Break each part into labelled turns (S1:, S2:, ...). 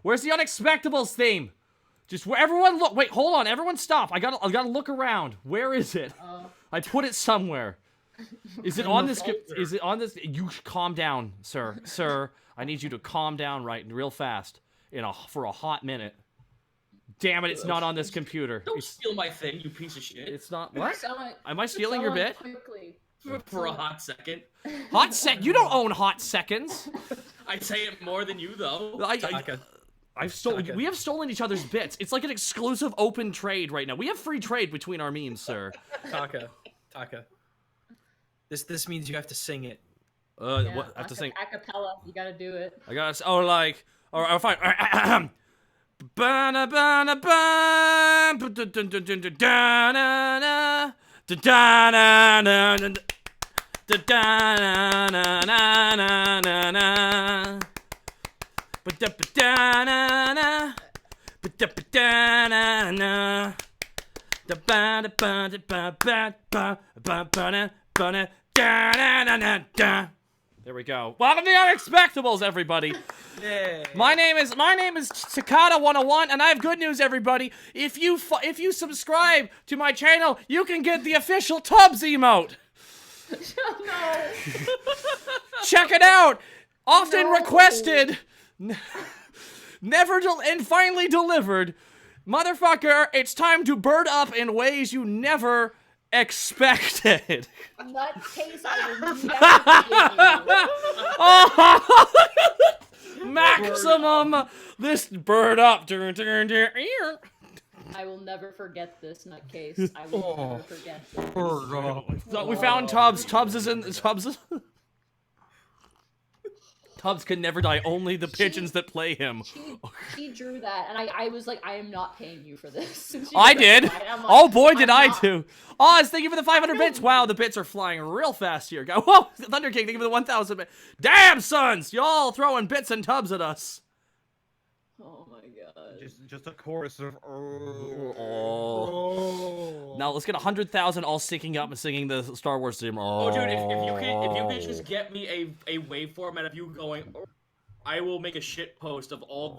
S1: Where's the Unexpectables theme? Just where everyone look. Wait, hold on. Everyone stop. I gotta look around. Where is it? I put it somewhere. Is it on this? Is it on this? You calm down, sir. Sir, I need you to calm down real fast. For a hot minute. Damn it! It's not on this computer.
S2: Don't steal my thing, you piece of shit.
S1: It's not. What? Am I stealing your bit?
S2: For a hot second.
S1: Hot sec? You don't own hot seconds.
S2: I'd say it more than you though.
S1: I've stolen. We have stolen each other's bits. It's like an exclusive open trade right now. We have free trade between our memes, sir.
S3: Taka. This means you have to sing it.
S1: What? I have to sing
S4: acapella. You gotta do it.
S1: I gotta. Oh, like. All right, fine. Bana bana ban. Da-da-na-na. Da-da-na-na. Da-da-na-na-na-na. Ba-da-ba-da-na-na. Ba-da-ba-da-na-na. Da-ba-da-ba-da-ba-ba-ba-ba-da-da-na-na-na. There we go. Welcome to the Unexpectables, everybody.
S3: Yeah.
S1: My name is Cicada 101, and I have good news, everybody. If you subscribe to my channel, you can get the official Tubbs emote.
S4: No.
S1: Check it out. Often requested, and finally delivered. Motherfucker, it's time to bird up in ways you never expected.
S4: Nutcase, I will never
S1: Maximum. This bird up.
S4: I will never forget this nutcase. I will never forget this.
S1: So we found Tubbs. Tubbs can never die. Only the pigeons that play him.
S4: She drew that, and I was like, I am not paying you for this.
S1: I did. Like, oh boy, did I too. Oz, thank you for the 500 bits. Wow, the bits are flying real fast here. Whoa, Thunder King, thank you for the 1,000 bits. Damn, sons, y'all throwing bits and tubs at us.
S4: Oh my god.
S5: Just a chorus of.
S1: Oh. Now let's get 100,000 all syncing up and singing the Star Wars theme.
S2: Oh, dude, if you could just get me a waveform of you going, I will make a shit post of all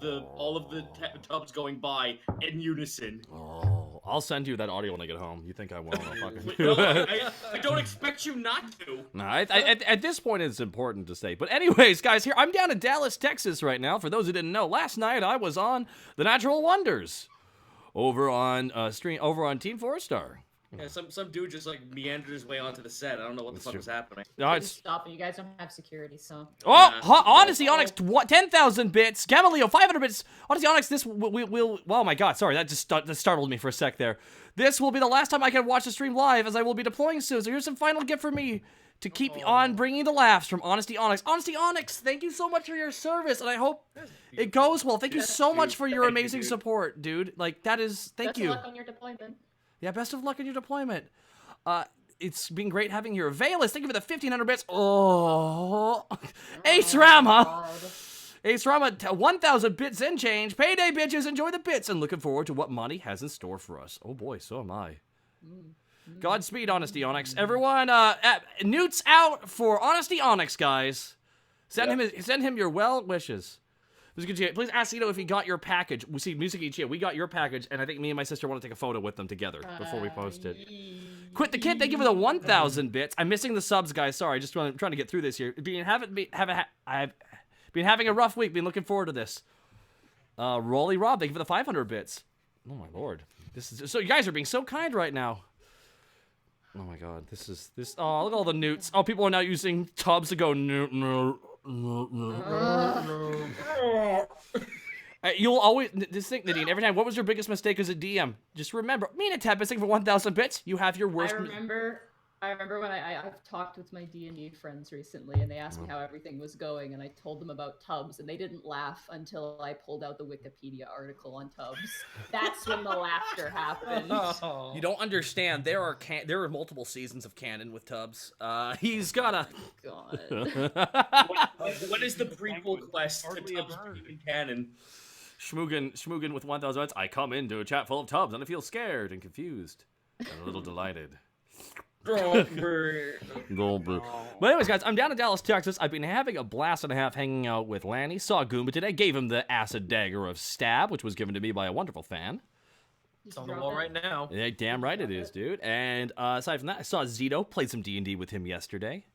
S2: of the tubs going by in unison.
S1: Oh, I'll send you that audio when I get home. You think I won't?
S2: I don't expect you not to.
S1: No, at this point it's important to say. But anyways, guys, here I'm down in Dallas, Texas right now. For those who didn't know, last night I was on The Natural Wonders over on Team 4-Star.
S2: Yeah, some dude just like meandered his way onto the set. I don't know what the fuck was happening.
S1: No, it's
S4: stopping. You guys don't have security, so.
S1: Oh, Honesty Onyx, 10,000 bits. Gamaleo, 500 bits. Honesty Onyx, this will. Oh my god, sorry, that startled me for a sec there. This will be the last time I can watch the stream live, as I will be deploying soon. So here's some final gift for me to keep on bringing the laughs from Honesty Onyx. Honesty Onyx, thank you so much for your service, and I hope it goes well. Thank you so much for your amazing support, dude. Like that is, thank you.
S4: Best of luck on your deployment.
S1: Yeah, best of luck in your deployment. It's been great having you. Veilus, thank you for the 1,500 bits. Oh, Ace Rama. Ace Rama, 1,000 bits and change. Payday, bitches. Enjoy the bits. And looking forward to what money has in store for us. Oh, boy, so am I. Godspeed, Honesty Onyx. Everyone, Newt's out for Honesty Onyx, guys. Send him your well wishes. Please ask Ito if he got your package. We see Music Ichia, we got your package, and I think me and my sister want to take a photo with them together before we post it. Quit the Kid, thank you for the 1,000 bits. I'm missing the subs, guys. Sorry, just trying to get through this here. I've been having a rough week. Been looking forward to this. Rolly Rob, thank you for the 500 bits. Oh my lord, so you guys are being so kind right now. Oh my god, this. Oh, look at all the newts. Oh, people are now using tubs to go newt. You'll always just think, Nadine, every time, what was your biggest mistake as a DM? Just remember, Mina Tempest for 1,000 bits. You have your worst.
S4: I remember when I've talked with my D&D friends recently, and they asked me how everything was going, and I told them about tubs, and they didn't laugh until I pulled out the Wikipedia article on tubs. That's when the laughter happened.
S1: You don't understand. There are multiple seasons of canon with tubs. He's got a.
S4: God.
S2: What is the prequel quest to Tubbs in canon?
S1: Schmoogan with 1,000 bits. I come into a chat full of tubs, and I feel scared and confused and a little delighted. Goldberg. But anyways, guys, I'm down in Dallas, Texas. I've been having a blast and a half hanging out with Lanny. Saw Goomba today. Gave him the acid dagger of stab, which was given to me by a wonderful fan.
S3: It's on the wall right now.
S1: Yeah, damn right it is, dude. And aside from that, I saw Zito. Played some D&D with him yesterday.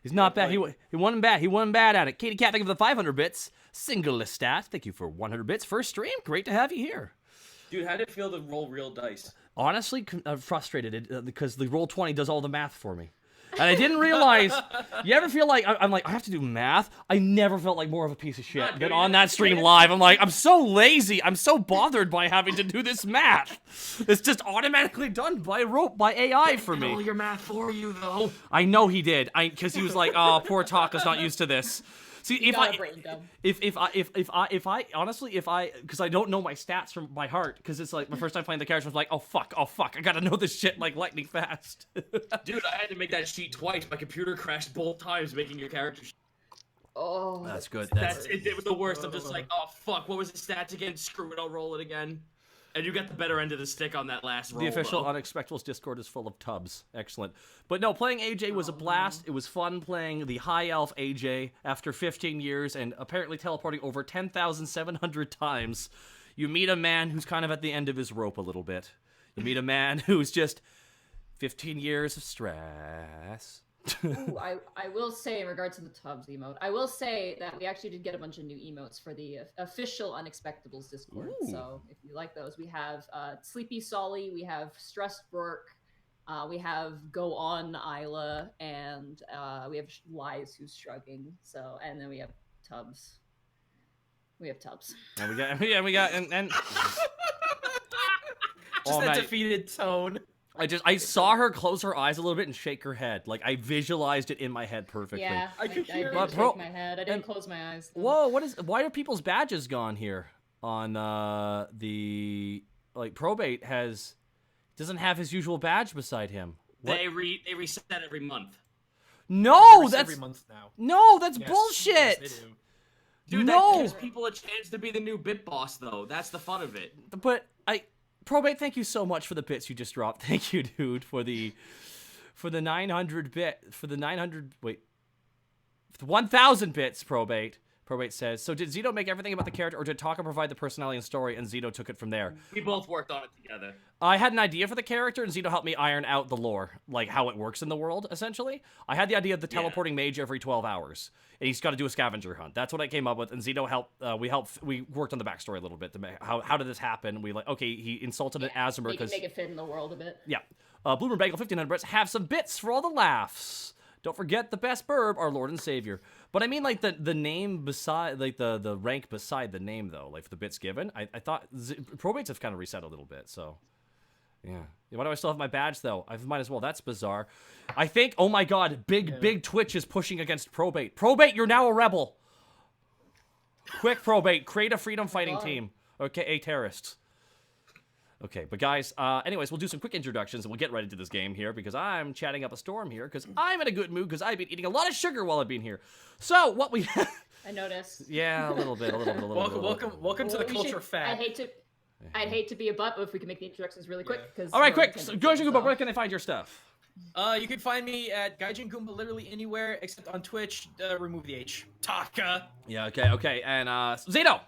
S1: He's not bad. He wasn't bad. He wasn't bad at it. Katie Cat, thank you for the 500 bits. Single stat. Thank you for 100 bits. First stream. Great to have you here.
S2: Dude, how did it feel to roll real dice?
S1: Honestly, frustrated because the Roll20 does all the math for me. And I didn't realize, you ever feel like, I'm like, I have to do math? I never felt like more of a piece of shit than on that stream live. I'm like, I'm so lazy. I'm so bothered by having to do this math. It's just automatically done by AI for me.
S2: All your math for you, though.
S1: I know he did. Because he was like, oh, poor Taka's not used to this. See, because I don't know my stats from by heart, because it's like my first time playing the character, I was like, oh fuck, I gotta know this shit like lightning fast.
S2: Dude, I had to make that sheet twice. My computer crashed both times making your character.
S4: Oh,
S1: That's good.
S2: It was the worst. I'm just like, oh fuck, what was the stats again? Screw it, I'll roll it again. And you got the better end of the stick on that last roll.
S1: The official
S2: though.
S1: Unexpectables Discord is full of tubs. Excellent. But no, playing AJ was a blast. It was fun playing the High Elf AJ after 15 years and apparently teleporting over 10,700 times. You meet a man who's kind of at the end of his rope a little bit. You meet a man who's just 15 years of stress.
S4: Ooh, I will say in regards to the tubs emote, I will say that we actually did get a bunch of new emotes for the official Unexpectables Discord.
S1: Ooh.
S4: So if you like those, we have Sleepy Solly, we have Stressed Bork, we have Go On Isla, and we have Lies Who's Shrugging. So, and then we have Tubs. We have Tubs.
S1: And we got and
S3: Just
S1: Oh,
S3: that
S1: man.
S3: defeated tone.
S1: I saw her close her eyes a little bit and shake her head. Like, I visualized it in my head perfectly.
S4: Yeah,
S3: I could hear
S4: did
S1: But
S4: shake
S1: bro-
S4: my head. I didn't close my eyes. Though.
S1: Whoa, why are people's badges gone here? On the probate doesn't have his usual badge beside him. What?
S2: They reset every month.
S1: No, that's
S3: every month now.
S1: no, that's
S3: Yes,
S1: bullshit.
S3: yes, they do.
S2: Dude,
S1: No.
S2: that gives people a chance to be the new bit boss, though. That's the fun of it.
S1: But probate, thank you so much for the bits you just dropped. Thank you, dude, for the 900 for the 1,000 bits. Probate says, so did Zito make everything about the character, or did Taka provide the personality and story, and Zito took it from there?
S2: We both worked on it together.
S1: I had an idea for the character, and Zito helped me iron out the lore, like how it works in the world, essentially. I had the idea of the teleporting mage every 12 hours, and he's got to do a scavenger hunt. That's what I came up with, and Zito helped. We worked on the backstory a little bit. How did this happen? He insulted an Azimur because
S4: make it fit in the world a bit.
S1: yeah. Bloomer Bagel 1,500 bits. Have some bits for all the laughs. Don't forget the best burb, our Lord and Savior. But I mean, like, the name beside, like, the rank beside the name, though, like, for the bits given. I thought probates have kind of reset a little bit, so. Yeah. Why do I still have my badge, though? I might as well. That's bizarre. I think, oh my god, big Twitch is pushing against probate. Probate, you're now a rebel. Quick, probate, create a freedom fighting team. Okay, a terrorists. Okay, but guys, anyways, we'll do some quick introductions and we'll get right into this game here because I'm chatting up a storm here because I'm in a good mood because I've been eating a lot of sugar while I've been here. So, what we...
S4: I noticed.
S1: Yeah, a little bit.
S3: Welcome to the culture fad.
S4: I'd hate to be a butt, but if we can make the introductions really quick. Because
S1: all right, quick. So, Gaijin Goomba, where can I find your stuff?
S3: You can find me at Gaijin Goomba literally anywhere except on Twitch. Remove the H. Taka.
S1: Yeah, okay. And, Zito!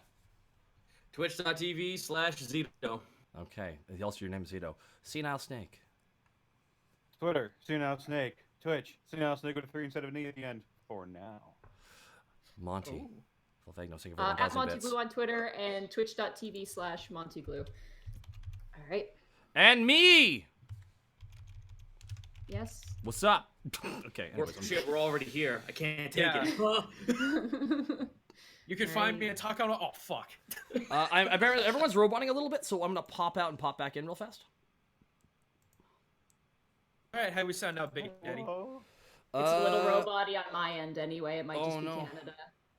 S2: Twitch.tv/Zito.
S1: Okay. Also, your name is Zito. Senile Snake.
S5: Twitter, Senile Snake. Twitch, Senile Snake with a 3 instead of an E at the end. For now.
S1: Monty. Well, thank you. Sing for
S4: at
S1: 1,000
S4: Monty
S1: bits.
S4: Glue on Twitter and twitch.tv/MontyGlue. All right.
S1: And me!
S4: Yes.
S1: What's up? Okay. Anyways,
S2: We're already here. I can't take it.
S3: You can find me at Taka. Oh, fuck.
S1: apparently everyone's roboting a little bit, so I'm gonna pop out and pop back in real fast.
S3: All right, how do we sound now, Big Daddy?
S4: It's a little robot-y on my end anyway. It might just be
S1: no.
S4: Canada.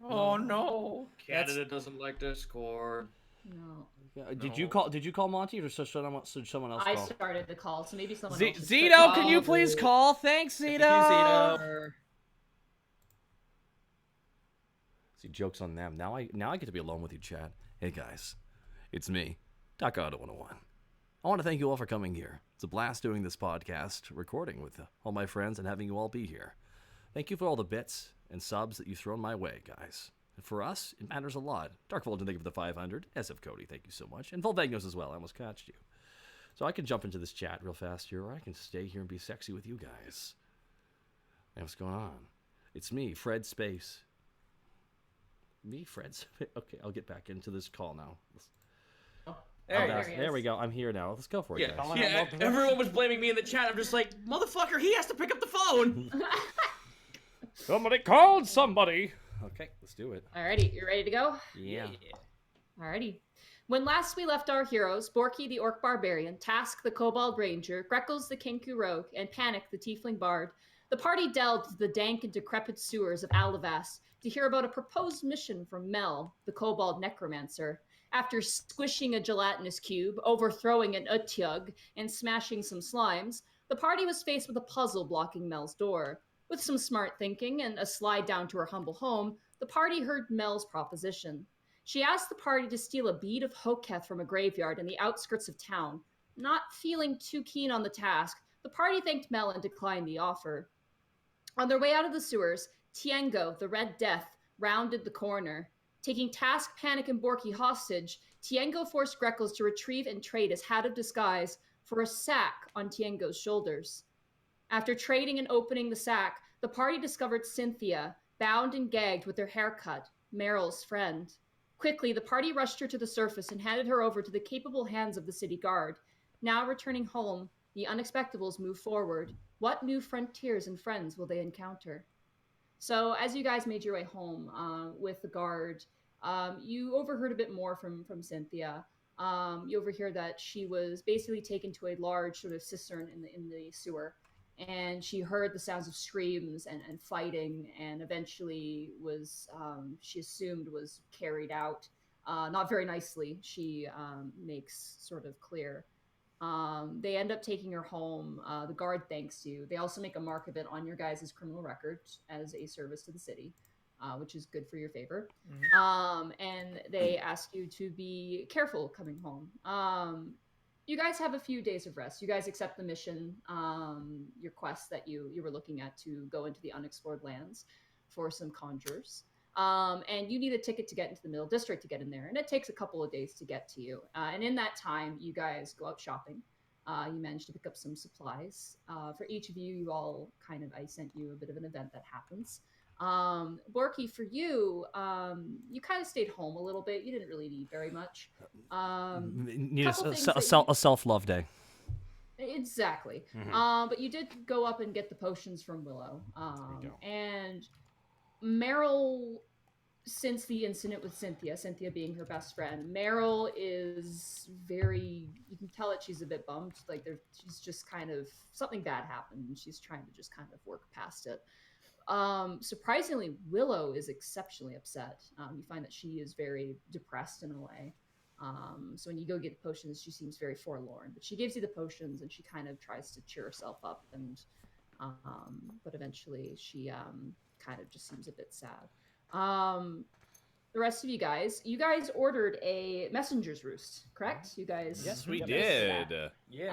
S3: Oh no.
S2: Canada doesn't like Discord.
S4: No.
S1: Did you call Monty, or should someone else
S4: I
S1: call?
S4: started the call, so maybe someone else.
S1: Zito, can you please call? Thanks, Zito.
S3: Zito.
S1: See, joke's on them. Now I get to be alone with you, Chad. Hey guys, it's me, Taka Auto 101. I want to thank you all for coming here. It's a blast doing this podcast, recording with all my friends, and having you all be here. Thank you for all the bits and subs that you've thrown my way, guys. And for us, it matters a lot. Dark Fulton, thank you for the 500. SF Cody, thank you so much. And Volvagnos as well. I almost catched you. So I can jump into this chat real fast here, or I can stay here and be sexy with you guys. Hey, what's going on? It's me, Fred Space. Me, Fred Space. Okay, I'll get back into this call now. There we go. I'm here now. Let's go for it, guys.
S2: Yeah, everyone was blaming me in the chat. I'm just like, motherfucker, he has to pick up the phone.
S1: Somebody called somebody. Okay, let's do it.
S4: Alrighty, you ready to go?
S1: Yeah.
S4: Alrighty. When last we left our heroes, Borky the Orc Barbarian, Task the Kobold Ranger, Greckles the Kenku Rogue, and Panic the Tiefling Bard, the party delved into the dank and decrepit sewers of Alivast to hear about a proposed mission from Mel, the Kobold Necromancer. After squishing a gelatinous cube, overthrowing an Utyug, and smashing some slimes, the party was faced with a puzzle blocking Mel's door. With some smart thinking and a slide down to her humble home, the party heard Mel's proposition. She asked the party to steal a bead of Hoketh from a graveyard in the outskirts of town. Not feeling too keen on the task, the party thanked Mel and declined the offer. On their way out of the sewers, Tiengo, the Red Death, rounded the corner. Taking Task, Panic, and Borky hostage, Tiengo forced Greckles to retrieve and trade his hat of disguise for a sack on Tiengo's shoulders. After trading and opening the sack, the party discovered Cynthia, bound and gagged with her hair cut, Meryl's friend. Quickly, the party rushed her to the surface and handed her over to the capable hands of the city guard. Now returning home, the Unexpectables move forward. What new frontiers and friends will they encounter? So, as you guys made your way home with the guard, you overheard a bit more from Cynthia. You overhear that she was basically taken to a large sort of cistern in the sewer, and she heard the sounds of screams and fighting, and eventually was, she assumed, was carried out. Not very nicely, she makes sort of clear. They end up taking her home. The guard thanks you. They also make a mark of it on your guys' criminal record as a service to the city, which is good for your favor. Mm-hmm. And they ask you to be careful coming home. You guys have a few days of rest. You guys accept the mission, your quest that you were looking at to go into the unexplored lands for some conjurers. And you need a ticket to get into the Middle District to get in there, and it takes a couple of days to get to you. And in that time, you guys go out shopping. You manage to pick up some supplies. For each of you, I sent you a bit of an event that happens. Borky, for you, you kind of stayed home a little bit. You didn't really need very much.
S1: Need a self-love day.
S4: Exactly. Mm-hmm. But you did go up and get the potions from Willow. And Meryl, since the incident with Cynthia being her best friend, Meryl is you can tell that she's a bit bummed. Like she's just kind of, something bad happened and she's trying to just kind of work past it. Surprisingly, Willow is exceptionally upset. You find that she is very depressed in a way. So when you go get the potions, she seems very forlorn, but she gives you the potions and she kind of tries to cheer herself up, and but eventually she kind of just seems a bit sad. The rest of you guys ordered a messenger's roost, correct? You guys?
S6: Yes, we did.
S3: Yeah.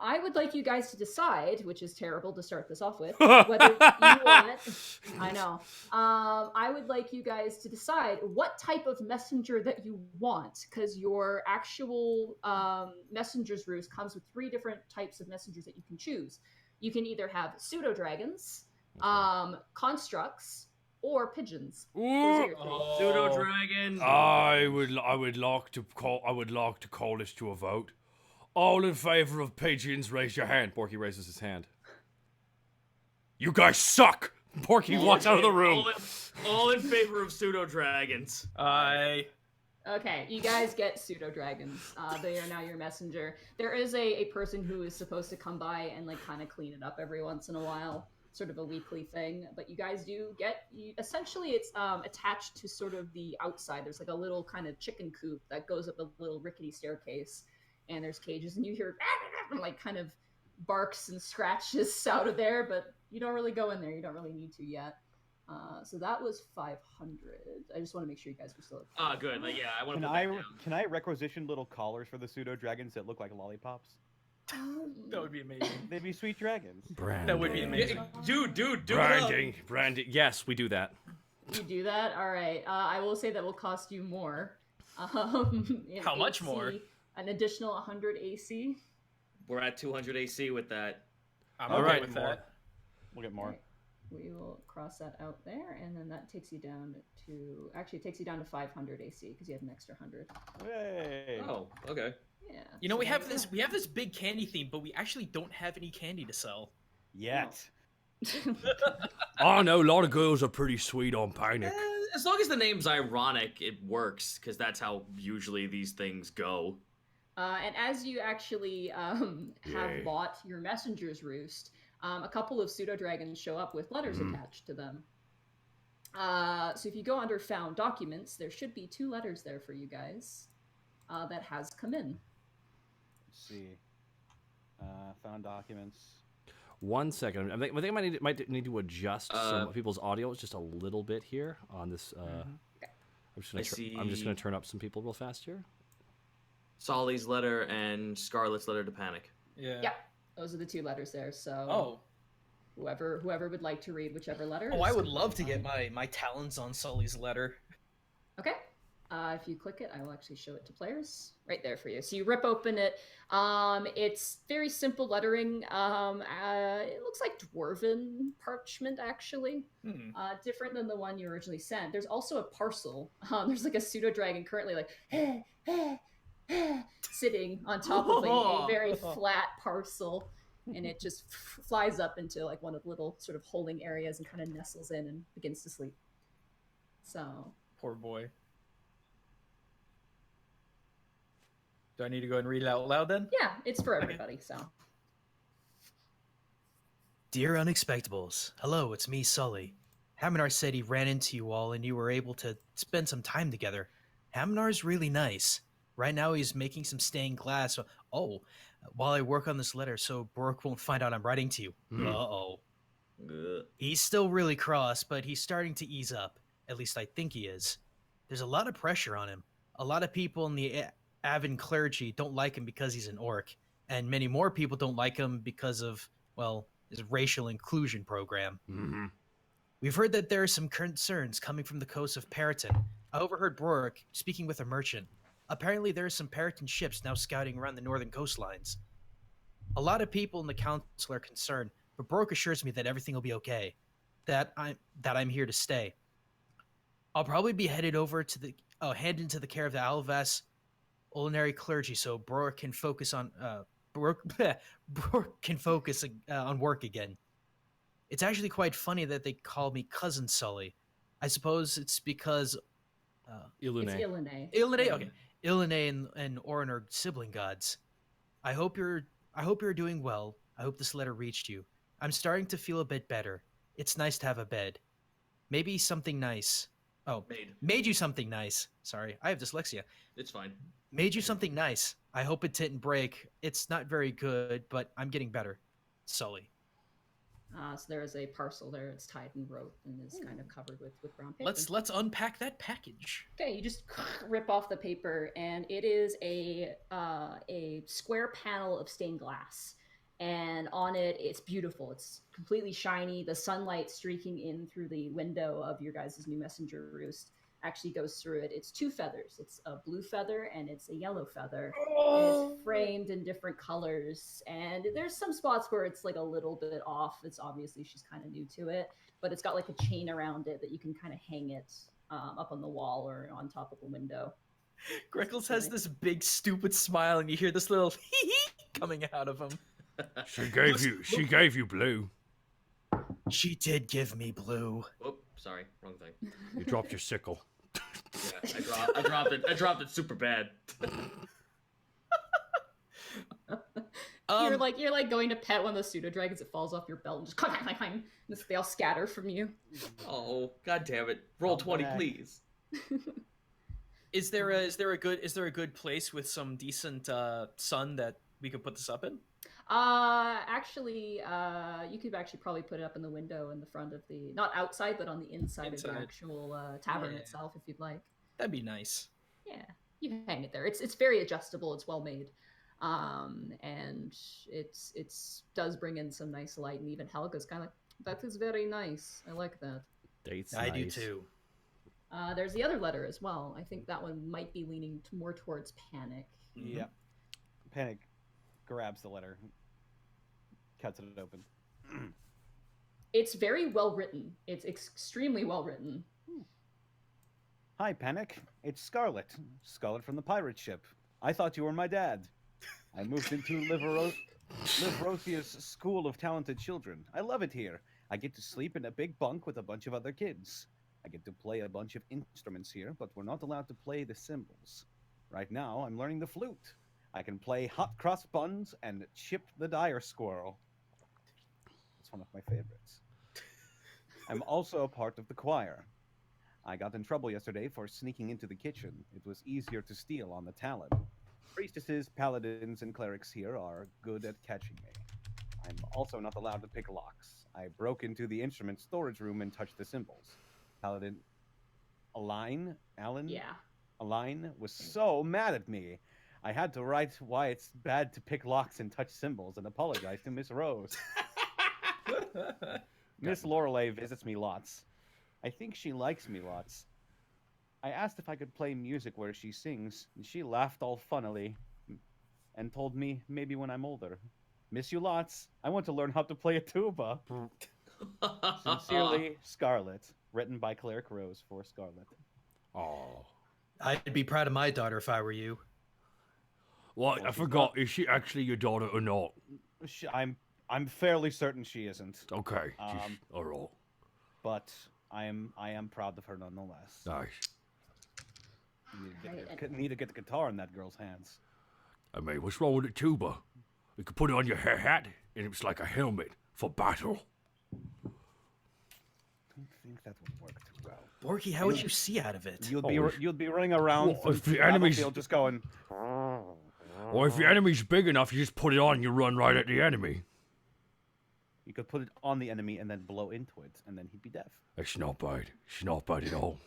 S4: I would like you guys to decide, which is terrible to start this off with, whether you want. I know. I would like you guys to decide what type of messenger that you want, because your actual messenger's roost comes with 3 different types of messengers that you can choose. You can either have pseudo dragons, constructs, or pigeons.
S2: Pseudo dragon.
S6: I would like to call this to a vote. All in favor of pigeons, raise your hand.
S1: Borky raises his hand.
S6: You guys suck.
S1: Borky walks out of the room.
S2: All in favor of pseudo dragons.
S4: Okay, you guys get pseudo dragons. They are now your messenger. There is a person who is supposed to come by and kind of clean it up every once in a while. Sort of a weekly thing, but you guys do get, essentially it's attached to sort of the outside. There's a little kind of chicken coop that goes up a little rickety staircase, and there's cages, and you hear kind of barks and scratches out of there, but you don't really go in there. You don't really need to yet. So that was 500. I just want to make sure you guys were still.
S2: Ah, good. Like, yeah, I want to
S5: Can
S2: put that down.
S5: can I requisition little collars for the pseudo dragons that look like lollipops?
S3: That would be amazing.
S5: They'd be sweet dragons.
S1: Branding.
S3: That would be amazing.
S2: Dude, do
S1: Branding. Branding. Yes, we do that.
S4: You do that? All right. I will say that will cost you more. In
S3: How much
S4: AC,
S3: more?
S4: An additional 100 AC.
S2: We're at 200 AC with that.
S3: I'm
S1: All
S3: okay
S1: right.
S3: with that.
S5: We'll get more.
S4: Right. We will cross that out there, and then that takes you down to. Actually, it takes you down to 500 AC because you had an extra 100.
S5: Hey.
S2: Oh, okay.
S4: Yeah.
S3: You know,
S4: so
S3: we
S4: there
S3: have
S4: you
S3: this
S4: go.
S3: we have this big candy theme, but we actually don't have any candy to sell.
S5: Yet.
S6: I know a lot of girls are pretty sweet on panic.
S2: As long as the name's ironic, it works, because that's how usually these things go.
S4: And as you actually have
S6: Yay.
S4: bought your messenger's roost, a couple of pseudo dragons show up with letters attached to them. So if you go under found documents, there should be 2 letters there for you guys that has come in.
S5: Let's see. Found documents.
S1: 1 second. I think I might need to adjust some people's audio just a little bit here on this. I'm just gonna turn up some people real fast here.
S2: Solly's letter and Scarlet's letter to panic.
S3: Yeah.
S4: Yep, those are the 2 letters there. So
S3: Oh.
S4: whoever would like to read whichever letter.
S3: Oh, I
S4: is
S3: would love to
S4: completely
S3: get my talons on Sully's letter.
S4: fine. Okay. If you click it, I will actually show it to players right there for you. So you rip open it. It's very simple lettering. It looks like dwarven parchment, actually. Different than the one you originally sent. There's also a parcel. There's like a pseudo dragon currently like sitting on top of a very flat parcel, and it just flies up into like one of the little sort of holding areas and kind of nestles in and begins to sleep. So
S3: Poor boy. Do I need to go and read it out loud then?
S4: yeah, it's for everybody. So
S3: Dear Unexpectables, hello, it's me, Sully. Haminar said he ran into you all and you were able to spend some time together. Haminar's really nice. Right now he's making some stained glass. While I work on this letter so Bork won't find out I'm writing to you. Uh-oh.
S2: Ugh.
S3: He's still really cross, but he's starting to ease up. At least I think he is. There's a lot of pressure on him. A lot of people in the Avon clergy don't like him because he's an orc, and many more people don't like him because of, well, his racial inclusion program.
S6: Mm-hmm.
S3: We've heard that there are some concerns coming from the coast of Periton. I overheard Bork speaking with a merchant. Apparently there are some Periton ships now scouting around the northern coastlines. A lot of people in the council are concerned, but Bork assures me that everything will be okay. That I'm here to stay. I'll probably be headed over to the handed into the care of the Alivast ordinary clergy, so Bork can focus on Bork can focus on work again. It's actually quite funny that they call me Cousin Sully. I suppose it's because
S4: it's
S1: Ilune.
S4: Ilene.
S3: Ilene, okay. Ilene and Orin are sibling gods. I hope you're doing well. I hope this letter reached you. I'm starting to feel a bit better. It's nice to have a bed. Maybe something nice. Oh, made you something nice. Sorry, I have dyslexia.
S2: It's fine.
S3: Made you something nice. I hope it didn't break. It's not very good, but I'm getting better. Sully.
S4: So there is a parcel there. It's tied in rope and is kind of covered with brown paper.
S3: Let's unpack that package.
S4: Okay, you just rip off the paper, and it is a square panel of stained glass. And on it, it's beautiful. It's completely shiny. The sunlight streaking in through the window of your guys' new messenger roost actually goes through it. It's 2 feathers. It's a blue feather and it's a yellow feather. And it's framed in different colors. And there's some spots where it's like a little bit off. It's obviously she's kind of new to it. But it's got like a chain around it that you can kind of hang it up on the wall or on top of a window.
S3: Greckles has this big stupid smile, and you hear this little coming out of him.
S6: She gave you blue.
S3: She did give me blue.
S2: Whoop, sorry, wrong thing.
S6: You dropped your sickle.
S2: Yeah, I dropped it. I dropped it super bad.
S4: You're like going to pet one of those pseudo dragons. It falls off your belt and just clang, clang, clang. They all scatter from you.
S2: Oh, god damn it! Roll 20, please.
S3: Is there a good place with some decent sun that we could put this up in?
S4: Actually, you could actually probably put it up in the window in the front of the, not outside, but on the inside of the
S3: Inside.
S4: actual tavern
S3: Yeah.
S4: itself, if you'd like.
S3: That'd be nice.
S4: Yeah, you can hang it there. It's very adjustable. It's well made, and it's does bring in some nice light. And even Helga's kind of like, that is very nice. I like that.
S3: I do too.
S4: There's the other letter as well. I think that one might be leaning more towards Panic.
S5: Yeah. Panic grabs the letter, cuts it open.
S4: It's very well written. It's extremely well written.
S5: Hi, Panic. It's Scarlet. Scarlet from the pirate ship. I thought you were my dad. I moved into Livrosia's School of Talented Children. I love it here. I get to sleep in a big bunk with a bunch of other kids. I get to play a bunch of instruments here, but we're not allowed to play the cymbals. Right now, I'm learning the flute. I can play hot cross buns and Chip the Dire Squirrel. It's one of my favorites. I'm also a part of the choir. I got in trouble yesterday for sneaking into the kitchen. It was easier to steal on the Talon. Priestesses, paladins, and clerics here are good at catching me. I'm also not allowed to pick locks. I broke into the instrument storage room and touched the cymbals. Paladin Aline was so mad at me. I had to write why it's bad to pick locks and touch cymbals and apologize to Miss Rose. Miss Lorelei visits me lots. I think she likes me lots. I asked if I could play music where she sings, and she laughed all funnily and told me maybe when I'm older. Miss you lots. I want to learn how to play a tuba. Sincerely, Scarlet. Written by Cleric Rose for Scarlet.
S6: Oh.
S3: I'd be proud of my daughter if I were you.
S6: What? I forgot. Is she actually your daughter or not?
S5: I'm fairly certain she isn't.
S6: Okay. All right.
S5: But I am proud of her nonetheless.
S6: Nice.
S5: Need to get the guitar in that girl's hands.
S6: I mean, what's wrong with the tuba? You could put it on your hat, and it's like a helmet for battle.
S5: I don't think that would work too well.
S3: Borky, how would you see out of it?
S5: You'd be running around
S6: Well, if the enemy's
S5: just going.
S6: Or if your enemy's big enough, you just put it on and you run right at the enemy.
S5: You could put it on the enemy and then blow into it, and then he'd be deaf.
S6: It's not bad. It's not bad at all.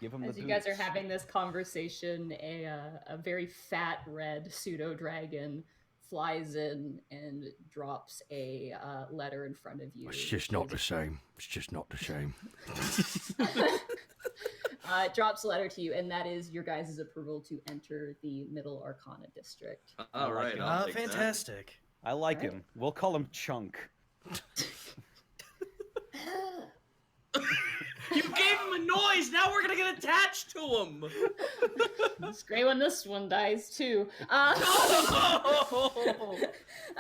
S5: Give him
S4: As
S5: the
S4: you guys are
S5: boots.
S4: having this conversation, a very fat red pseudo dragon flies in and drops a letter in front of you.
S6: It's just not the same. It's just not the same.
S4: It drops a letter to you, and that is your guys' approval to enter the Middle Arcana District.
S2: All right, I'll take that.
S3: Fantastic.
S5: I like him. We'll call him Chunk.
S2: You gave him a noise. Now we're gonna get attached to him.
S4: It's great when this one dies too.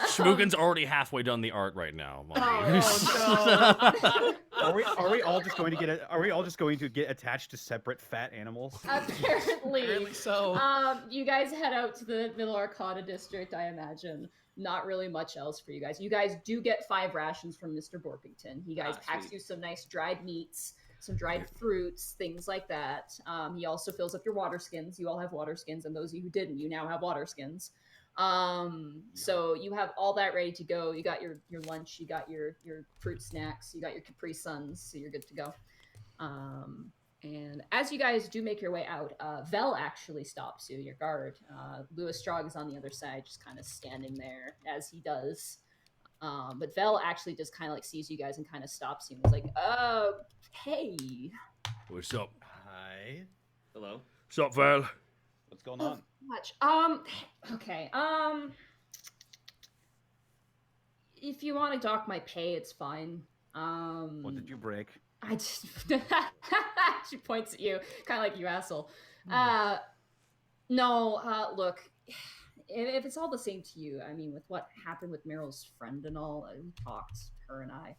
S1: Schmoogan's already halfway done the art right now.
S5: Are we all just going to get? Are we all just going to get attached to separate fat animals?
S4: Apparently
S3: so.
S4: You guys head out to the Middle Arcana District, I imagine. Not really much else for you guys. You guys do get 5 rations from Mr. Borkington. He guys packs
S2: sweet.
S4: you some nice dried meats, some dried fruits, things like that. He also fills up your water skins. You all have water skins, and those of you who didn't, you now have water skins. So you have all that ready to go. You got your lunch, you got your fruit snacks, you got your Capri Suns, so you're good to go. And as you guys do make your way out, Vel actually stops you, your guard. Lewis Strog is on the other side, just kind of standing there as he does. But Vel actually just kind of like sees you guys and kind of stops you and is like, hey.
S6: What's up?
S3: Hi.
S2: Hello.
S6: What's up, Val?
S5: What's going on?
S4: Much. Okay. If you want to dock my pay, it's fine.
S5: What did you break?
S4: I just she points at you, kind of like you asshole. No, look, if it's all the same to you, I mean, with what happened with Meryl's friend and all, we talked, her and I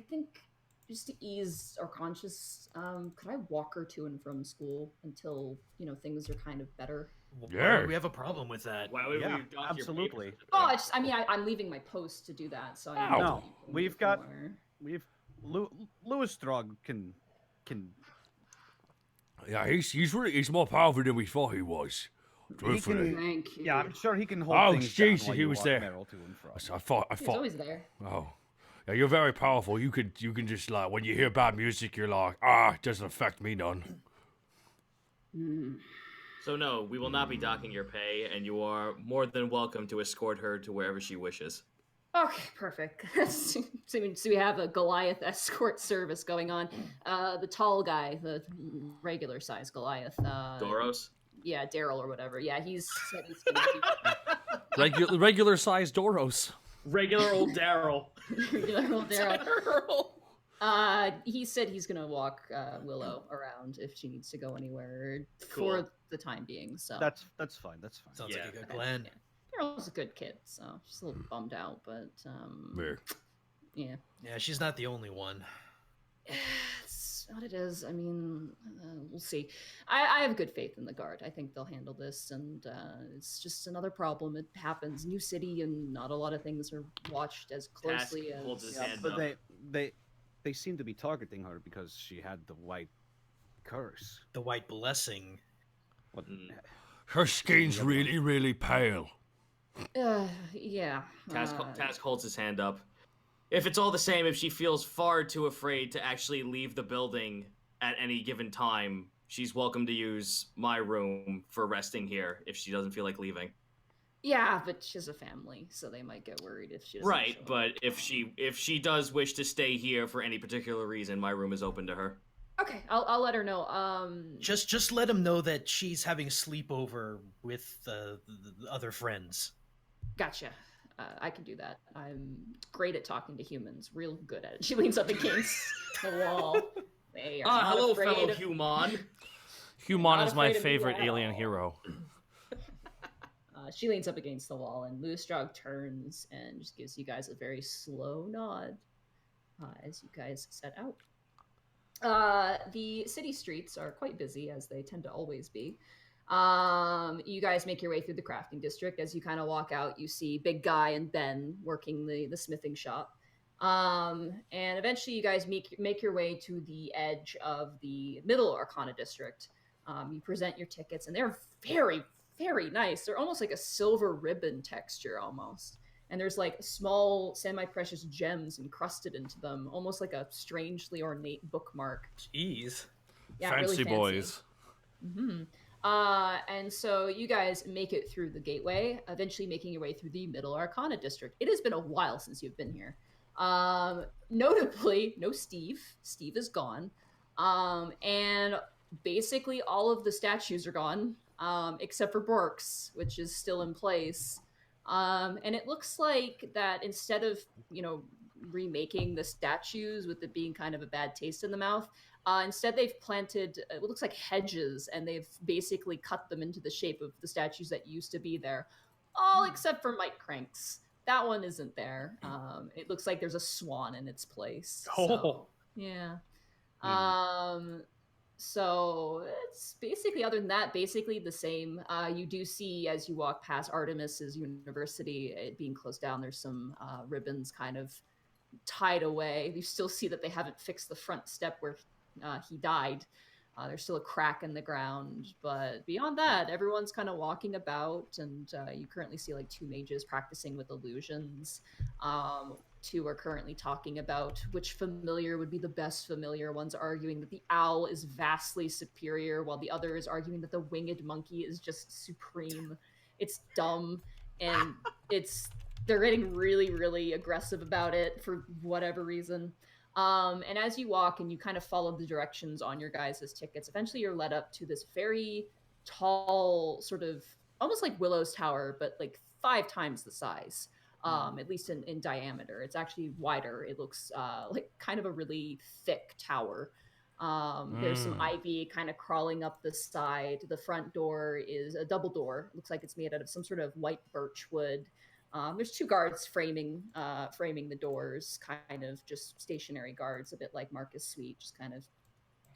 S4: think just to ease our conscience, could I walk her to and from school until, things are kind of better?
S6: Yeah.
S3: We have a problem with that.
S2: Why would
S5: Yeah,
S2: we dock your
S5: absolutely.
S2: papers?
S4: Oh, I'm leaving my post to do that, so I
S5: No, we've Lewis Strog can.
S6: Yeah, he's more powerful than we thought he was. truthfully.
S4: Thank you.
S5: Yeah, I'm sure he can hold
S6: Oh,
S5: things down
S6: jeez,
S5: while
S6: he
S5: you
S6: was
S5: walk
S6: there.
S5: Meryl to and from.
S6: I thought.
S4: He's always there.
S6: Oh, yeah, you're very powerful. You can just like when you hear bad music, you're like, it doesn't affect me none.
S2: So no, we will not be docking your pay, and you are more than welcome to escort her to wherever she wishes.
S4: Okay, perfect. So we have a Goliath escort service going on. The tall guy, the regular size Goliath.
S2: Doros?
S4: Yeah, Daryl or whatever. Yeah, he's said he's gonna do
S1: Regular sized Doros.
S2: Regular old Daryl.
S4: regular old Daryl. He said he's gonna walk Willow around if she needs to go anywhere
S2: Cool.
S4: for the time being. So
S5: That's fine. That's fine.
S3: Sounds
S2: Yeah.
S3: like a good plan.
S4: Yeah. Daryl's a good kid, so she's a little bummed out, but
S6: Weird.
S4: yeah.
S3: Yeah, she's not the only one.
S4: It's what it is. I mean, we'll see. I have good faith in the guard. I think they'll handle this, and it's just another problem. It happens. New city, and not a lot of things are watched as closely
S2: Task holds
S4: as.
S2: his
S5: Yeah,
S2: hand
S5: but
S2: up.
S5: they seem to be targeting her because she had the white curse.
S3: The white blessing.
S5: What?
S2: Mm.
S6: Her skin's really, really pale.
S4: Yeah.
S2: Task holds his hand up. If it's all the same, if she feels far too afraid to actually leave the building at any given time, she's welcome to use my room for resting here if she doesn't feel like leaving.
S4: Yeah, but she has a family, so they might get worried if she doesn't
S2: Right,
S4: show up.
S2: but if she does wish to stay here for any particular reason, my room is open to her.
S4: Okay, I'll let her know.
S3: Just let him know that she's having a sleepover with the other friends.
S4: Gotcha. I can do that. I'm great at talking to humans. Real good at it. She leans up against the wall. They are not
S2: Hello,
S4: afraid
S2: fellow
S4: of-
S2: human.
S1: Human
S4: Not
S1: is my
S4: afraid of me
S1: favorite
S4: at
S1: alien
S4: all.
S1: hero.
S4: She leans up against the wall, and Lustrog turns and just gives you guys a very slow nod as you guys set out. The city streets are quite busy, as they tend to always be. You guys make your way through the crafting district. As you kind of walk out, you see Big Guy and Ben working the smithing shop. And eventually you guys make your way to the edge of the middle Arcana district. You present your tickets, and they're very, very nice. They're almost like a silver ribbon texture almost. And there's like small semi-precious gems encrusted into them, almost like a strangely ornate bookmark.
S3: Jeez.
S4: Yeah,
S1: Fancy
S4: really
S1: boys.
S4: Mm-hmm. And so you guys make it through the gateway, eventually making your way through the Middle Arcana district. It has been a while since you've been here. Notably, no Steve. Steve is gone. And basically all of the statues are gone, except for Bork's, which is still in place. And it looks like that instead of, remaking the statues with it being kind of a bad taste in the mouth, instead they've planted, it looks like hedges, and they've basically cut them into the shape of the statues that used to be there. All except for Mike Cranks. That one isn't there. It looks like there's a swan in its place. So, yeah. So it's basically, other than that, basically the same. You do see, as you walk past Artemis's university, it being closed down, there's some ribbons kind of tied away. You still see that they haven't fixed the front step where he died. There's still a crack in the ground, but beyond that, everyone's kind of walking about, and you currently see like 2 mages practicing with illusions. 2 are currently talking about which familiar would be the best familiar. One's arguing that the owl is vastly superior, while the other is arguing that the winged monkey is just supreme. It's dumb, and they're getting really, really aggressive about it for whatever reason. And as you walk and you kind of follow the directions on your guys' tickets, eventually you're led up to this very tall, sort of almost like Willow's Tower, but like 5 times the size, at least in diameter. It's actually wider. It looks like kind of a really thick tower. There's some ivy kind of crawling up the side. The front door is a double door. It looks like it's made out of some sort of white birch wood. There's 2 guards framing the doors, kind of just stationary guards, a bit like Marcus Sweet, just kind of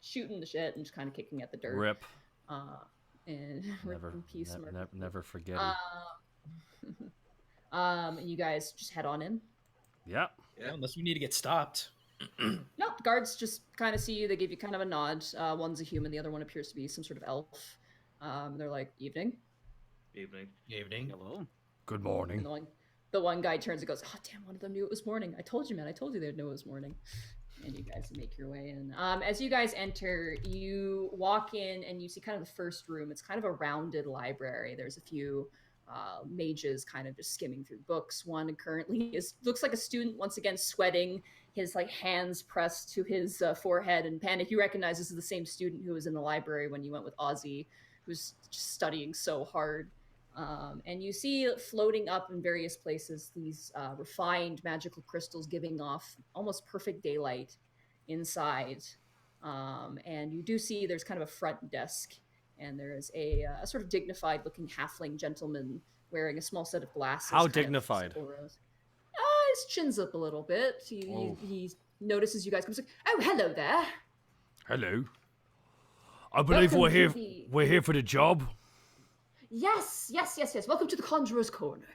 S4: shooting the shit and just kind of kicking at the dirt.
S1: Rip.
S4: And rip in peace, Marcus.
S1: Never forget it.
S4: And you guys just head on in.
S1: Yep.
S3: Yeah, unless we need to get stopped.
S4: No, the guards just kind of see you. They give you kind of a nod. One's a human, the other one appears to be some sort of elf. They're like, evening.
S2: Evening.
S3: Evening.
S5: Hello.
S6: Good
S4: And
S6: morning.
S4: the one guy turns and goes, "Oh damn! One of them knew it was morning. I told you, man. I told you they'd know it was morning." And you guys make your way in. As you guys enter, you walk in and you see kind of the first room. It's kind of a rounded library. There's a few mages kind of just skimming through books. One currently looks like a student, once again sweating, his like hands pressed to his forehead. And Panic, you recognize this is the same student who was in the library when you went with Ozzy, who's just studying so hard. And you see floating up in various places these refined magical crystals giving off almost perfect daylight inside. And you do see there's kind of a front desk, and there's a sort of dignified looking halfling gentleman wearing a small set of glasses.
S1: How
S4: kind of
S1: dignified?
S4: simple rows. His chin's up a little bit. He notices you guys come. He's like, "Oh, hello there."
S6: Hello. I believe
S4: Welcome
S6: we're
S4: to
S6: here.
S4: the-
S6: We're here for the job.
S4: Yes. Welcome to the Conjurer's Corner.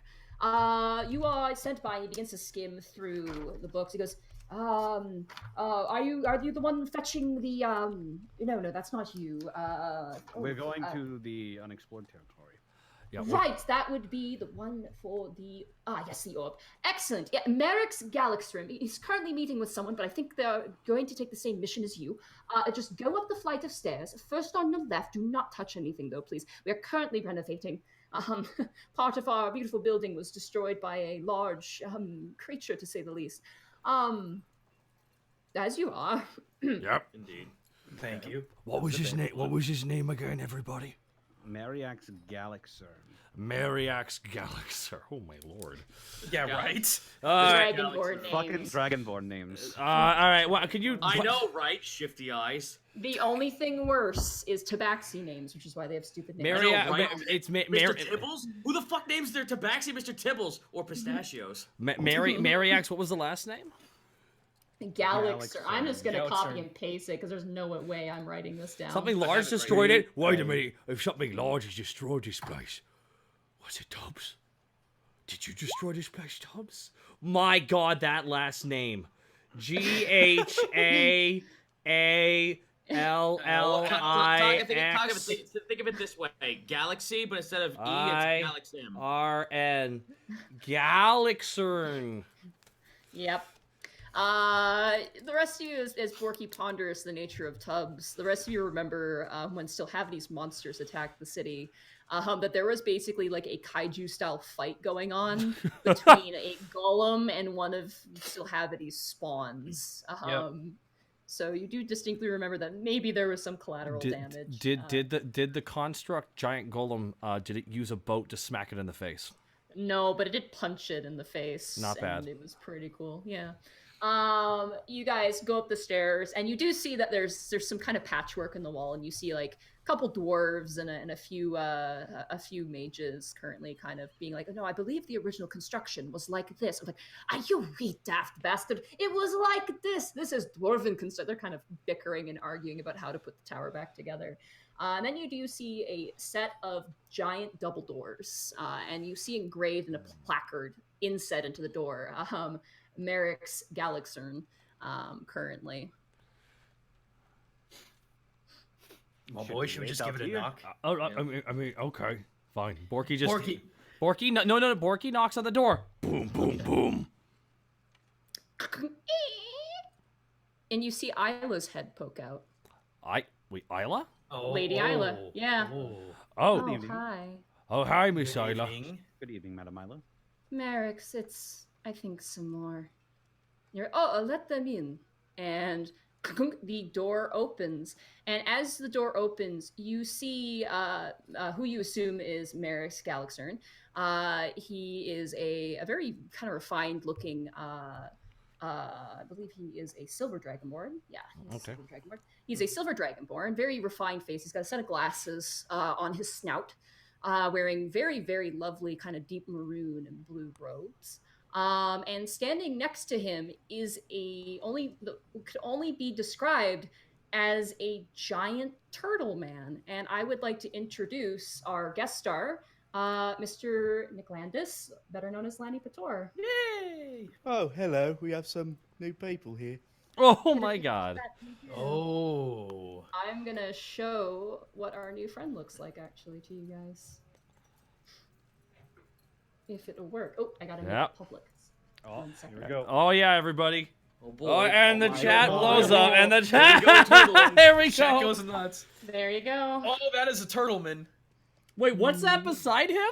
S4: You are sent by. He begins to skim through the books. He goes, are you the one fetching the No, that's not you.
S5: We're going to the unexplored territory.
S6: Yeah. we're-
S4: Right, that would be the one for the yes, the orb. Excellent. Yeah, Merrick's Galaxy. He's currently meeting with someone, but I think they're going to take the same mission as you. Just go up the flight of stairs. First on your left. Do not touch anything, though, please. We are currently renovating. Part of our beautiful building was destroyed by a large creature, to say the least. As you are.
S6: Yep.
S2: Indeed.
S3: Thank you.
S6: What was his name? What was his name again, everybody?
S5: Mariax Galaxer.
S6: Mariax Galaxer. Oh my lord.
S3: Yeah, right.
S4: Dragonborn names.
S5: Fucking Dragonborn names.
S1: All right. Well, could you?
S2: I know, right? Shifty eyes.
S4: The only thing worse is tabaxi names, which is why they have stupid names.
S1: Mary,
S2: I know, right?
S1: it's
S2: Mr. Tibbles? Who the fuck names their tabaxi Mr. Tibbles or pistachios?
S1: Mariax. What was the last name?
S4: Galaxer. I'm just gonna
S3: Galaxer.
S4: copy and paste it because there's no way I'm writing this down.
S1: Something
S2: have
S1: large
S2: it
S1: destroyed
S2: right
S1: it.
S6: Wait a minute. If something large has destroyed this place, was it Tubbs? Did you destroy this place, Tubbs?
S1: My God, that last name. GHAALLIX.
S2: Think of it this way: Galaxy, but instead of E,
S1: I-
S2: it's Galaxim.
S1: RN. Galaxern.
S4: Yep. The rest of you, as Borky ponders the nature of Tubbs, the rest of you remember when still have these monsters attack the city, that there was basically like a kaiju-style fight going on between a golem and one of still Havity's spawns. So you do distinctly remember that maybe there was some collateral damage.
S1: Did the construct giant golem did it use a boat to smack it in the face?
S4: No, but it did punch it in the face.
S1: Not bad.
S4: And it was pretty cool. Yeah. You guys go up the stairs, and you do see that there's some kind of patchwork in the wall, and you see like a couple dwarves and a few mages currently kind of being like, "No, I believe the original construction was like this." I'm like, "Are you wee daft bastard? It was like this. This is dwarven construction." They're kind of bickering and arguing about how to put the tower back together. And then you do see a set of giant double doors, and you see engraved in a placard inset into the door, Merrick's Galaxern, currently.
S3: Well, boy, should we just give it a knock?
S6: I mean, okay, fine.
S1: Borky just
S3: Borky.
S1: Borky no Borky knocks on the door.
S6: Boom, boom, boom.
S4: And you see Isla's head poke out.
S1: Isla?
S3: Oh,
S4: Lady Isla, yeah.
S3: Oh.
S4: Oh,
S5: evening.
S4: hi.
S6: Oh, hi, Miss
S3: Good
S6: Isla.
S3: evening.
S5: Good evening, Madam Milo.
S4: Merrick's, it's, I think, some more. Let them in. And the door opens. And as the door opens, you see who you assume is Merrick's Galaxern. He is a very kind of refined looking, I believe he is a silver dragonborn. Yeah, he's a silver dragonborn. He's a silver dragonborn, very refined face. He's got a set of glasses on his snout, wearing very, very lovely kind of deep maroon and blue robes. And standing next to him is could only be described as a giant turtle man. And I would like to introduce our guest star, Mr. Nicklandis, better known as Lanny Pator.
S7: Yay! Oh, hello. We have some new people here.
S1: Oh my God.
S3: Oh.
S4: I'm gonna show what our new friend looks like actually to you guys. if it'll work. Oh, I gotta make
S1: Yep.
S4: it public.
S5: Oh,
S4: One
S5: here
S4: second.
S5: we go.
S1: Oh yeah, everybody.
S2: Oh boy.
S1: Oh, and the
S2: my
S1: chat
S2: God.
S1: blows up, and the
S8: There you
S1: chat.
S8: go, turtle.
S1: There we
S8: Chat
S1: go.
S8: goes nuts.
S4: There you go.
S8: Oh, that is a turtleman.
S1: Wait, what's that beside him?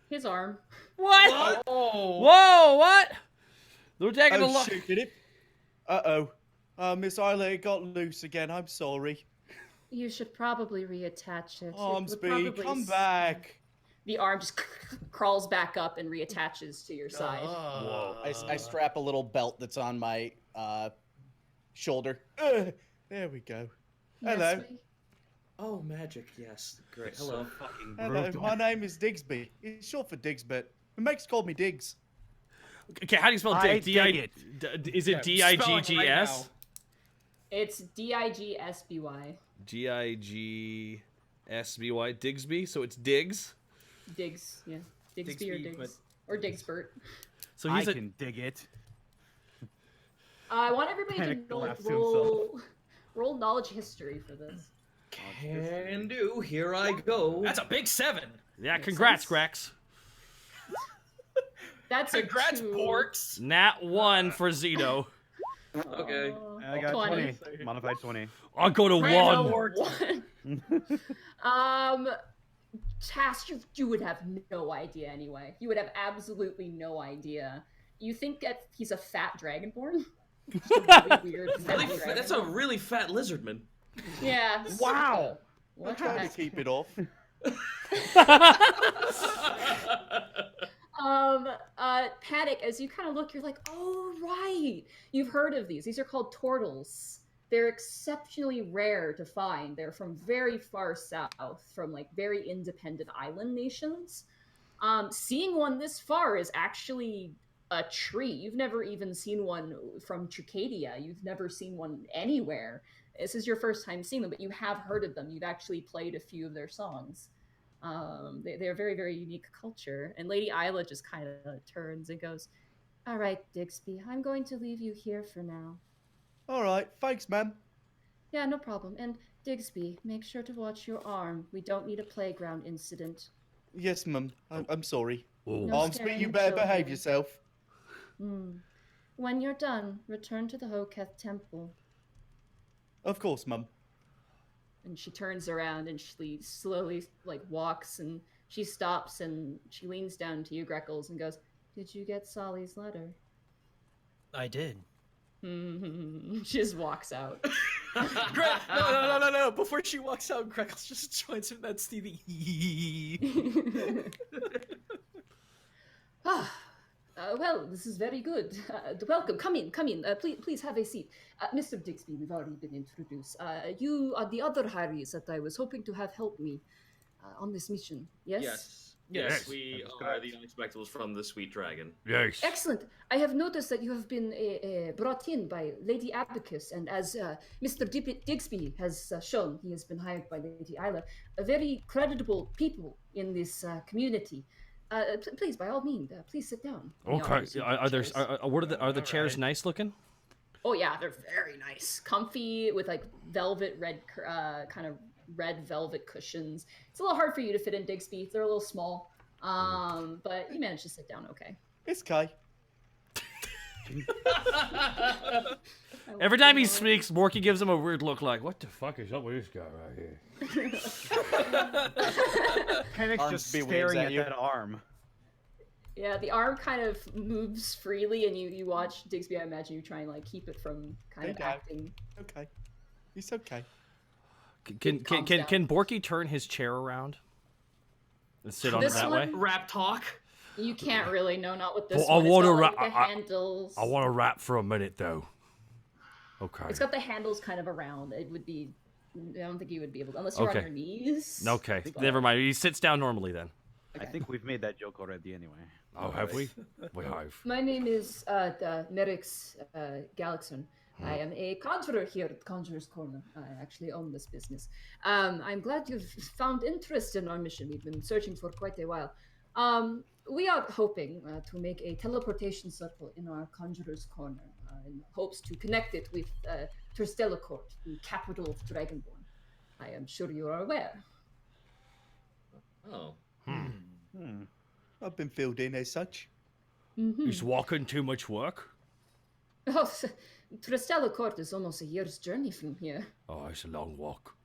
S4: His arm.
S1: What?
S8: Oh.
S1: Whoa, what? They're taking a
S7: Oh,
S1: look.
S7: shoot, did it? Uh-oh. Miss Isla, it got loose again. I'm sorry.
S4: You should probably reattach it. It would
S7: Armsby,
S4: probably
S7: come back.
S4: The arm just crawls back up and reattaches to your side.
S8: Whoa.
S9: I strap a little belt that's on my shoulder.
S7: There we go.
S4: Yes,
S7: Hello.
S4: me?
S8: Oh, magic. Yes. Great.
S5: So
S8: Hello.
S5: fucking
S7: Hello,
S5: brutal.
S7: my name is Digsby. It's short for Digsbit. My mates call me Diggs.
S1: Okay, how do you spell
S5: I
S1: dig?
S5: dig it.
S1: Is it
S8: Yeah, spell it right
S1: D-I-G-G-S?
S8: now.
S4: It's Digsby.
S1: G-I-G-S-B-Y. Digsby? So it's Diggs?
S4: Diggs, yeah. Digsby or
S8: Digsby,
S4: Diggs.
S8: but-
S4: Or Digsbert.
S1: So
S5: I
S1: he's a...
S5: can dig it.
S4: I want everybody
S5: Panic
S4: to
S5: laughs to
S4: roll knowledge history for this.
S8: Can do. Here I go. That's a big 7.
S1: Yeah,
S4: Makes
S1: congrats,
S4: sense.
S1: Grex.
S4: That's a
S8: Congrats,
S4: 2.
S8: Porks.
S1: Nat 1 for Zito.
S8: Okay.
S5: I got
S4: 20.
S5: 20. Modified 20.
S1: I'll go to
S4: Random
S1: 1.
S4: One. Task, you would have no idea anyway. You would have absolutely no idea. You think that he's a fat dragonborn? Just a really weird fat
S8: That's a
S4: dragonborn.
S8: really fat lizardman.
S4: Yeah.
S5: Wow.
S7: I
S4: What the
S7: try to
S4: heck?
S7: keep it off.
S4: Panic, as you kind of look, you're like, oh, right. You've heard of these. These are called tortles. They're exceptionally rare to find. They're from very far south, from like very independent island nations. Seeing one this far is actually a treat. You've never even seen one from Tricadia. You've never seen one anywhere. This is your first time seeing them, but you have heard of them. You've actually played a few of their songs. They're a very, very unique culture. And Lady Isla just kind of turns and goes, all right, Digsby, I'm going to leave you here for now.
S7: All right, thanks, ma'am.
S4: Yeah, no problem. And Digsby, make sure to watch your arm. We don't need a playground incident.
S7: Yes, ma'am. I'm sorry.
S1: Oh.
S4: No
S7: Armsby,
S4: staring
S7: you
S4: at
S7: better behave
S4: children.
S7: yourself.
S4: When you're done, return to the Hoketh Temple.
S7: Of course, ma'am.
S4: And she turns around and she slowly like walks and she stops and she leans down to you, Greckles, and goes, "Did you get Solly's letter?"
S3: I did.
S4: She just walks out.
S8: No. Before she walks out, Greckles just joins him. That's Stevie.
S4: Well, this is very good. Welcome. Come in. Please have a seat. Mr. Digsby, we've already been introduced. You are the other Harrys that I was hoping to have help me on this mission. Yes?
S2: Yes.
S1: Yes.
S2: Yes, we are the Unexpectables from the Sweet Dragon.
S6: Yes.
S4: Excellent. I have noticed that you have been brought in by Lady Abacus, and as Mr. Digsby has shown, he has been hired by Lady Isla, a very creditable people in this community. Please, by all means, please sit down. He
S1: Okay.
S4: offers you
S1: Are there
S4: chairs.
S1: are the chairs nice looking?
S4: Oh yeah, they're very nice, comfy with like velvet red, kind of red velvet cushions. It's a little hard for you to fit in, Digsby. They're a little small, but you managed to sit down okay.
S7: It's Kai.
S1: Every time he speaks, Borky gives him a weird look like, what the fuck is up with this guy right here?
S5: Panic's
S9: Arm
S5: just
S9: speed waves
S5: staring
S9: at
S5: at
S9: you.
S5: that arm.
S4: Yeah, the arm kind of moves freely, and you watch Digsby. I imagine you try and like keep it from kind of
S7: Hey, Dad.
S4: acting.
S7: Okay. It's okay.
S1: Can
S4: Calms down.
S1: Borky turn his chair around and sit on it
S4: This
S1: that
S4: one-
S1: way?
S2: Rap talk.
S4: You can't really know, not with this
S6: Well, I
S4: one. It's
S6: wanna
S4: got, like,
S6: ra-
S4: the handles.
S6: I want to rap for a minute though. Okay.
S4: It's got the handles kind of around. It would be. I don't think you would be able to, unless you're
S1: Okay.
S4: on your knees.
S1: Okay,
S4: But-
S1: never mind. He sits down normally then.
S5: I think we've made that joke already anyway.
S6: Oh, have we? We have.
S4: My name is Merix Galaxon. I am a conjurer here at Conjurer's Corner. I actually own this business. I'm glad you've found interest in our mission. We've been searching for quite a while. We are hoping to make a teleportation circle in our Conjurer's Corner in hopes to connect it with Terstellicourt, the capital of Dragonborn. I am sure you are aware.
S2: Oh.
S7: A I've been filled in as such.
S6: Is walking too much work?
S4: Oh, Tristella Court is almost a year's journey from here.
S6: Oh, it's a long walk.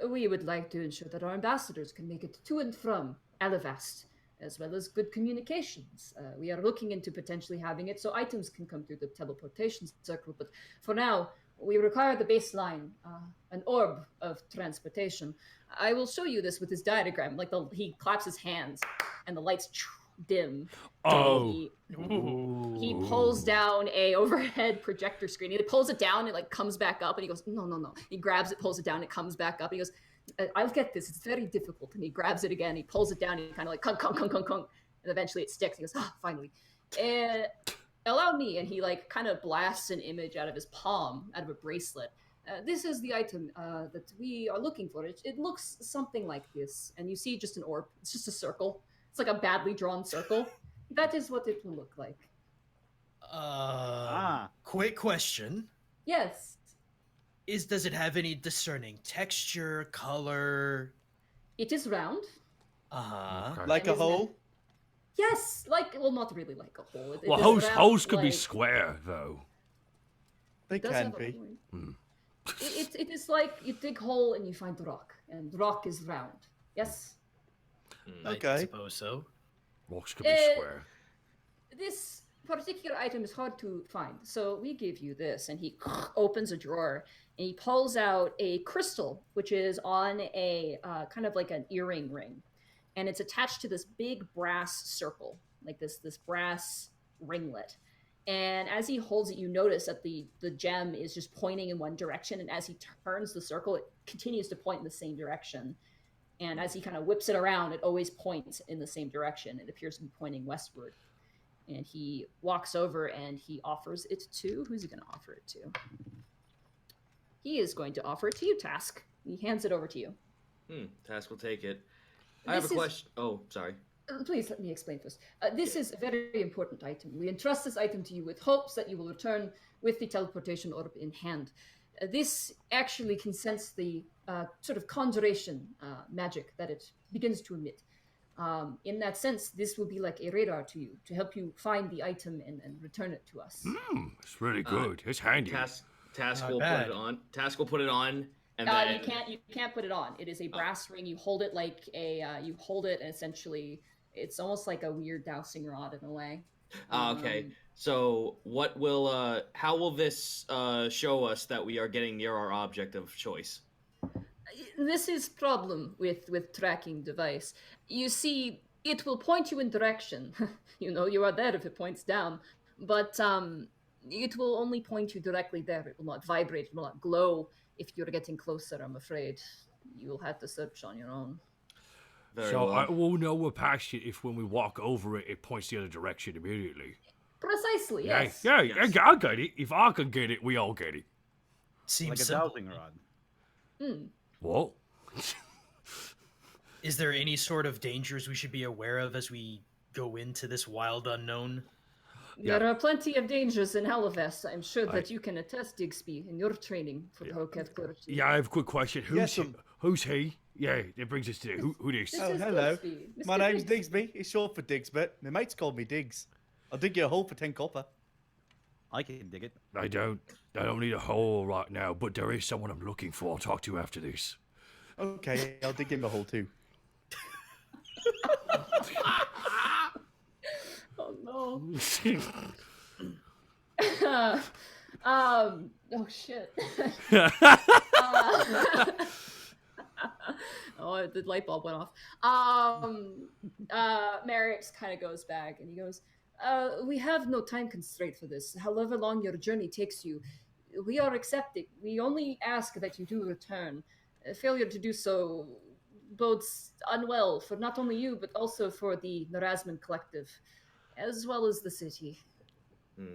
S4: We would like to ensure that our ambassadors can make it to and from Alivast, as well as good communications. We are looking into potentially having it so items can come through the teleportation circle, but for now, we require the baseline, an orb of transportation. I will show you this with his diagram. Like he claps his hands, and the lights dim.
S6: Oh.
S4: He pulls down a overhead projector screen. He pulls it down, it like comes back up, and he goes, no. He grabs it, pulls it down, it comes back up. He goes, I'll get this. It's very difficult. And he grabs it again. He pulls it down. And he kind of like kunk, and eventually it sticks. He goes, finally. Allow me. And he like kind of blasts an image out of his palm, out of a bracelet. This is the item that we are looking for. It looks something like this. And you see just an orb. It's just a circle. It's like a badly drawn circle. That is what it will look like.
S3: Quick question.
S4: Yes.
S3: Does it have any discerning texture, color?
S4: It is round.
S3: Uh-huh.
S7: Like a hole?
S4: Yes, not really like a hole. It
S6: Well,
S4: is round,
S6: holes could be
S4: like-
S6: square, though.
S7: They
S4: does
S7: can
S4: have a
S7: be.
S4: point. It is like you dig hole and you find rock, and rock is round. Yes.
S3: I
S7: Okay.
S3: suppose so.
S6: Rocks could be square.
S4: This particular item is hard to find, so we give you this. And he opens a drawer and he pulls out a crystal, which is on a kind of like an earring ring, and it's attached to this big brass circle, like this brass ringlet. And as he holds it, you notice that the gem is just pointing in one direction, and as he turns the circle, it continues to point in the same direction. And as he kind of whips it around, it always points in the same direction. It appears to be pointing westward. And he walks over and he offers it to... Who's he going to offer it to? He is going to offer it to you, Task. He hands it over to you.
S2: Task will take it. I have a question. Oh, sorry.
S4: Please let me explain first. This is a very important item. We entrust this item to you with hopes that you will return with the teleportation orb in hand. This actually can sense the sort of conjuration magic that it begins to emit. In that sense, this will be like a radar to you to help you find the item and return it to us.
S6: It's really good. It's handy.
S2: Task will put it on. Task will put it on, and then
S4: you can't put it on. It is a brass ring. You hold it like you hold it, and essentially it's almost like a weird dowsing rod in a way.
S2: Okay. So, how will this show us that we are getting near our object of choice?
S4: This is problem with tracking device. You see, it will point you in direction. You are there if it points down, but it will only point you directly there. It will not vibrate. It will not glow if you're getting closer. I'm afraid you will have to search on your own.
S6: So I will know we're past it if when we walk over it, it points the other direction immediately.
S4: Precisely,
S6: Yeah,
S4: yes.
S6: yeah, I get it. If I can get it, we all get it.
S3: Seems
S5: Like a
S3: simple.
S5: dowsing rod.
S6: What?
S3: Is there any sort of dangers we should be aware of as we go into this wild unknown?
S6: Yeah.
S4: There are plenty of dangers in Alivast. I'm sure that you can attest, Digsby, in your training for the Hellcat Clergy.
S6: Yeah, I have a quick question.
S7: Yes,
S6: Who's he? Yeah, that brings us to who this?
S4: This
S7: Oh,
S4: is
S7: hello.
S4: Digsby.
S7: My
S4: Mr.
S7: name's Digsby. It's short for Digsby. My mates call me Diggs. I'll dig you a hole for 10 copper.
S5: I can dig it.
S6: I don't need a hole right now, but there is someone I'm looking for. I'll talk to you after this.
S7: Okay, I'll dig him a hole too.
S4: Oh no. Oh shit. Oh, the light bulb went off. Merrick's kind of goes back and he goes, we have no time constraint for this. However long your journey takes you, we are accepting. We only ask that you do return. Failure to do so bodes unwell for not only you, but also for the Nerazman Collective, as well as the city.
S3: Well,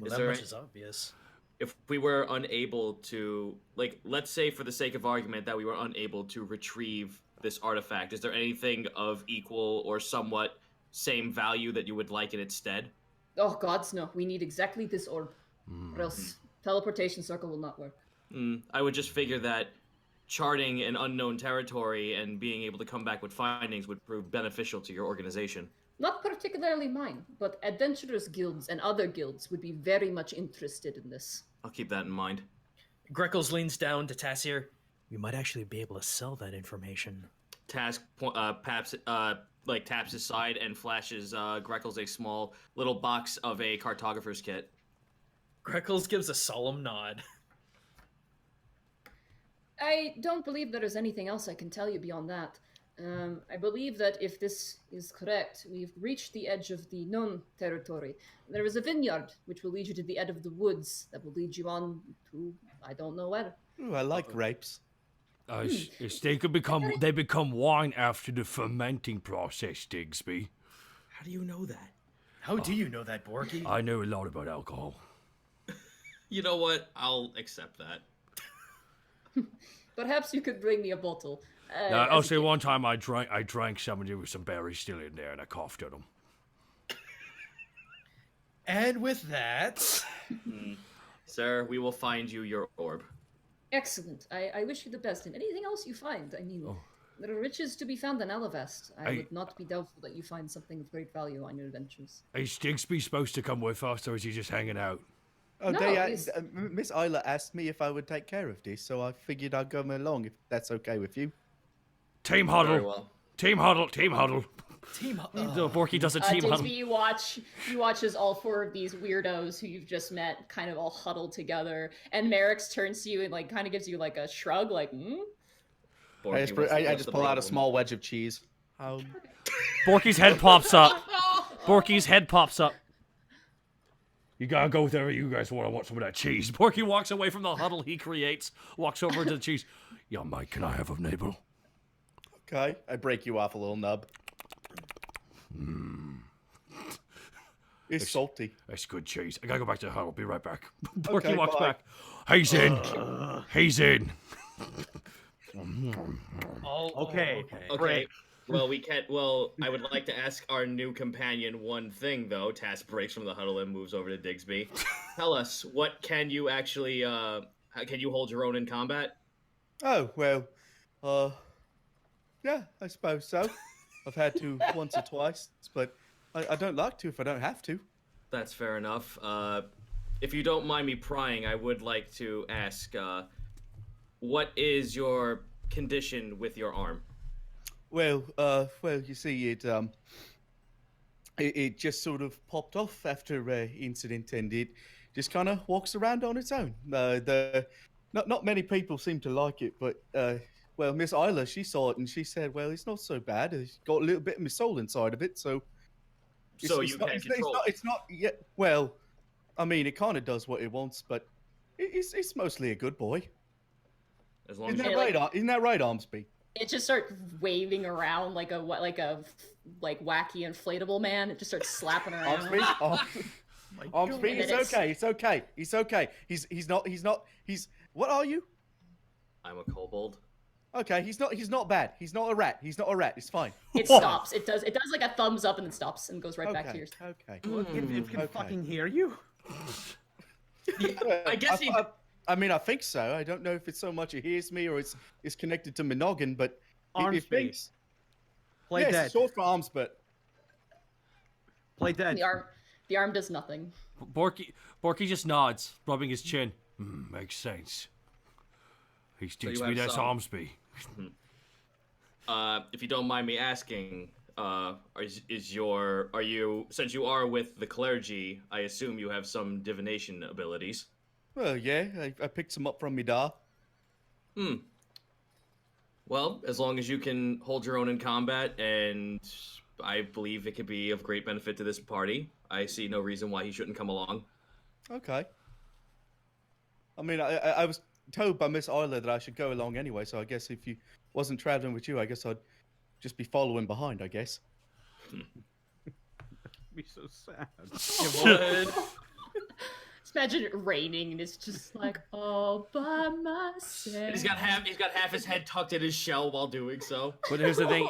S2: Is
S3: that
S2: there
S3: much
S2: a-
S3: is obvious.
S2: If we were unable to, let's say for the sake of argument that we were unable to retrieve this artifact, is there anything of equal or somewhat same value that you would like in its stead?
S4: Oh gods, no. We need exactly this orb, or else teleportation circle will not work.
S2: I would just figure that charting an unknown territory and being able to come back with findings would prove beneficial to your organization.
S4: Not particularly mine, but adventurers guilds and other guilds would be very much interested in this.
S2: I'll keep that in mind.
S3: Greckles leans down to Tassir. We might actually be able to sell that information.
S2: Task taps his side and flashes Greckles a small little box of a cartographer's kit.
S3: Greckles gives a solemn nod.
S4: I don't believe there is anything else I can tell you beyond that. I believe that if this is correct, we've reached the edge of the known territory. There is a vineyard, which will lead you to the edge of the woods, that will lead you on to I don't know where.
S7: Ooh, I like grapes.
S6: Yes, they become wine after the fermenting process, Digsby.
S8: How do you know that?
S3: How do you know that, Borky?
S6: I know a lot about alcohol.
S2: You know what? I'll accept that.
S4: Perhaps you could bring me a bottle.
S6: I'll say one time I drank some and there was some berries still in there and I coughed at them.
S3: And with that...
S2: Sir, we will find you your orb.
S4: Excellent. I wish you the best. And anything else you find, I mean, there are riches to be found in Alivast. I would not be doubtful that you find something of great value on your adventures.
S6: Is Digsby supposed to come with us or is he just hanging out?
S7: Oh,
S4: No,
S7: Miss Isla asked me if I would take care of this, so I figured I'd come along if that's okay with you.
S6: Team huddle.
S2: Very well.
S6: Team huddle. Team huddle.
S1: Borky does a team huddle.
S4: Digsby, you watch as all four of these weirdos who you've just met kind of all huddle together, and Merrick's turns to you and like kind of gives you like a shrug, like,
S2: Borky,
S9: I just pull out a small wedge of cheese.
S1: Borky's head pops up. Borky's head pops up.
S6: You gotta go there. You guys want some of that cheese.
S1: Borky walks away from the huddle he creates, walks over to the cheese.
S6: Yeah, Mike, can I have a nibble?
S9: Okay. I break you off a little nub.
S7: It's salty.
S6: That's good cheese. I gotta go back to the huddle. Be right back.
S1: Borky
S7: Okay,
S1: walks
S7: bye.
S1: back.
S6: He's in. He's in.
S3: Okay.
S2: Okay. Well, I would like to ask our new companion one thing, though. Task breaks from the huddle and moves over to Digsby. Tell us, what can you actually, can you hold your own in combat?
S7: Oh, well, yeah, I suppose so. I've had to once or twice, but I don't like to if I don't have to.
S2: That's fair enough. If you don't mind me prying, I would like to ask, what is your condition with your arm?
S7: Well, you see, it just sort of popped off after incident, and it just kind of walks around on its own. Not many people seem to like it, but well, Miss Isla, she saw it and she said, "Well, it's not so bad. It's got a little bit of my soul inside of it, so."
S2: So you can control it.
S7: It's not yet. Well, I mean, it kind of does what it wants, but it's mostly a good boy.
S2: As long
S7: Isn't
S2: as
S7: that right, Isn't that right, Armsby?
S4: it just starts waving around like a wacky inflatable man. It just starts slapping around.
S7: Armsby, it's okay. It's okay. He's not. What are you?
S2: I'm a kobold.
S7: Okay, he's not bad. He's not a rat. It's fine.
S4: It stops. It does like a thumbs up and then stops and goes right back to yours.
S7: Okay.
S8: It can fucking hear you.
S2: I guess he.
S7: I mean, I think so. I don't know if it's so much it hears me or it's connected to my noggin, but it thinks.
S8: Play
S7: yes,
S8: dead.
S7: it's short for arms, but
S8: Play dead.
S4: The arm does nothing.
S1: Borky just nods, rubbing his chin.
S6: Makes sense. He
S2: So you
S6: teaches me
S2: have
S6: that's
S2: some.
S6: Armsby.
S2: If you don't mind me asking, since you are with the clergy, I assume you have some divination abilities.
S7: well, yeah, I picked some up from me da.
S2: Well, as long as you can hold your own in combat, and I believe it could be of great benefit to this party, I see no reason why he shouldn't come along.
S7: Okay. I mean, I was told by Miss Isla that I should go along anyway, so I guess if you wasn't traveling with you, I guess I'd just be following behind, I guess.
S8: Be so sad.
S4: Just imagine it raining and it's just like all by myself.
S2: He's got half his head tucked in his shell while doing so.
S1: But here's the thing.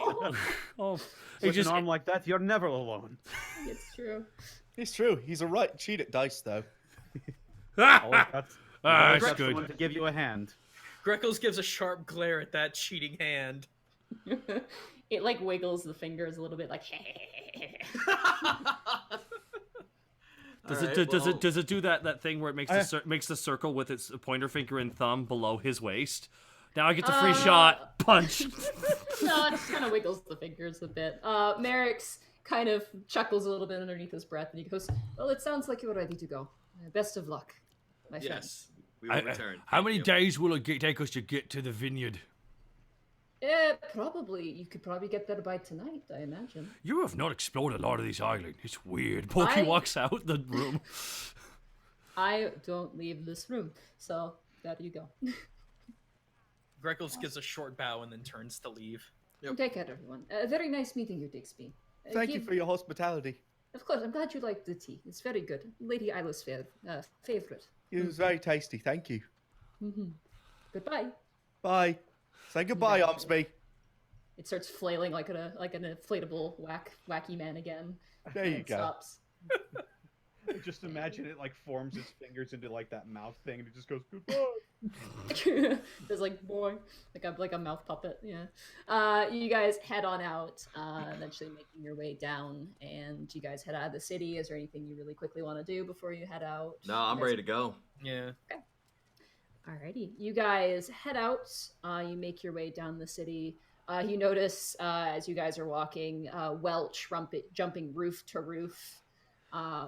S8: With an arm like that, you're never alone.
S4: It's true.
S7: It's true. He's a right cheat at dice, though.
S8: Always got
S6: That's
S8: got
S6: good.
S8: someone to give you a hand.
S3: Greckles gives a sharp glare at that cheating hand.
S4: It like wiggles the fingers a little bit, like.
S1: Does it do that thing where it makes makes the circle with its pointer finger and thumb below his waist? Now I get the free shot punch.
S4: No, it just kind of wiggles the fingers a bit. Merrick's kind of chuckles a little bit underneath his breath, and he goes, "Well, it sounds like you're ready to go. Best of luck, my friend."
S2: Yes, we will return.
S6: How many days will it take us to get to the vineyard?
S4: Probably. You could probably get there by tonight, I imagine.
S6: You have not explored a lot of this island. It's weird. Borky walks out the room.
S4: I don't leave this room, so there you go.
S3: Greckles gives a short bow and then turns to leave.
S4: Take care, everyone. Very nice meeting you, Digsby.
S7: Thank you for your hospitality.
S4: Of course, I'm glad you liked the tea. It's very good. Lady Isla's favorite.
S7: It was very tasty. Thank you.
S4: Goodbye.
S7: Bye. Say goodbye, Armsby.
S4: It starts flailing like an inflatable wacky man again.
S7: There you go.
S4: Stops.
S5: Just imagine it like forms its fingers into like that mouth thing, and it just goes goodbye.
S4: There's like boy, like a mouth puppet. Yeah. You guys head on out, eventually making your way down, and you guys head out of the city. Is there anything you really quickly want to do before you head out?
S2: No, I'm ready to go.
S3: Yeah.
S4: Okay. Alrighty, you guys head out. You make your way down the city. You notice as you guys are walking, Welch jumping roof to roof.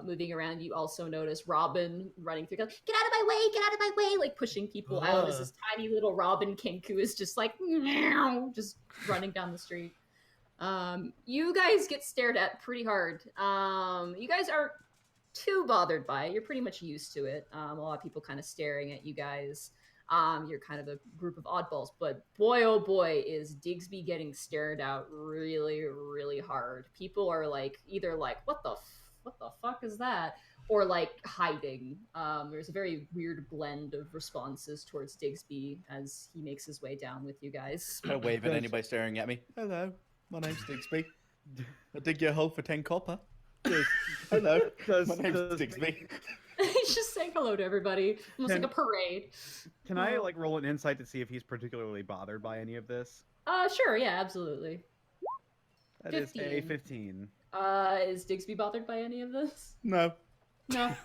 S4: Moving around, you also notice Robin running through. Get out of my way! Get out of my way! Like pushing people out as this tiny little Robin Kenku is just like meow, just running down the street. You guys get stared at pretty hard. You guys aren't too bothered by it. You're pretty much used to it. A lot of people kind of staring at you guys. You're kind of a group of oddballs, but boy, oh boy, is Digsby getting stared at really, really hard. People are like either like, what the fuck is that? Or like hiding. There's a very weird blend of responses towards Digsby as he makes his way down with you guys.
S9: I wave at anybody staring at me.
S7: Hello, my name's Digsby. I dig your hole for 10 copper. Hello, my name's Digsby.
S4: He's just saying hello to everybody, almost like a parade.
S5: Can I like roll an insight to see if he's particularly bothered by any of this?
S4: Sure, yeah, absolutely.
S5: That is a 15.
S4: Is Digsby bothered by any of this?
S7: No.
S4: No.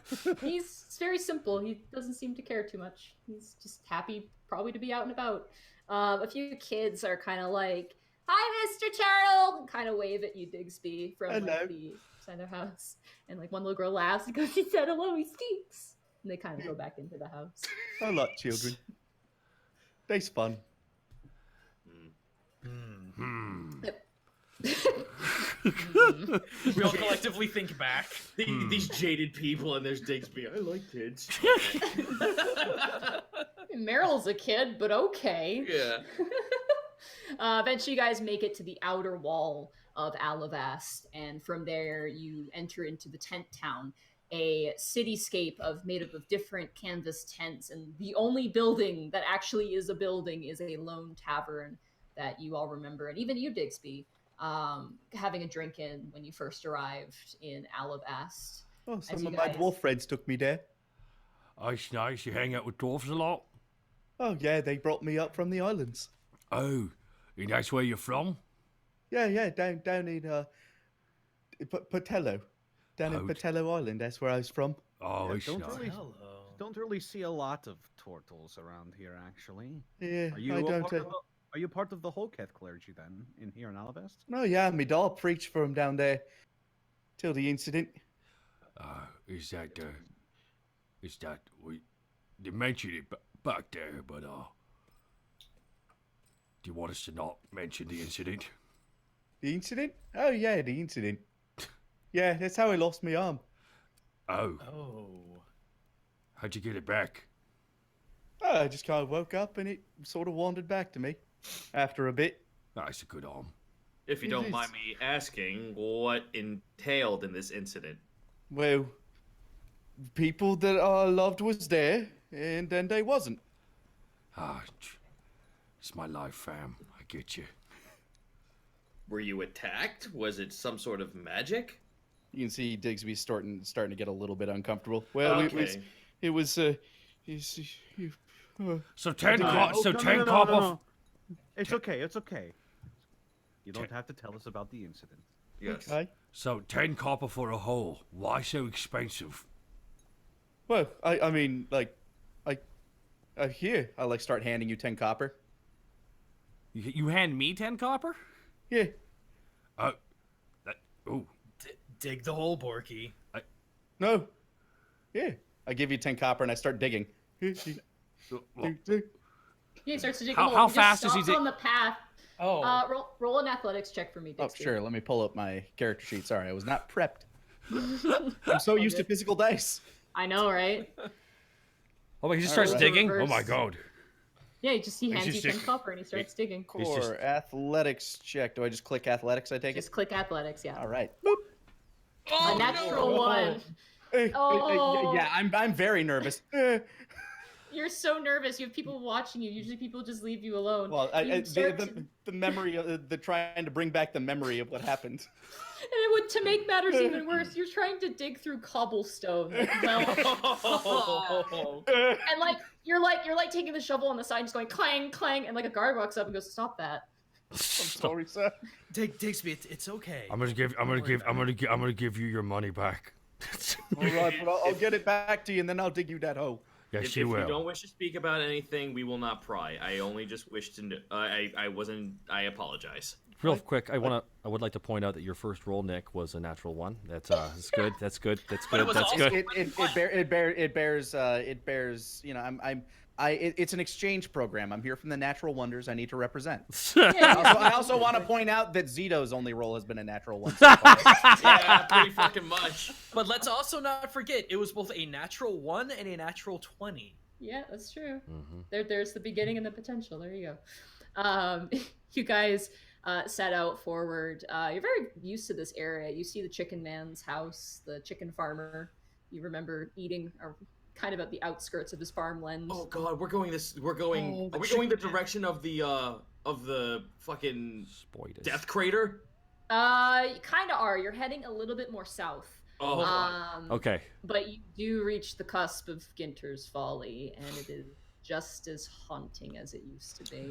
S4: He's very simple. He doesn't seem to care too much. He's just happy probably to be out and about. A few kids are kind of like, "Hi, Mr. Charles!" kind of wave at you, Digsby, from like, the side of their house. And like one little girl laughs and goes, "He said hello, he speaks." And they kind of go back into the house.
S7: I like children. They's fun.
S3: We all collectively think back.
S2: These jaded people, and there's Digsby. I like kids.
S4: Meryl's a kid, but okay.
S2: Yeah.
S4: Eventually, you guys make it to the outer wall of Alivast, and from there, you enter into the tent town, a cityscape made up of different canvas tents, and the only building that actually is a building is a lone tavern that you all remember, and even you, Digsby, having a drink in when you first arrived in Alivast.
S7: Oh, some of my dwarf friends took me there.
S6: It's nice. You hang out with dwarves a lot?
S7: Oh, yeah, they brought me up from the islands.
S6: Oh, and that's where you're from?
S7: Yeah, down in Patello. Down in Patello Island, that's where I was from.
S6: Oh,
S5: Yeah,
S6: it's nice.
S5: Don't really see a lot of turtles around here, actually.
S7: Yeah,
S5: Are you part of the Holketh clergy then, in here in Alivast?
S7: Oh, yeah, my dad preached for him down there till the incident.
S6: They mentioned it back there, but, do you want us to not mention the incident?
S7: The incident? Oh, yeah, the incident. Yeah, that's how I lost my arm.
S6: Oh.
S3: Oh.
S6: How'd you get it back?
S7: Oh, I just kind of woke up and it sort of wandered back to me after a bit.
S6: That's a good arm.
S2: If you don't mind me asking, what entailed in this incident?
S7: Well, people that I loved was there, and then they wasn't.
S6: It's my life, fam. I get you.
S2: Were you attacked? Was it some sort of magic?
S9: You can see Digsby starting to get a little bit uncomfortable. Well,
S2: Okay.
S9: it was
S6: So 10
S5: No,
S6: copper.
S5: no. It's okay. It's okay. You don't have to tell us about the incident.
S2: Yes.
S7: Okay.
S6: So 10 copper for a hole. Why so expensive?
S7: Well, I mean, like, here, I like start handing you 10 copper.
S1: You hand me 10 copper?
S7: Yeah.
S6: Ooh.
S3: Dig the hole, Borky.
S7: No. Yeah. I give you 10 copper and I start digging.
S4: He starts to dig
S1: How-
S4: a hole.
S1: how
S4: He just
S1: fast does he
S4: stops
S1: dig?
S4: on the path.
S3: Oh.
S4: Roll an athletics check for me,
S7: Oh,
S4: Digsby.
S7: sure. Let me pull up my character sheet. Sorry, I was not prepped. I'm so used to physical dice.
S4: I know, right?
S1: Oh, wait, he just starts
S7: Alright.
S1: digging?
S6: Oh my god.
S4: Yeah, he hands
S6: just
S4: you 10
S6: dig-
S4: copper and he starts digging.
S7: Core athletics check. Do I just click athletics? I take it.
S4: Just click athletics, yeah.
S7: All right. Boop.
S4: A natural one. Oh.
S7: Yeah, I'm very nervous.
S4: You're so nervous. You have people watching you. Usually people just leave you alone.
S7: Well,
S4: You start to-
S7: the memory of the trying to bring back the memory of what happened.
S4: And it would, to make matters even worse, you're trying to dig through cobblestone. And you're taking the shovel on the side, just going clang, clang, and like a guard walks up and goes, "Stop that!"
S7: I'm sorry, sir.
S3: Digsby, it's okay.
S6: I'm gonna give you your money back.
S7: All right, but I'll get it back to you, and then I'll dig you that hole.
S6: Yes,
S2: If
S6: you
S2: you
S6: will.
S2: don't wish to speak about anything, we will not pry. I only just wish to. I apologize.
S1: Real quick, I would like to point out that your first roll, Nick, was a natural one. That's good. That's good. That's good.
S8: was
S1: That's
S8: also-
S1: good.
S7: It bears. You know, it's an exchange program. I'm here from the Natural Wonders. I need to represent. I also want to point out that Zito's only roll has been a natural one. So far.
S2: Yeah, pretty fucking much.
S8: But let's also not forget, it was both a natural 1 and a natural 20.
S4: Yeah, that's true. There's the beginning and the potential. There you go. You guys set out forward. You're very used to this area. You see the chicken man's house, the chicken farmer. You remember eating kind of at the outskirts of his farmland.
S2: Oh god, we're going. Are we going the direction of the fucking
S1: Spoiled.
S2: death crater?
S4: You kind of are. You're heading a little bit more south.
S2: Oh, God.
S1: Okay.
S4: But you do reach the cusp of Ginter's Folly, and it is just as haunting as it used to be.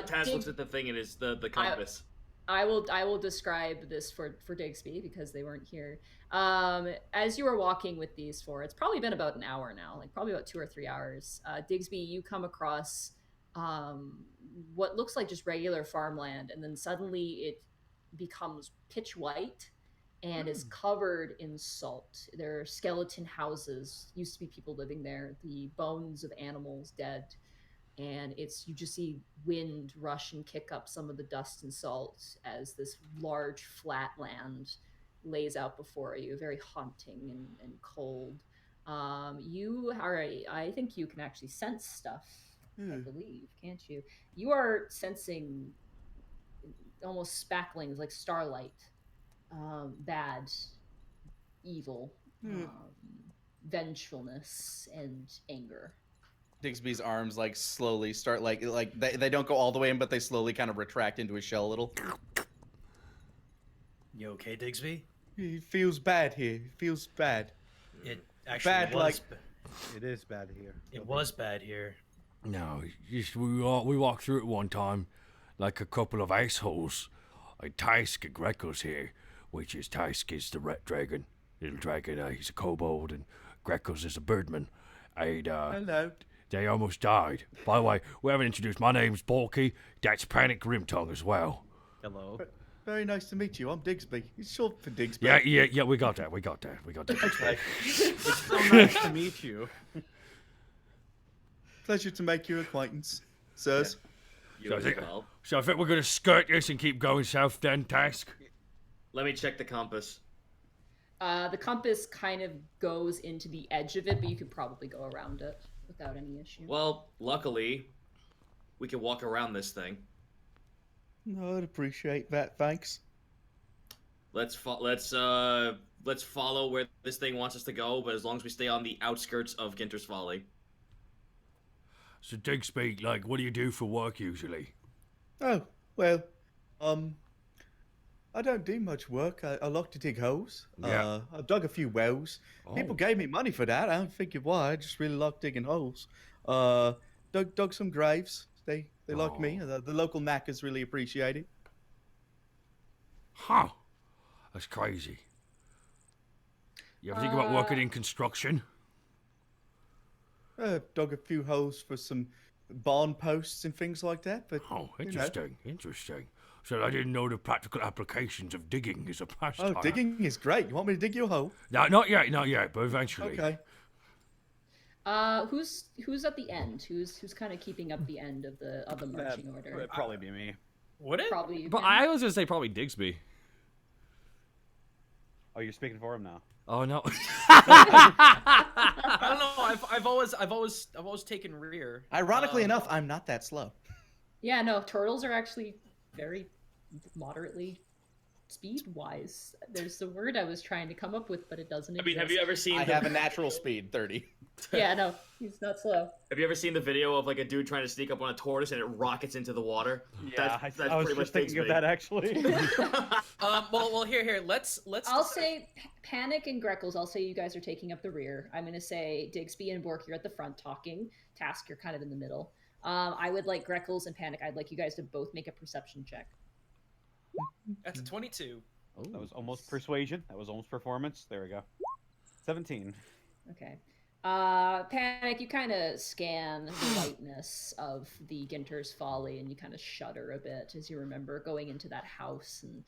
S2: Taz looks at the thing and it's the compass.
S4: I will describe this for Digsby because they weren't here. As you are walking with these four, it's probably been about an hour now, like probably about 2 or 3 hours. Digsby, you come across what looks like just regular farmland, and then suddenly it becomes pitch white and is covered in salt. There are skeleton houses, used to be people living there, the bones of animals dead. And you just see wind rush and kick up some of the dust and salt as this large flat land lays out before you, very haunting and cold. I think you can actually sense stuff, I believe, can't you? You are sensing almost spacklings like starlight, bad, evil, vengefulness, and anger.
S7: Digsby's arms like slowly start like they don't go all the way in, but they slowly kind of retract into his shell a little.
S3: You okay, Digsby?
S7: It feels bad here. It feels bad.
S3: It actually
S7: Bad,
S3: was.
S5: It is bad here.
S3: It was bad here.
S6: No, just we walked through it one time, like a couple of assholes. Task and Greckles here, which is Task is the red dragon, little dragon. He's a kobold, and Greckles is a birdman.
S7: Hello.
S6: They almost died. By the way, we haven't introduced. My name's Borky. That's Panic Grimtongue as well.
S5: Hello.
S7: Very nice to meet you. I'm Digsby. It's short for Digsby.
S6: Yeah. We got that.
S5: It's so nice to meet you.
S7: Pleasure to make your acquaintance, sirs.
S2: You as well.
S6: So I think we're gonna skirt this and keep going south then, Task.
S2: Let me check the compass.
S4: The compass kind of goes into the edge of it, but you could probably go around it without any issue.
S2: Well, luckily, we can walk around this thing.
S7: No, I'd appreciate that. Thanks.
S2: Let's follow where this thing wants us to go, but as long as we stay on the outskirts of Ginter's Folly.
S6: So Digsby, what do you do for work usually?
S7: Oh well, I don't do much work. I like to dig holes.
S6: Yeah.
S7: I've dug a few wells. People
S6: Oh.
S7: gave me money for that. I don't figure why. I just really like digging holes. Dug some graves. They like me.
S6: Oh.
S7: The local knackers really appreciate it.
S6: Huh. That's crazy. You ever think about working in construction?
S7: Dug a few holes for some barn posts and things like that. But
S6: Oh,
S7: you know.
S6: interesting, interesting. So I didn't know the practical applications of digging as a pastime.
S7: Oh, digging is great. You want me to dig your hole?
S6: No, not yet, but eventually.
S7: Okay.
S4: Who's at the end? Who's kind of keeping up the end of the marching order?
S5: It'd probably be me.
S8: Would it?
S4: Probably you.
S1: But
S4: Ken?
S1: I was gonna say probably Digsby.
S5: Oh, you're speaking for him now.
S1: Oh no.
S8: I don't know. I've always taken rear.
S9: Ironically enough, I'm not that slow.
S4: Yeah, no, turtles are actually very moderately speed-wise. There's the word I was trying to come up with, but it doesn't
S2: I
S4: exist.
S2: mean, have you ever seen?
S9: I have a natural speed 30.
S4: Yeah, no, he's not slow.
S2: Have you ever seen the video of like a dude trying to sneak up on a tortoise and it rockets into the water?
S5: Yeah,
S2: that's
S5: I was
S2: pretty
S5: just
S2: much
S5: thinking of
S2: Digsby.
S5: that actually.
S8: Well, here. Let's.
S4: I'll
S8: decide-
S4: say Panic and Greckles, I'll say you guys are taking up the rear. I'm going to say Digsby and Bork, you're at the front talking. Task, you're kind of in the middle. I would like Greckles and Panic, I'd like you guys to both make a perception check.
S8: That's a 22.
S5: That was almost persuasion. That was almost performance. There we go. 17.
S4: Okay. Panic, you kind of scan the whiteness of the Ginter's Folly and you kind of shudder a bit as you remember going into that house and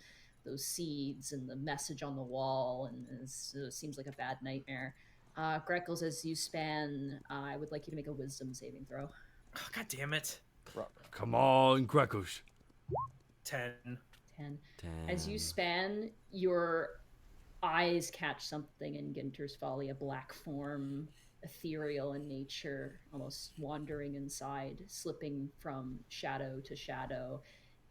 S4: those seeds and the message on the wall, and it seems like a bad nightmare. Greckles, as you span, I would like you to make a wisdom saving throw.
S8: Oh, God damn it.
S6: Come on, Greckles.
S8: 10.
S4: 10. As you span, your eyes catch something in Ginter's Folly, a black form, ethereal in nature, almost wandering inside, slipping from shadow to shadow.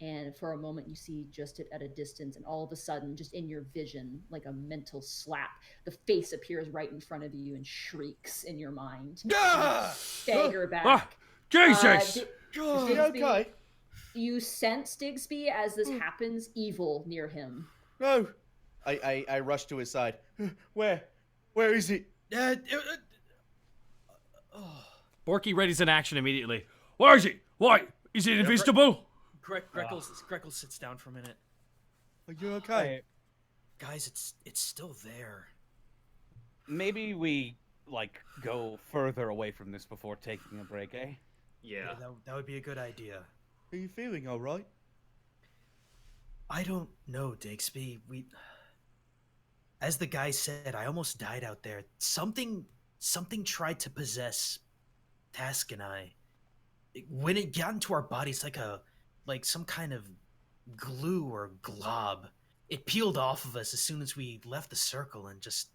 S4: And for a moment, you see just at a distance, and all of a sudden, just in your vision, like a mental slap, the face appears right in front of you and shrieks in your mind. Stagger back.
S6: Jesus!
S4: Digsby,
S7: Okay.
S4: you sense Digsby as this happens, evil near him.
S7: No.
S9: I rush to his side.
S7: Where is it?
S1: Borky readies an action immediately.
S6: Where is it? Why? Is it invisible?
S8: Greckles sits down for a minute.
S7: Are you okay?
S8: Guys, it's still there.
S5: Maybe we go further away from this before taking a break, eh?
S2: Yeah.
S8: That would be a good idea.
S7: Are you feeling all right?
S3: I don't know, Digsby. As the guy said, I almost died out there. Something tried to possess Task and I. When it got into our bodies, like some kind of glue or glob, it peeled off of us as soon as we left the circle and just.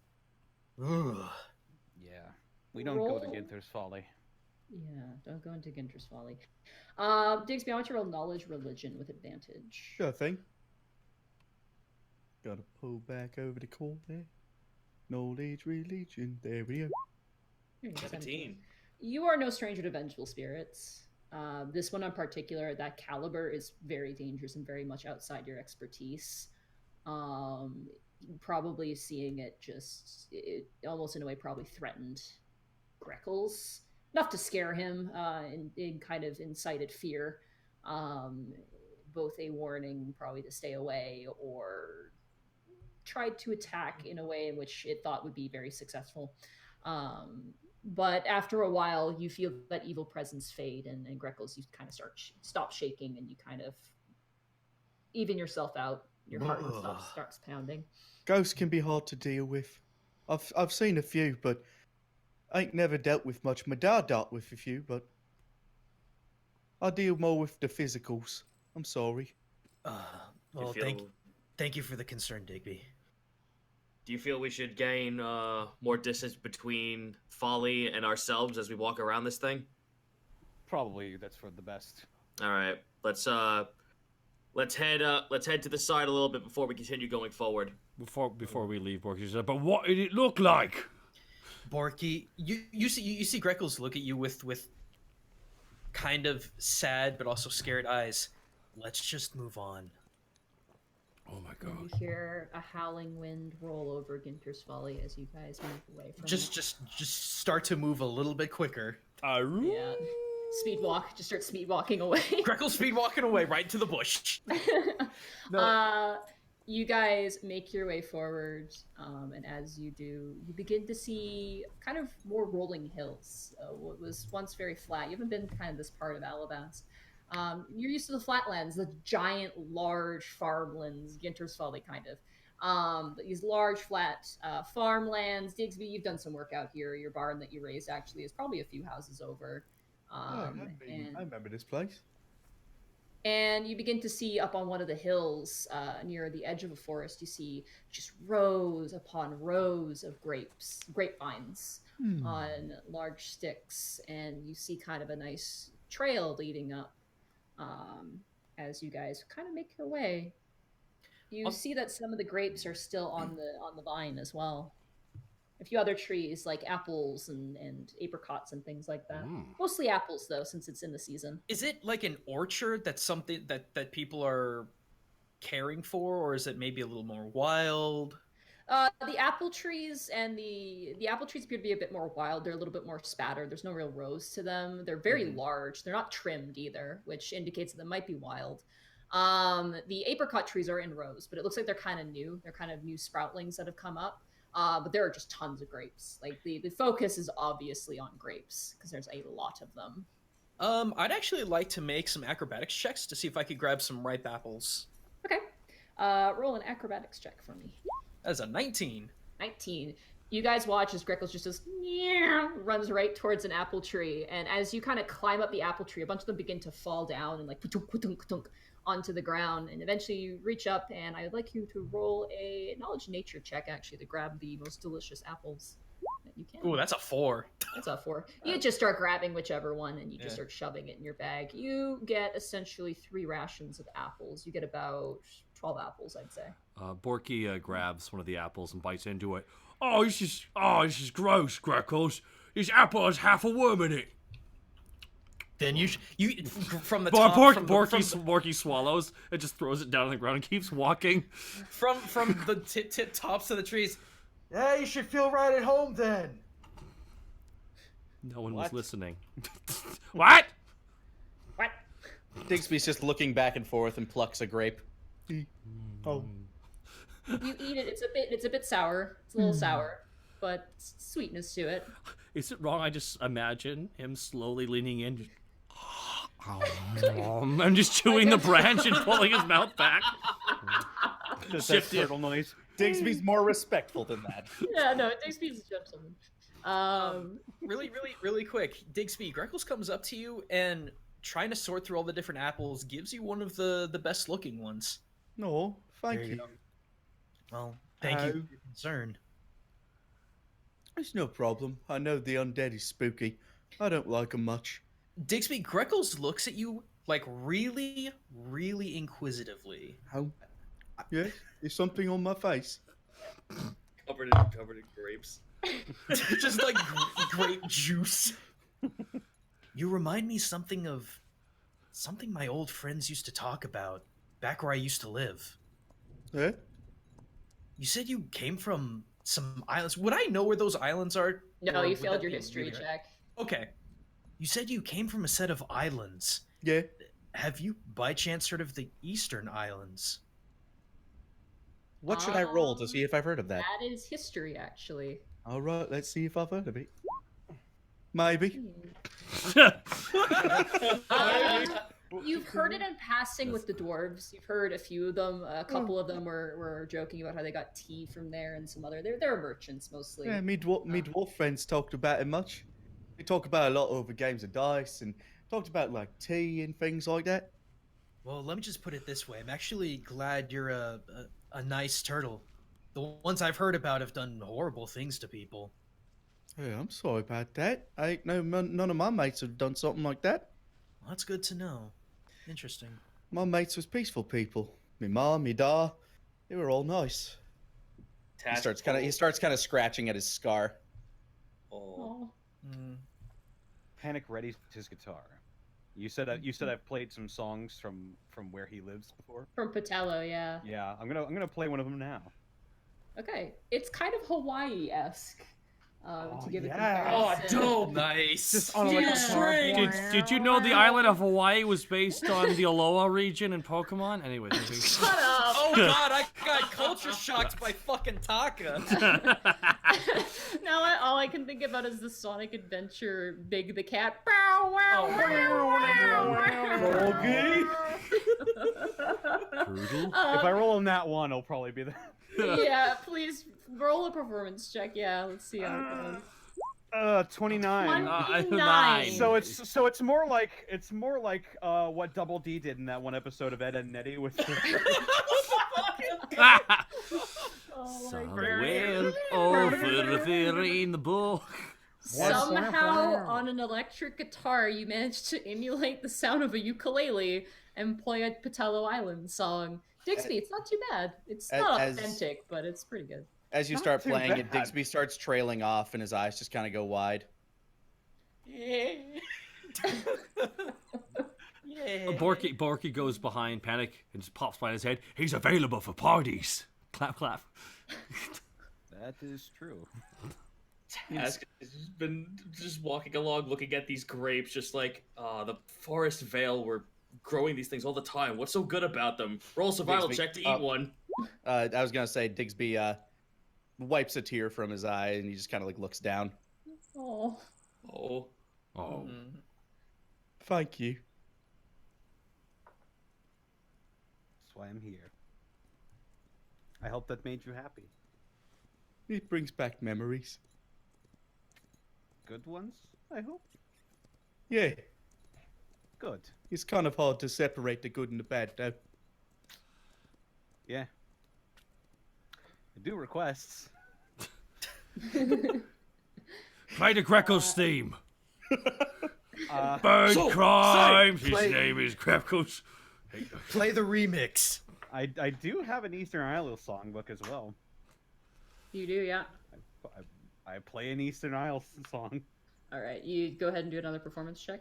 S3: Ugh.
S5: Yeah. We don't go to
S4: Roll.
S5: Ginter's Folly.
S4: Yeah, don't go into Ginter's Folly. Digsby, I want you to roll knowledge religion with advantage.
S7: Sure thing. Gotta pull back over the corner. Knowledge religion. There we go.
S4: Here,
S2: 17.
S4: You are no stranger to vengeful spirits. This one in particular, that caliber is very dangerous and very much outside your expertise. Probably seeing it almost in a way probably threatened Greckles. Enough to scare him in kind of incited fear. Both a warning probably to stay away or tried to attack in a way in which it thought would be very successful. But after a while, you feel that evil presence fade, and Greckles, you kind of stop shaking, and you kind of even yourself out. Your heart starts pounding.
S7: Ghosts can be hard to deal with. I've seen a few, but I ain't never dealt with much. My dad dealt with a few, but I deal more with the physicals. I'm sorry.
S3: Well,
S2: feel-
S3: thank you for the concern, Digby.
S2: Do you feel we should gain more distance between Folly and ourselves as we walk around this thing?
S5: Probably that's for the best.
S2: All right, let's head to the side a little bit before we continue going forward.
S6: Before we leave, Borky said, but what did it look like?
S8: Borky, you see Greckles look at you with kind of sad but also scared eyes. Let's just move on.
S6: Oh my
S4: And you
S6: god.
S4: hear a howling wind roll over Ginter's Folly as you guys move away from
S3: Just start to move a little bit quicker.
S4: it. Yeah. Speed walk. Just start speed walking away.
S3: Greckles speed walking away right to the bush.
S4: You guys make your way forward, and as you do, you begin to see kind of more rolling hills. What was once very flat. You haven't been kind of this part of Alivast. You're used to the flatlands, the giant, large farmlands, Ginter's Folly kind of. But these large, flat farmlands. Digsby, you've done some work out here. Your barn that you raised actually is probably a few houses over.
S7: I remember this place.
S4: And you begin to see up on one of the hills near the edge of a forest, you see just rows upon rows of grapevines on large sticks. And you see kind of a nice trail leading up as you guys kind of make your way. You see that some of the grapes are still on the vine as well. A few other trees like apples and apricots and things like that. Mostly apples though, since it's in the season.
S8: Is it like an orchard that's something that people are caring for, or is it maybe a little more wild?
S4: The apple trees and the apple trees appear to be a bit more wild. They're a little bit more spattered. There's no real rows to them. They're very large. They're not trimmed either, which indicates that they might be wild. The apricot trees are in rows, but it looks like they're kind of new. They're kind of new sproutlings that have come up. But there are just tons of grapes. Like the focus is obviously on grapes because there's a lot of them.
S8: I'd actually like to make some acrobatics checks to see if I could grab some ripe apples.
S4: Okay. Roll an acrobatics check for me.
S8: That's a 19.
S4: 19. You guys watch as Greckles just says, runs right towards an apple tree. And as you kind of climb up the apple tree, a bunch of them begin to fall down and like onto the ground. And eventually you reach up, and I would like you to roll a knowledge nature check, actually, to grab the most delicious apples that you can.
S8: Ooh, that's a 4.
S4: That's a 4. You just start grabbing whichever one, and you just start shoving it in your bag. You get essentially 3 rations of apples. You get about 12 apples, I'd say.
S1: Borky grabs one of the apples and bites into it.
S6: Oh, this is gross, Greckles. This apple has half a worm in it.
S8: Then you from the
S1: But
S8: top,
S1: Borky swallows and just throws it down on the ground and keeps walking.
S8: from the tip tops of the trees.
S3: Yeah, you should feel right at home then.
S1: No one was
S5: What?
S1: listening. What?
S4: What?
S9: Digsby's just looking back and forth and plucks a grape.
S7: Oh.
S4: You eat it. It's a bit sour. It's a little sour, but sweetness to it.
S1: Is it wrong? I just imagine him slowly leaning in, just, and just chewing the branch and pulling his mouth back.
S5: Just that
S1: Shifted.
S5: turtle noise.
S9: Digsby's more respectful than that.
S4: Yeah, no, Digsby's a gentleman.
S8: Really quick, Digsby, Greckles comes up to you and trying to sort through all the different apples gives you one of the best looking ones.
S7: No, thank
S3: There you
S7: you.
S3: go. Well, thank you for your concern.
S7: It's no problem. I know the undead is spooky. I don't like them much.
S8: Digsby, Greckles looks at you like really, really inquisitively.
S7: How? Yeah, is something on my face?
S2: Covered in grapes.
S8: Just like grape juice. You remind me something my old friends used to talk about back where I used to live.
S7: Yeah?
S8: You said you came from some islands. Would I know where those islands are?
S4: No,
S8: Or
S4: you
S8: would
S4: failed
S8: that
S4: your
S8: be
S4: history
S8: weird?
S4: check.
S8: Okay. You said you came from a set of islands.
S7: Yeah.
S8: Have you by chance heard of the Eastern Islands?
S9: What should I roll to see if I've heard of that?
S4: That is history, actually.
S7: All right, let's see if I've heard of it. Maybe.
S4: You've heard it in passing with the dwarves. You've heard a few of them. A couple of them were joking about how they got tea from there, and some other. They're merchants mostly.
S7: Yeah, me dwarf friends talked about it much. We talk about it a lot over games of dice and talked about like tea and things like that.
S3: Well, let me just put it this way. I'm actually glad you're a nice turtle. The ones I've heard about have done horrible things to people.
S7: Yeah, I'm sorry about that. I ain't none of my mates have done something like that.
S3: Well, that's good to know. Interesting.
S7: My mates was peaceful people. Me mom, me da, they were all nice.
S9: He starts kind of scratching at his scar.
S2: Oh.
S5: Panic readies his guitar. You said I've played some songs from where he lives before.
S4: From Patello, yeah.
S5: Yeah, I'm gonna play one of them now.
S4: Okay, it's kind of Hawaii-esque. To give
S5: yeah.
S4: a
S8: Oh,
S4: comparison.
S8: dope! Nice.
S5: Just on like a
S8: String.
S1: Did you know the island of Hawaii was based on the Aloha region in Pokemon? Anyway,
S4: Shut up!
S8: Oh god, I got culture shocked by fucking Taka.
S4: Now all I can think about is the Sonic Adventure Big the Cat. Bow, wow,
S8: Oh.
S1: Brutal.
S5: If I roll on that one, it'll probably be the.
S4: Yeah, please roll a performance check. Yeah, let's see how it goes.
S5: 29.
S4: 29.
S5: So it's more like what Double D did in that one episode of Ed and Nettie with.
S4: Oh my
S1: Somewhere over there in the book.
S4: Somehow, on an electric guitar, you managed to emulate the sound of a ukulele and play a Patello Island song. Digsby, it's not too bad. It's not authentic, but it's pretty good.
S9: As you
S5: Not
S9: start
S5: too
S9: playing it,
S5: bad.
S9: Digsby starts trailing off, and his eyes just kind of go wide.
S1: Borky goes behind Panic and just pops by his head. He's available for parties. Clap, clap.
S5: That is true.
S2: Task has been just walking along, looking at these grapes, just like, the forest veil. We're growing these things all the time. What's so good about them? Roll survival
S9: Digsby,
S2: check to eat one.
S9: I was gonna say Digsby wipes a tear from his eye, and he just kind of like looks down.
S4: Oh.
S2: Oh.
S1: Oh.
S9: Thank you.
S5: That's why I'm here. I hope that made you happy.
S9: It brings back memories.
S5: Good ones, I hope.
S9: Yeah,
S5: Good.
S9: it's kind of hard to separate the good and the bad, though.
S5: Yeah. I do requests.
S1: Play the Greckles theme.
S5: Uh,
S1: Bird crimes. His
S3: play-
S1: name is Greckles.
S3: Play the remix.
S5: I do have an Eastern Isles songbook as well.
S4: You do, yeah.
S5: I play an Eastern Isles song.
S4: All right, you go ahead and do another performance check.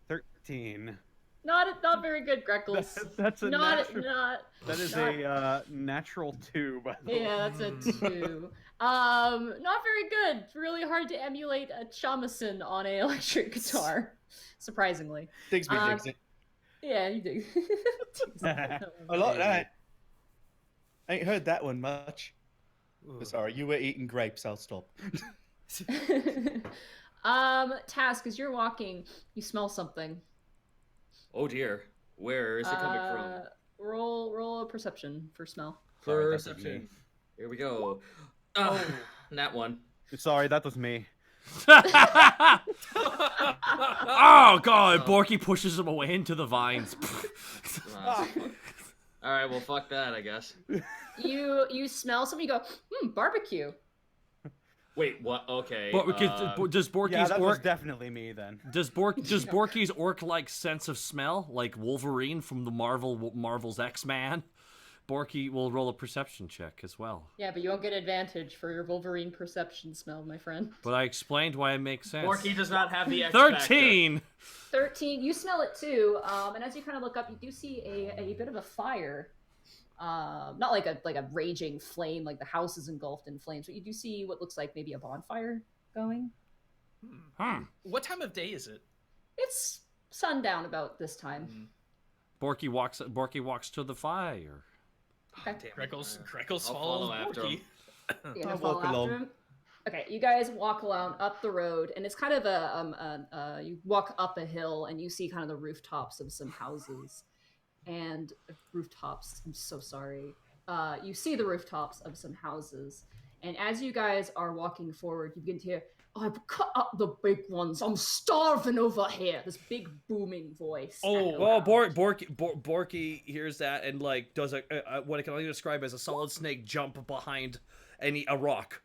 S5: 13.
S4: Not very good, Greckles.
S5: That's a
S4: not
S5: natural.
S4: not.
S5: That is
S4: not-
S5: a natural 2. By the way.
S4: Yeah, that's a 2. Not very good. It's really hard to emulate a shamisen on an electric guitar. Surprisingly.
S9: Digsby digs it.
S4: Yeah, you do.
S9: I like that. Ain't heard that one much. Sorry, you were eating grapes. I'll stop.
S4: Task, as you're walking, you smell something.
S2: Oh dear. Where is it coming from?
S4: Roll a perception for smell.
S5: Sorry, that was
S2: Perception.
S5: me.
S2: Here we go. Oh, nat one.
S5: Sorry, that was me.
S1: Oh god, Borky pushes him away into the vines.
S2: All right, well, fuck that, I guess.
S4: You smell something. You go, barbecue.
S2: Wait, what? Okay.
S1: Does Borky's
S5: Yeah, that was
S1: orc
S5: definitely me then.
S1: does Borky's orc-like sense of smell like Wolverine from the Marvel's X-Man? Borky will roll a perception check as well.
S4: Yeah, but you won't get advantage for your Wolverine perception smell, my friend.
S1: But I explained why it makes sense.
S2: Borky does not have the X
S1: 13.
S4: 13. You smell it too, and as you kind of look up, you do see a bit of a fire. Not like a raging flame, like the house is engulfed in flames, but you do see what looks like maybe a bonfire going.
S8: What time of day is it?
S4: It's sundown about this time.
S1: Borky walks to the fire.
S4: Okay.
S8: Greckles
S2: I'll
S8: follows
S2: follow after
S8: Borky.
S2: him.
S4: You're gonna
S9: I'll
S4: follow
S9: walk
S4: after
S9: along.
S4: him? Okay, you guys walk along up the road, and it's kind of you walk up a hill, and you see kind of the rooftops of some houses. And rooftops, I'm so sorry. You see the rooftops of some houses, and as you guys are walking forward, you begin to hear, "I've cut up the big ones. I'm starving over here." This big booming voice.
S1: Oh,
S4: echo
S1: well,
S4: out.
S1: Borky hears that and like does what I can only describe as a solid snake jump behind a rock.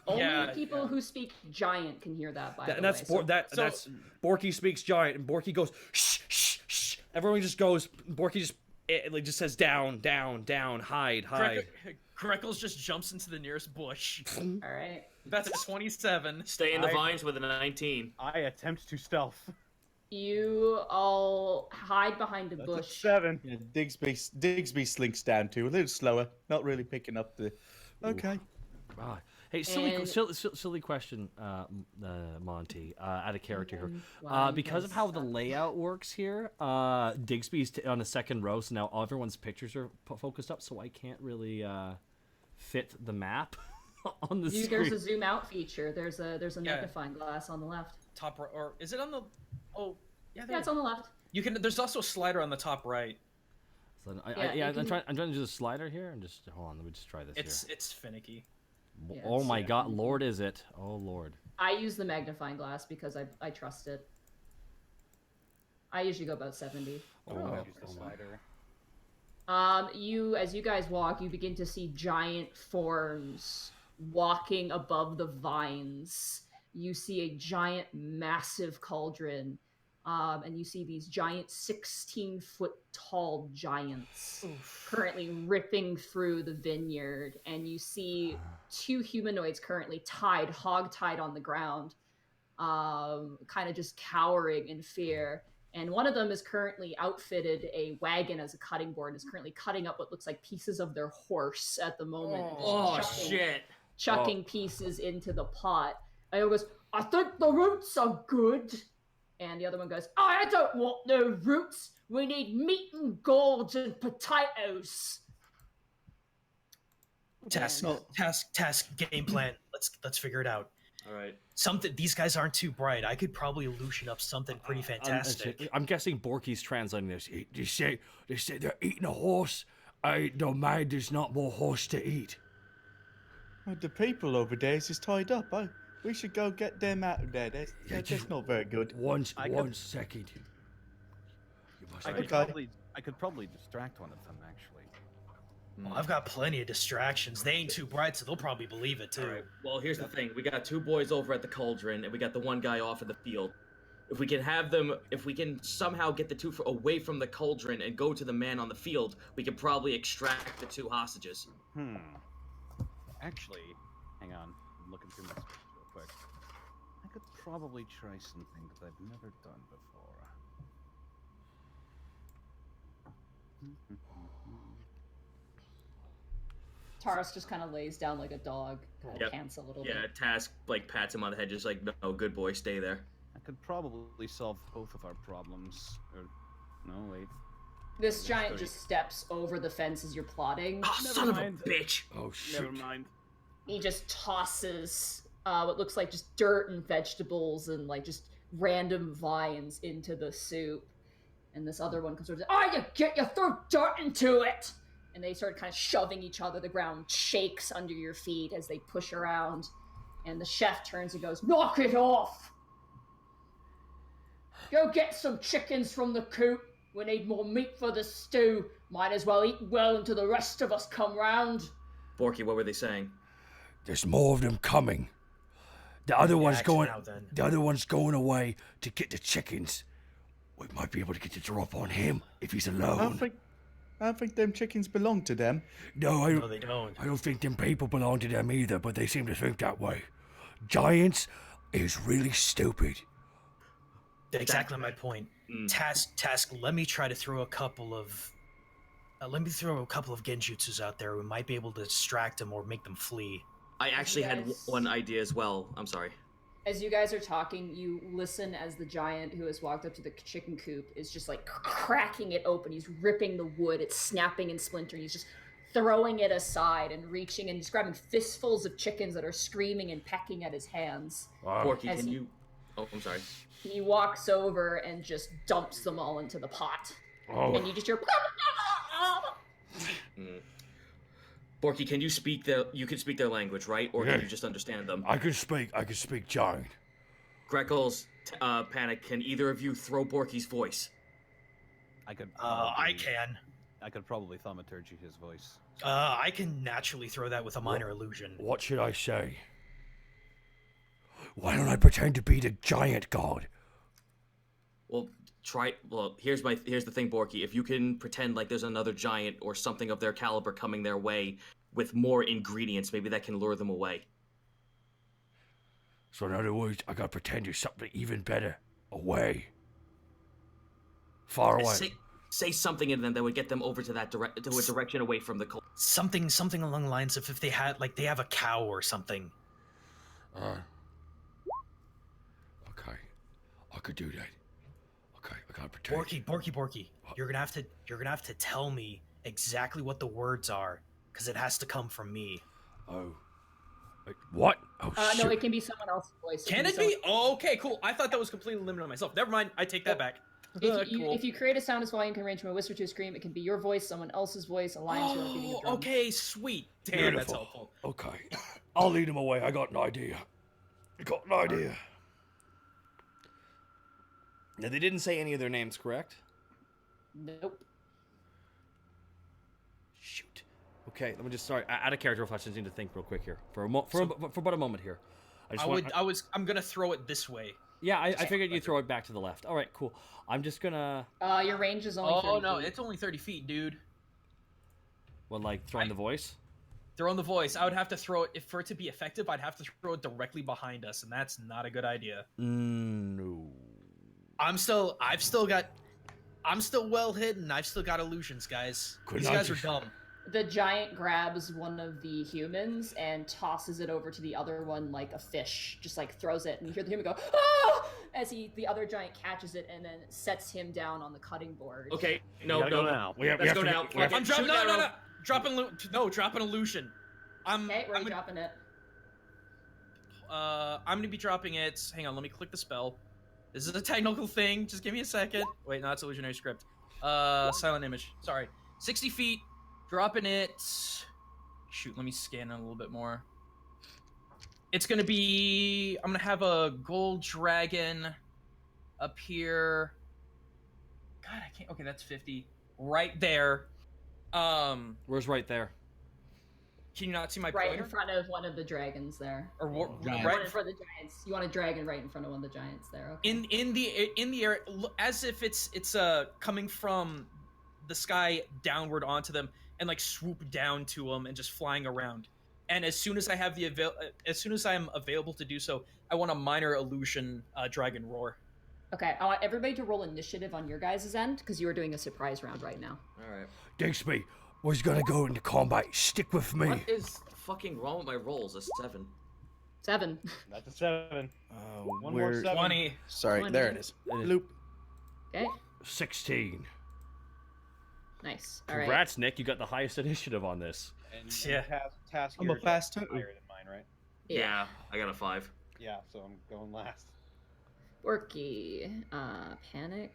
S4: Only
S8: Yeah,
S4: people who speak giant can hear that. By the
S1: And that's
S4: way.
S1: that's Borky speaks giant, and Borky goes shh shh shh. Everyone just goes. Borky just says down, hide.
S8: Greckles just jumps into the nearest bush.
S4: All right.
S8: That's a 27.
S2: Stay in the vines with a 19.
S5: I attempt to stealth.
S4: You all hide behind a
S5: That's a
S4: bush.
S5: 7.
S9: Yeah, Digsby slinks down too, a little slower, not really picking up the. Okay.
S1: Ah. Hey, silly,
S4: And-
S1: silly question, Monty. Out of character here.
S4: Wow, you
S1: Because of
S4: guys
S1: how the
S4: suck.
S1: layout works here, Digsby's on the second row, so now everyone's pictures are focused up, so I can't really fit the map on the screen.
S4: There's a zoom out feature. There's a
S3: Yeah.
S4: magnifying glass on the left.
S3: Top right, or is it on the? Oh, yeah.
S4: Yeah, it's on the left.
S3: You can. There's also a slider on the top right.
S1: So
S4: Yeah, you
S1: I'm
S4: can-
S1: trying to do the slider here, and just hold on. Let me just try this
S3: It's finicky.
S1: here.
S4: yeah,
S1: Oh my
S4: yeah.
S1: God, Lord, is it? Oh Lord.
S4: I use the magnifying glass because I trust it. I usually go about 70.
S5: Oh,
S1: Oh,
S5: use the slider.
S4: As you guys walk, you begin to see giant forms walking above the vines. You see a giant, massive cauldron, and you see these giant 16-foot tall giants currently ripping through the vineyard. And you see 2 humanoids currently hog-tied on the ground, kind of just cowering in fear. And one of them is currently outfitted a wagon as a cutting board, is currently cutting up what looks like pieces of their horse at the moment.
S2: Oh
S4: Just
S2: shit!
S4: chucking pieces into the pot. And he goes, I think the roots are good. And the other one goes, I don't want no roots. We need meat and gourds and potatoes.
S3: Task game plan. Let's figure it out.
S2: All right.
S3: Something. These guys aren't too bright. I could probably loosen up something pretty fantastic.
S1: I'm guessing Borky's translating this.
S6: They say they're eating a horse. I don't mind. There's not more horse to eat.
S9: Well, the people over there is tied up. We should go get them out of there. That's not very good.
S6: One
S5: could-
S6: second. You must
S5: I could probably distract one of them, actually.
S3: Well, I've got plenty of distractions. They ain't too bright, so they'll probably believe it too.
S2: All right. Well, here's the thing: we got 2 boys over at the cauldron, and we got the 1 guy off in the field. If we can somehow get the 2 away from the cauldron and go to the man on the field, we can probably extract the 2 hostages.
S5: Actually, hang on. I'm looking through my script real quick. I could probably try something that I've never done before.
S4: Taurus just kind of lays down like a dog, kind of
S2: Yep.
S4: pants a little
S2: Yeah,
S4: bit.
S2: Task pats him on the head, just like, no, good boy, stay there.
S5: I could probably solve both of our problems. Or, no, wait.
S4: This giant just steps over the fence as you're plotting.
S2: Oh,
S5: Never
S2: son
S5: mind.
S2: of a bitch!
S6: Oh shit.
S5: Never mind.
S4: He just tosses what looks like just dirt and vegetables and like just random vines into the soup. And this other one comes over and says, you throw dirt into it! And they start kind of shoving each other. The ground shakes under your feet as they push around. And the chef turns and goes, knock it off! Go get some chickens from the coop. We need more meat for the stew. Might as well eat well until the rest of us come round.
S2: Borky, what were they saying?
S6: There's more of them coming. The other one's
S3: axe
S6: going.
S3: now, then.
S6: The other one's going away to get the chickens. We might be able to get the drop on him if he's
S9: I
S6: alone.
S9: don't think them chickens belong to them.
S6: No,
S3: No, they don't.
S6: I don't think them people belong to them either, but they seem to think that way. Giants is really stupid.
S3: Exactly my point. Task. Let me try to throw a couple of. Let me throw a couple of genjutsus out there. We might be able to distract them or make them flee.
S2: I actually had
S4: Yes.
S2: one idea as well. I'm sorry.
S4: As you guys are talking, you listen as the giant who has walked up to the chicken coop is just like cracking it open. He's ripping the wood, it's snapping and splintering. He's just throwing it aside and reaching and just grabbing fistfuls of chickens that are screaming and pecking at his hands.
S2: Borky,
S4: As
S2: can
S4: he-
S2: you... Oh, I'm sorry.
S4: He walks over and just dumps them all into the pot.
S6: Oh,
S4: And you just hear.
S2: Borky, can you speak you can speak their language, right? Or
S6: Yeah.
S2: can you just understand them?
S6: I can speak giant.
S2: Greckles, Panic, can either of you throw Borky's voice?
S5: I could.
S3: I can.
S5: I could probably thaumaturgy his voice.
S3: I can naturally throw that with a minor illusion.
S6: What should I say? Why don't I pretend to be the giant god?
S2: Well, here's the thing, Borky. If you can pretend like there's another giant or something of their caliber coming their way with more ingredients, maybe that can lure them away.
S6: So in other words, I gotta pretend there's something even better away. Far away.
S2: Say something in them that would get them over to that to a direction away from the cold.
S3: Something along the lines of if they had they have a cow or something.
S6: Okay. I could do that. Okay, I gotta protect.
S3: Borky. You're gonna have to tell me exactly what the words are, because it has to come from me.
S6: Oh. Wait, what? Oh, shit.
S4: No, it can be someone else's voice.
S8: Can it be? Oh, okay, cool. I thought that was completely limited on myself. Never mind. I take that back.
S4: If you create a sound as volume can range from a whisper to a scream, it can be your voice, someone else's voice, a lion's roar, beating a drum.
S8: Okay, sweet. Damn,
S6: Beautiful.
S8: that's helpful.
S6: Okay. I'll lead him away. I got an idea.
S1: Now, they didn't say any of their names, correct?
S4: Nope.
S1: Shoot. Okay, let me just sorry. Out of character, if I just need to think real quick here for about a moment here.
S8: I'm gonna throw it this way.
S1: Yeah, I figured you'd throw it back to the left. All right, cool. I'm just gonna.
S4: Your range is only. 30
S8: no,
S4: feet.
S8: it's only 30 feet, dude.
S1: Well, like throwing the voice.
S8: Throwing the voice. I would have to throw it for it to be effective. I'd have to throw it directly behind us, and that's not a good idea.
S1: No.
S8: I'm still well hidden. I've still got illusions, guys.
S6: Couldn't
S8: These
S6: I
S8: guys are
S6: just-
S8: dumb.
S4: The giant grabs one of the humans and tosses it over to the other one like a fish. Just like throws it, and you hear the human go, "Ah!" as the other giant catches it and then sets him down on the cutting board.
S2: Okay,
S5: We
S2: no.
S5: gotta go now.
S2: Let's go now.
S8: I'm dropping. No. Drop an illusion.
S4: Okay, where are you dropping it?
S8: I'm gonna be dropping it. Hang on, let me click the spell. This is a technical thing. Just give me a second. Wait, no, it's illusionary script. Silent image. Sorry. 60 feet. Dropping it. Shoot, let me scan it a little bit more. It's gonna be. I'm gonna have a gold dragon up here. God, I can't. Okay, that's 50. Right there.
S1: Where's right there?
S8: Can you not see my
S4: Right
S8: pointer?
S4: in front of one of the dragons there.
S8: Or
S5: Giant.
S4: Right in front of the giants. You want a dragon right in front of one of the giants there. Okay.
S8: in the air, as if it's coming from the sky downward onto them and like swoop down to them and just flying around. And as soon as I have as soon as I am available to do so, I want a minor illusion dragon roar.
S4: Okay, I want everybody to roll initiative on your guys' end because you are doing a surprise round right now.
S2: All right.
S6: Digsby was gonna go into combat. Stick with me.
S2: What is fucking wrong with my rolls? A 7.
S4: 7.
S5: That's a 7. One
S10: we're-
S5: more 7.
S8: 20.
S10: Sorry,
S4: 20.
S10: there it is.
S5: Loop.
S4: Okay,
S6: 16.
S4: nice. All right.
S1: Congrats, Nick. You got the highest initiative on this.
S5: And
S8: Yeah.
S5: task
S9: I'm a
S5: yours
S9: fast
S5: is
S9: turtle.
S5: higher than mine, right?
S2: Yeah, I got a 5.
S5: Yeah, so I'm going last.
S4: Borky, Panic.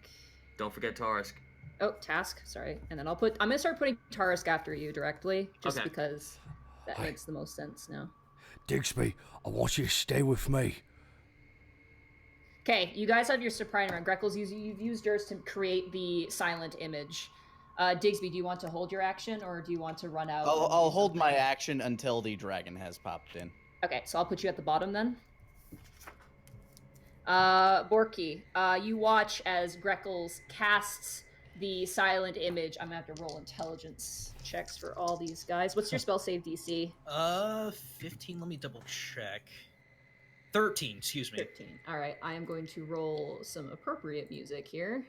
S2: Don't forget Tarisk.
S4: Oh, Task. Sorry, and then I'm gonna start putting Tarisk after you directly, just
S2: Okay.
S4: because that
S6: Hi.
S4: makes the most sense now.
S6: Digsby, I want you to stay with me.
S4: Okay, you guys have your surprise round. Greckles, you've used yours to create the silent image. Digsby, do you want to hold your action or do you want to run out? and
S10: I'll
S4: do
S10: hold my
S4: something?
S10: action until the dragon has popped in.
S4: Okay, so I'll put you at the bottom then. Borky, you watch as Greckles casts the silent image. I'm gonna have to roll intelligence checks for all these guys. What's your spell save DC?
S3: 15. Let me double check. 13. Excuse me.
S4: 15. All right, I am going to roll some appropriate music here,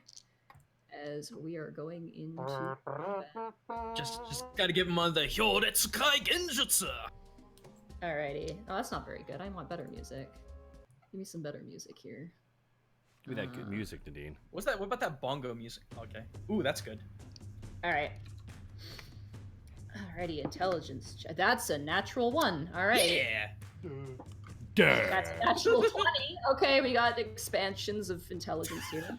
S4: as we are going into combat.
S3: Just gotta give him on the Hyoretsukai Genjutsu.
S4: Alrighty. Oh, that's not very good. I want better music. Give me some better music here.
S1: Give me that good music, Nadine.
S8: What's that? What about that bongo music? Okay. Ooh, that's good.
S4: All right. Alrighty, intelligence. That's a natural 1. All right.
S8: Yeah.
S4: That's a natural 20. Okay, we got expansions of intelligence here.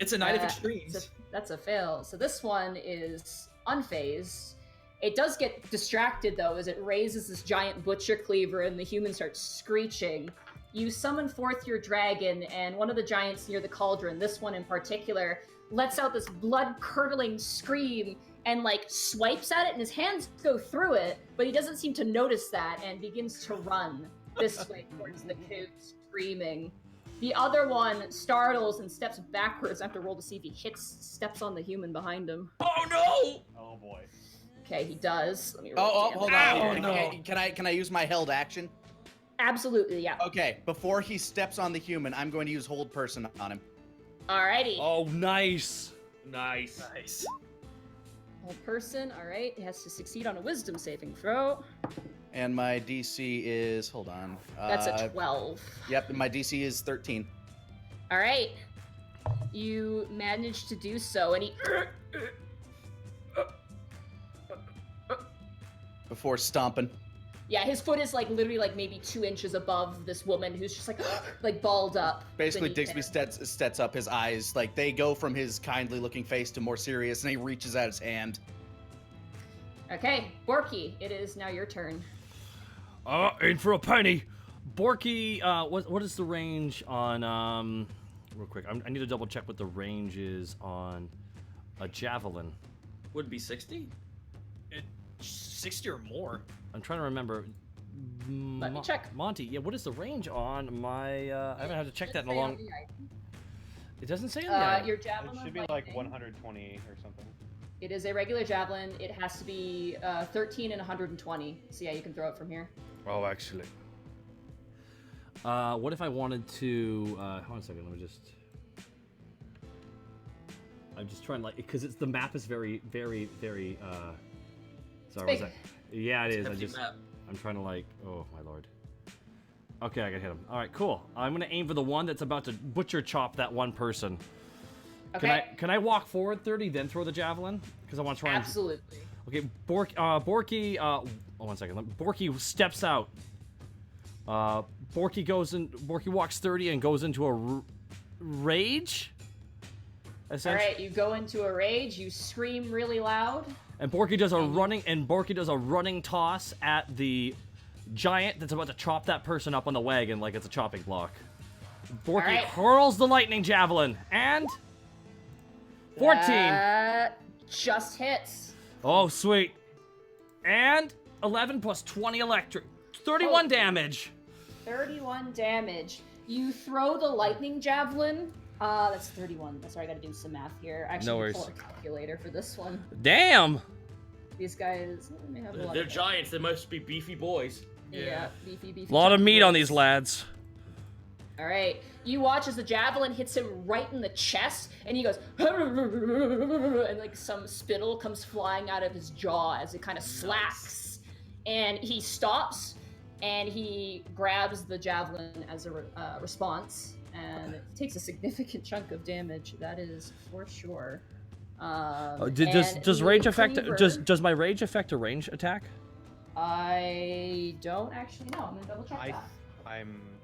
S8: It's a night of
S4: Uh,
S8: extremes.
S4: That's a fail. So this one is unfazed. It does get distracted though as it raises this giant butcher cleaver and the human starts screeching. You summon forth your dragon, and one of the giants near the cauldron, this one in particular, lets out this blood-curdling scream and like swipes at it, and his hands go through it, but he doesn't seem to notice that and begins to run this way towards the cave, screaming. The other one startles and steps backwards. I have to roll to see if he steps on the human behind him.
S8: Oh no!
S5: Oh boy.
S4: Okay, he does. Let me roll
S10: Oh,
S4: damage.
S10: hold
S8: Ow,
S10: on.
S8: no.
S10: Okay, Can I use my held action?
S4: Absolutely, yeah.
S10: Okay, before he steps on the human, I'm going to use hold person on him.
S4: Alrighty.
S1: Oh, nice.
S2: Nice.
S8: Nice.
S4: Old person, all right, has to succeed on a wisdom saving throw.
S10: And my DC is, hold on.
S4: That's a 12.
S10: Yep, my DC is 13.
S4: All right. You managed to do so, and he
S10: Before stomping.
S4: yeah, his foot is like literally like maybe 2 inches above this woman who's just like balled up.
S10: Basically,
S4: beneath
S10: Digsby
S4: him.
S10: steps up, his eyes, like, they go from his kindly looking face to more serious, and he reaches out his hand.
S4: Okay, Borky, it is now your turn.
S6: In for a penny.
S1: Borky, what is the range on, real quick, I need to double check what the range is on a javelin.
S2: Would be 60?
S8: 60 or more.
S1: I'm trying to remember.
S4: Let me check.
S1: Monty, yeah, what is the range on my, I haven't had to check that in a long... It doesn't say on the item.
S4: Your javelin
S5: It should be like 120 or something.
S4: It is a regular javelin. It has to be 13 and 120. So yeah, you can throw it from here.
S6: Oh, excellent.
S1: What if I wanted to, hold on a second, let me just... I'm just trying to, like, because it's, the map is very, very, very, sorry,
S4: big.
S1: was that? Yeah, it is,
S2: Hefty map.
S1: I'm trying to, like, oh, my lord. Okay, I gotta hit him. Alright, cool. I'm gonna aim for the one that's about to butcher chop that one person.
S4: Okay.
S1: Can I walk forward 30, then throw the javelin? Because I want to try and...
S4: Absolutely.
S1: Okay, Borky, oh, 1 second. Borky steps out. Borky walks 30 and goes into a rage?
S4: All right, you go into a rage. You scream really loud.
S1: And Borky does a running toss at the giant that's about to chop that person up on the wagon like it's a chopping block. Borky hurls the lightning javelin and 14.
S4: That just hits.
S1: Oh, sweet. And 11 plus 20 electric. 31 damage.
S4: 31 damage. You throw the lightning javelin. That's 31. Sorry, I gotta do some math here. Actually,
S1: No worries.
S4: pull a calculator for this one.
S1: Damn.
S4: These guys may have a lot
S2: They're
S4: of
S2: giants. They must be beefy boys.
S4: Yeah, beefy.
S1: A lot of
S4: chunky
S1: meat on
S4: boys.
S1: these lads.
S4: All right, you watch as the javelin hits him right in the chest, and he goes, and like some spittle comes flying out of his jaw as it kind of slacks, and he stops, and he grabs the javelin as a response, and it takes a significant chunk of damage. That is for sure.
S1: Does rage affect? Does my rage affect a range attack?
S4: I don't actually know. I'm gonna double check that.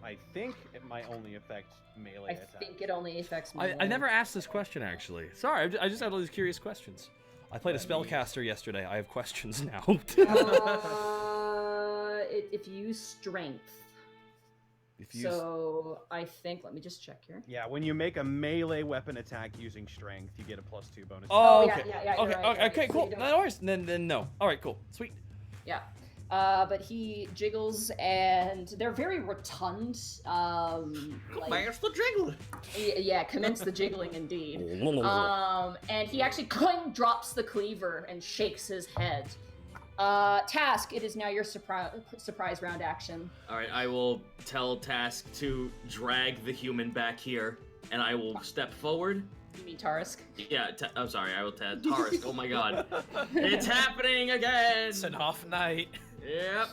S5: I think it might only affect melee
S4: I
S5: attacks.
S4: think it only affects me.
S1: I never asked this question actually. Sorry, I just had all these curious questions. I played a spellcaster yesterday. I have questions now.
S4: If you use strength. So I think, let me just check here.
S5: Yeah, when you make a melee weapon attack using strength, you get a +2 bonus.
S1: Oh,
S4: yeah,
S1: okay.
S4: yeah, you're right,
S1: Okay,
S4: so you
S1: cool.
S4: don't-
S1: No worries. Then no. All right, cool. Sweet.
S4: Yeah. But he jiggles, and they're very rotund.
S2: Master the jiggle.
S4: Yeah, commence the jiggling indeed. And he actually drops the cleaver and shakes his head. Task, it is now your surprise round action.
S2: All right, I will tell Task to drag the human back here, and I will step forward.
S4: You mean Tarisk?
S2: Yeah, I'm sorry, I will tell Tarisk. Oh my god. It's happening again!
S8: It's an off night.
S2: Yep.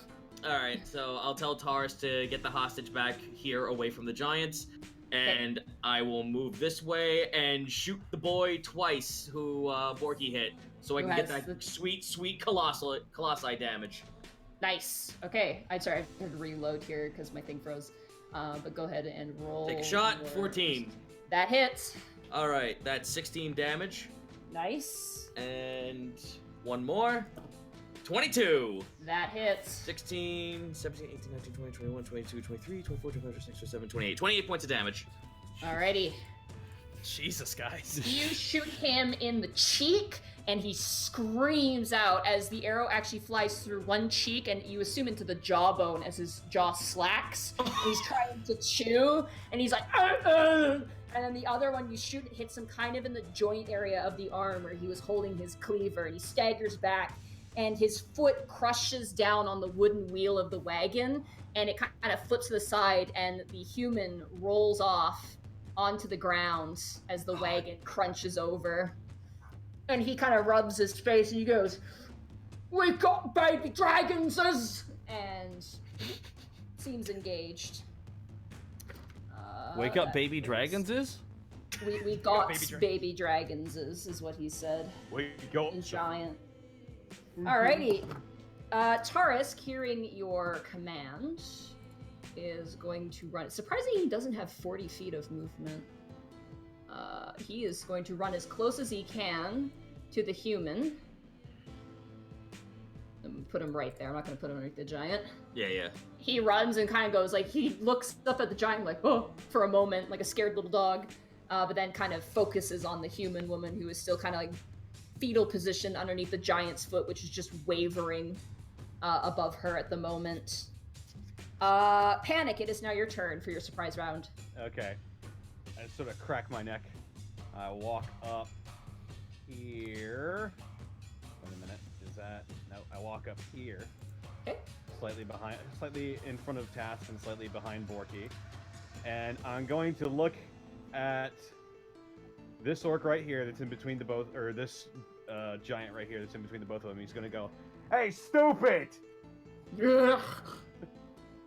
S2: Alright, so I'll tell Tarisk to get the hostage back here away from the giants, and I will move this way and shoot the boy twice who Borky hit, so I
S4: Who
S2: can get
S4: has
S2: that sweet colossi damage.
S4: Nice. Okay. I had to reload here because my thing froze. But go ahead and roll.
S2: Take a shot,
S4: your-
S2: 14.
S4: That hits.
S2: Alright, that's 16 damage,
S4: Nice.
S2: and one more. 22!
S4: That hits.
S2: 16, 17, 18, 19, 20, 21, 22, 23, 24, 25, 26, 27, 28. 28 points of damage.
S4: Alrighty.
S8: Jesus, guys.
S4: You shoot him in the cheek, and he screams out as the arrow actually flies through one cheek, and you assume into the jawbone as his jaw slacks. And he's trying to chew, and he's like, "Arr!" And then the other one you shoot hits him kind of in the joint area of the arm where he was holding his cleaver, and he staggers back, and his foot crushes down on the wooden wheel of the wagon, and it kind of flips to the side, and the human rolls off onto the ground as the wagon crunches over. And he kind of rubs his face and he goes, "We've got baby dragons!" And seems engaged.
S1: Wake up, baby dragons is?
S4: We got
S8: baby
S4: baby dragons is what he said.
S5: We go.
S4: In giant. Alrighty. Tarisk, hearing your command, is going to run. Surprisingly, he doesn't have 40 feet of movement. He is going to run as close as he can to the human. I'm gonna put him right there. I'm not gonna put him underneath the giant.
S2: Yeah.
S4: He runs and kind of goes like, he looks up at the giant like, oh, for a moment, like a scared little dog, but then kind of focuses on the human woman who is still kind of like fetal position underneath the giant's foot, which is just wavering above her at the moment. Panic, it is now your turn for your surprise round.
S5: Okay. I sort of crack my neck. I walk up here. Wait a minute. Is that... No, I walk up here.
S4: Okay.
S5: Slightly in front of Task and slightly behind Borky. And I'm going to look at this orc right here that's in between the both... Or this giant right here that's in between the both of them. He's going to go, "Hey, stupid!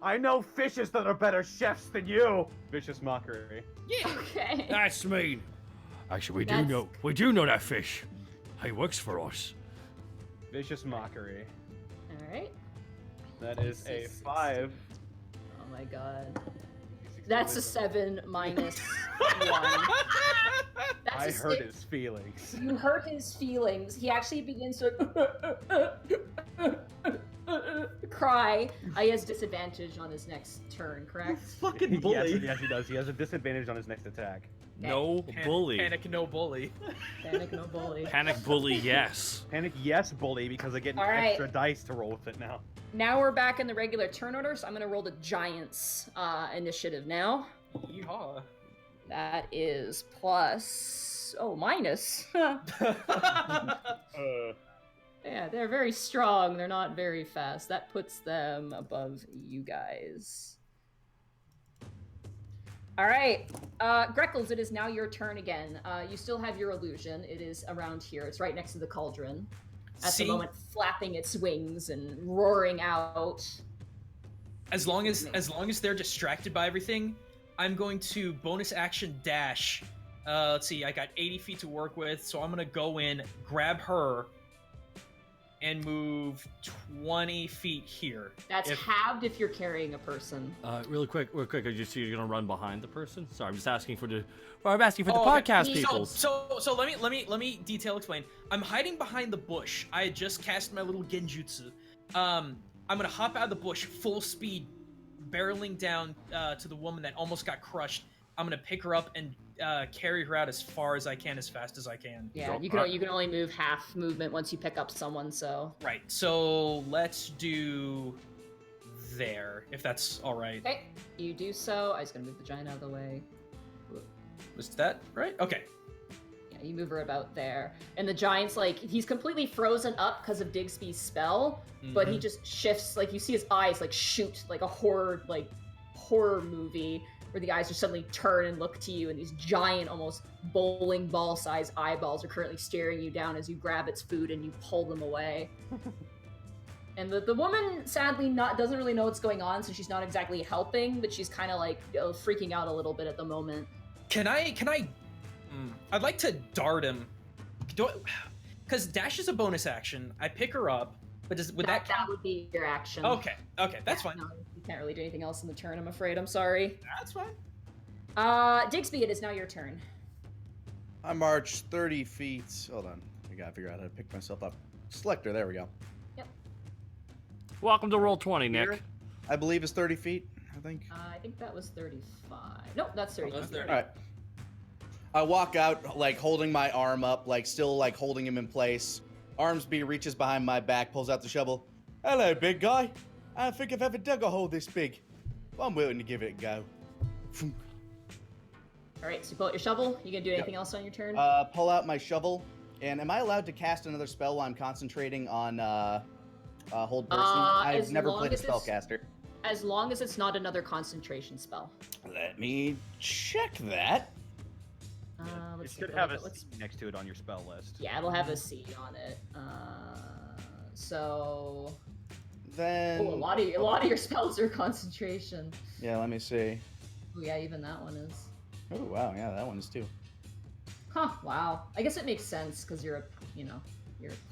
S5: I know fishes that are better chefs than you!" Vicious mockery.
S4: Okay.
S6: That's mean. Actually,
S4: That's-
S6: we do know that fish. He works for us.
S5: Vicious mockery.
S4: Alright.
S5: That is a 5.
S4: Oh my god. That's a 7 minus 1. That's
S5: I
S4: a
S5: hurt
S4: 6.
S5: his feelings.
S4: You hurt his feelings. He actually begins to cry. He has disadvantage on his next turn, correct?
S8: Fucking bully.
S5: Yes, he does. He has a disadvantage on his next attack.
S1: No bully.
S8: Panic, no bully.
S4: Panic, no bully.
S1: Panic bully, yes.
S5: Panic, yes, bully, because I get an
S4: All right.
S5: extra dice to roll with it now.
S4: Now we're back in the regular turn order, so I'm going to roll the Giants initiative now.
S8: Yeehaw.
S4: That is plus... Oh, minus. Yeah, they're very strong. They're not very fast. That puts them above you guys. All right, Greckles, it is now your turn again. You still have your illusion. It is around here. It's right next to the cauldron. At the moment, flapping its wings and roaring out.
S8: As long as they're distracted by everything, I'm going to bonus action dash. Let's see, I got 80 feet to work with, so I'm gonna go in, grab her, and move 20 feet here.
S4: That's halved if you're carrying a person.
S1: Real quick, I just see you're gonna run behind the person. Sorry, I'm just asking for the. Well, I'm asking for the
S8: okay.
S1: podcast people.
S8: So let me detail explain. I'm hiding behind the bush. I had just cast my little genjutsu. I'm gonna hop out of the bush, full speed, barreling down to the woman that almost got crushed. I'm gonna pick her up and carry her out as far as I can, as fast as I can.
S4: Yeah, you can only move half movement once you pick up someone. So
S8: Right. So let's do there, if that's all right.
S4: okay, you do so. I was gonna move the giant out of the way.
S8: Was that right? Okay.
S4: Yeah, you move her about there, and the giant's like he's completely frozen up because of Digsby's spell, but he just shifts. Like you see his eyes like shoot like a horror movie. Where the eyes just suddenly turn and look to you, and these giant, almost bowling ball-sized eyeballs are currently staring you down as you grab its food and you pull them away. And the woman, sadly, doesn't really know what's going on, so she's not exactly helping, but she's kind of like freaking out a little bit at the moment.
S8: Can I? I'd like to dart him. Because dash is a bonus action. I pick her up, but would that count?
S4: That would be your action.
S8: Okay, that's fine.
S4: No, you can't really do anything else in the turn, I'm afraid. I'm sorry.
S8: That's fine.
S4: Digsby, it is now your turn.
S10: I march 30 feet. Hold on. I gotta figure out how to pick myself up. Selector, there we go.
S4: Yep.
S1: Welcome to Roll20, Nick.
S10: Here, I believe is 30 feet, I think.
S4: I think that was 35. Nope, that's 30.
S8: That's 30.
S10: All right. I walk out, like, holding my arm up, like, still, like, holding him in place. Armsby reaches behind my back, pulls out the shovel. Hello, big guy. I don't think I've ever dug a hole this big. But I'm willing to give it a go.
S4: All right, so you pull out your shovel. You gonna do anything else on your turn?
S10: Pull out my shovel. And am I allowed to cast another spell while I'm concentrating on hold person? I've
S4: as
S10: never
S4: long
S10: played a
S4: as it's-
S10: spellcaster.
S4: As long as it's not another concentration spell.
S10: Let me check that.
S5: It
S4: let's
S5: should
S4: take
S5: have
S4: look
S5: a
S4: at what's.
S5: C next to it on your spell list.
S4: Yeah, it'll have a C on it. So.
S10: Then.
S4: Oh, a lot of your spells are concentration.
S10: Yeah, let me see.
S4: Oh yeah, even that one is.
S10: Oh wow, yeah, that one is too.
S4: Huh? Wow. I guess it makes sense because your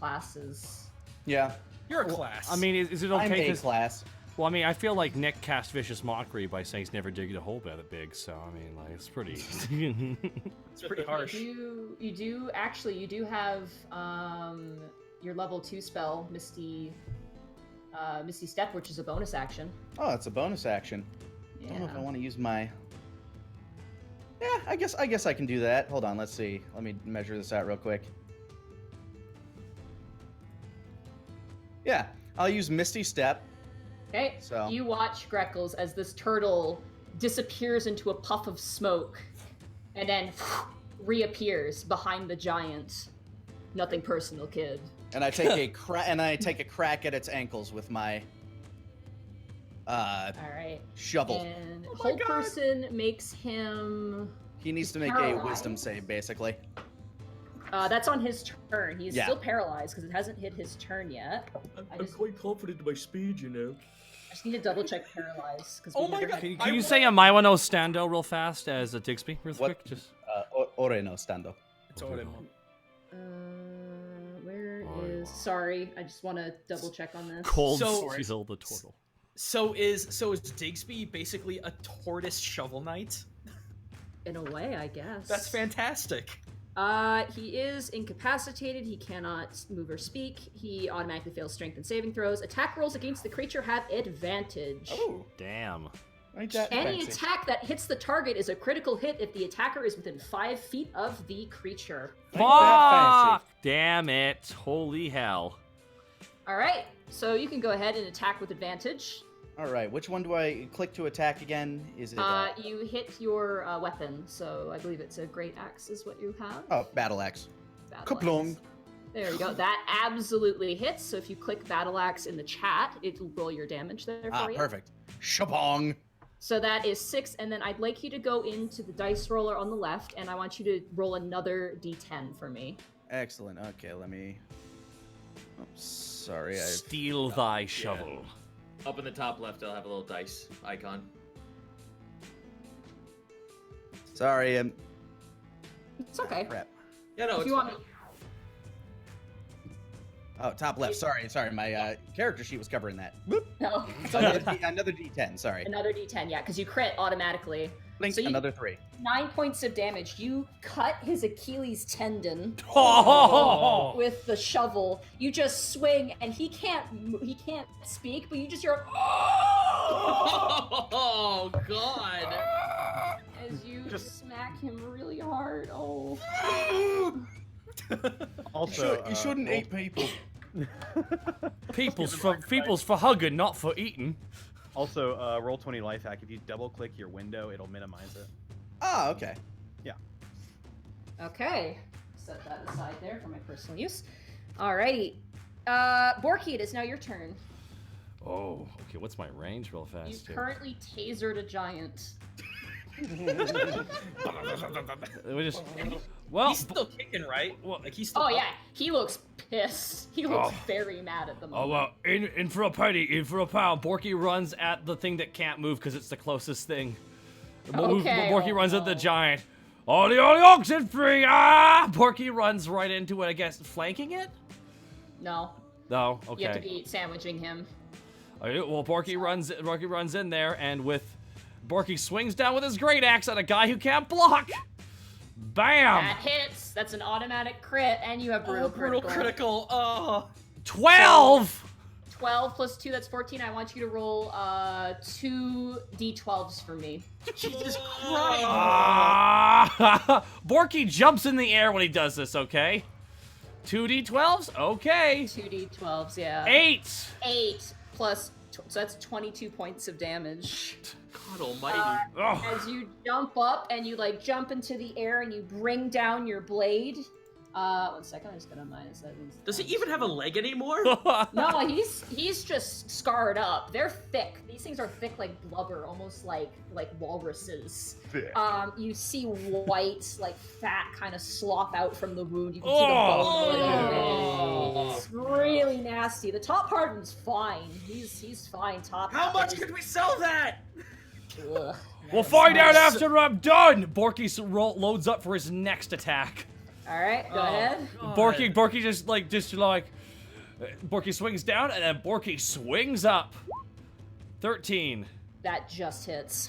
S4: class is.
S10: Yeah,
S8: You're a class.
S1: I mean, is it
S10: I'm
S1: okay?
S10: A
S1: 'cause-
S10: class.
S1: Well, I mean, I feel like Nick cast Vicious Mockery by saying he's never digged a hole that big, so I mean, like, it's pretty.
S8: it's pretty harsh.
S4: You do have your level 2 spell, Misty Step, which is a bonus action.
S10: Oh, it's a bonus action. I don't know if I
S4: Yeah.
S10: want to use my. Yeah, I guess I can do that. Hold on, let's see. Let me measure this out real quick. Yeah, I'll use Misty Step.
S4: Okay.
S10: So-
S4: You watch Greckles as this turtle disappears into a puff of smoke, and then reappears behind the giant. Nothing personal, kid.
S10: And I take a crack at its ankles with my
S4: All right.
S10: shovel.
S4: And Hold Person makes him.
S10: He needs to make a wisdom save, basically.
S4: That's on his turn. He's
S10: Yeah.
S4: still paralyzed because it hasn't hit his turn yet.
S2: I'm quite confident in my speed, you know.
S4: I just need to double check paralyzed.
S8: Oh my god!
S1: Can you say a Maiwano Stando real fast as a Digsby, real quick? Just.
S10: Ore no stando.
S8: It's all right.
S4: Where is? Sorry, I just want to double check on this.
S1: Cold
S8: So-
S1: Steel the Turtle.
S8: So is Digsby basically a tortoise shovel knight?
S4: In a way, I guess.
S8: That's fantastic.
S4: He is incapacitated. He cannot move or speak. He automatically fails strength and saving throws. Attack rolls against the creature have advantage.
S10: Oh,
S1: Damn.
S10: ain't that
S4: Any
S10: fancy.
S4: attack that hits the target is a critical hit if the attacker is within 5 feet of the creature.
S10: Ain't that
S1: Fuck! Damn it. Holy hell.
S4: All right, so you can go ahead and attack with advantage.
S10: All right, which one do I click to attack again? Is it?
S4: You hit your weapon, so I believe it's a great axe is what you have.
S10: Oh, battle axe.
S4: Battle
S10: Kaplong.
S4: axe. There you go. That absolutely hits. So if you click battle axe in the chat, it'll roll your damage there for you.
S10: Perfect. Shabong.
S4: So that is 6, and then I'd like you to go into the dice roller on the left, and I want you to roll another d10 for me.
S10: Excellent. Okay, let me. Oh, sorry, I.
S1: Steal thy shovel.
S2: Up in the top left, I'll have a little dice icon.
S10: Sorry,
S4: It's okay.
S10: crap.
S2: Yeah, no,
S4: If
S2: it's
S4: you want
S2: fine.
S4: me,
S10: Oh, top left. Sorry. My character sheet was covering that. Boop.
S4: no, it's
S10: Another,
S4: okay.
S10: another D10. Sorry.
S4: Another d10, yeah, because you crit automatically.
S10: Blink.
S4: So you-
S10: Another 3.
S4: 9 points of damage. You cut his Achilles tendon
S1: Oh!
S4: with the shovel. You just swing, and he can't speak, but you just hear
S2: Oh God!
S4: as you smack him really hard. Oh.
S5: Also,
S9: You shouldn't
S5: roll-
S9: eat people.
S1: People's for hugging, not for eating.
S5: Also, roll 20 life hack. If you double click your window, it'll minimize it.
S10: Ah, okay.
S4: Okay. Set that aside there for my personal use. Alrighty. Borky, it is now your turn.
S1: Oh, okay. What's my range, real
S4: You
S1: fast? Here?
S4: currently tasered a giant.
S1: We just. Well,
S8: He's still kicking, right?
S1: well,
S8: Like he's still.
S4: Oh
S8: up.
S4: yeah, he looks pissed. He looks
S1: Oh.
S4: very mad at the
S1: Oh
S4: moment.
S1: well, in for a pound. Borky runs at the thing that can't move because it's the closest thing.
S4: Okay,
S1: Borky
S4: oh
S1: runs at the
S4: no.
S1: giant. Oh, the oxen free! Ah! Borky runs right into it. I guess flanking it.
S4: No,
S1: No. Okay.
S4: you have to be sandwiching him.
S1: Well, Borky runs in there, and Borky swings down with his great axe at a guy who can't block. Bam!
S4: That hits. That's an automatic crit, and you have brutal,
S8: Brutal critical. Oh.
S1: 12.
S4: 12 plus 2, that's 14. I want you to roll 2 d12s for me.
S8: Jesus Christ.
S1: Ah! Borky jumps in the air when he does this. Okay. 2d12s. Okay.
S4: 2 d12s, yeah.
S1: 8.
S4: 8 plus, so that's 22 points of damage.
S2: God Almighty!
S1: Oh.
S4: As you jump up and you like jump into the air and you bring down your blade, 1 second, I just gotta minus that.
S8: Does he even have a leg anymore?
S4: No, he's just scarred up. They're thick. These things are thick like blubber, almost like walruses.
S5: Thick.
S4: You see white, like fat, kind of slough out from the wound. You can see the bone. It's really nasty. The top part of him's fine. He's fine. Top.
S8: How much could we sell that?
S4: Ugh.
S1: We'll find out after I'm done. Borky loads up for his next attack.
S4: All right, go ahead.
S1: Borky Borky swings down and then Borky swings up. 13.
S4: That just hits.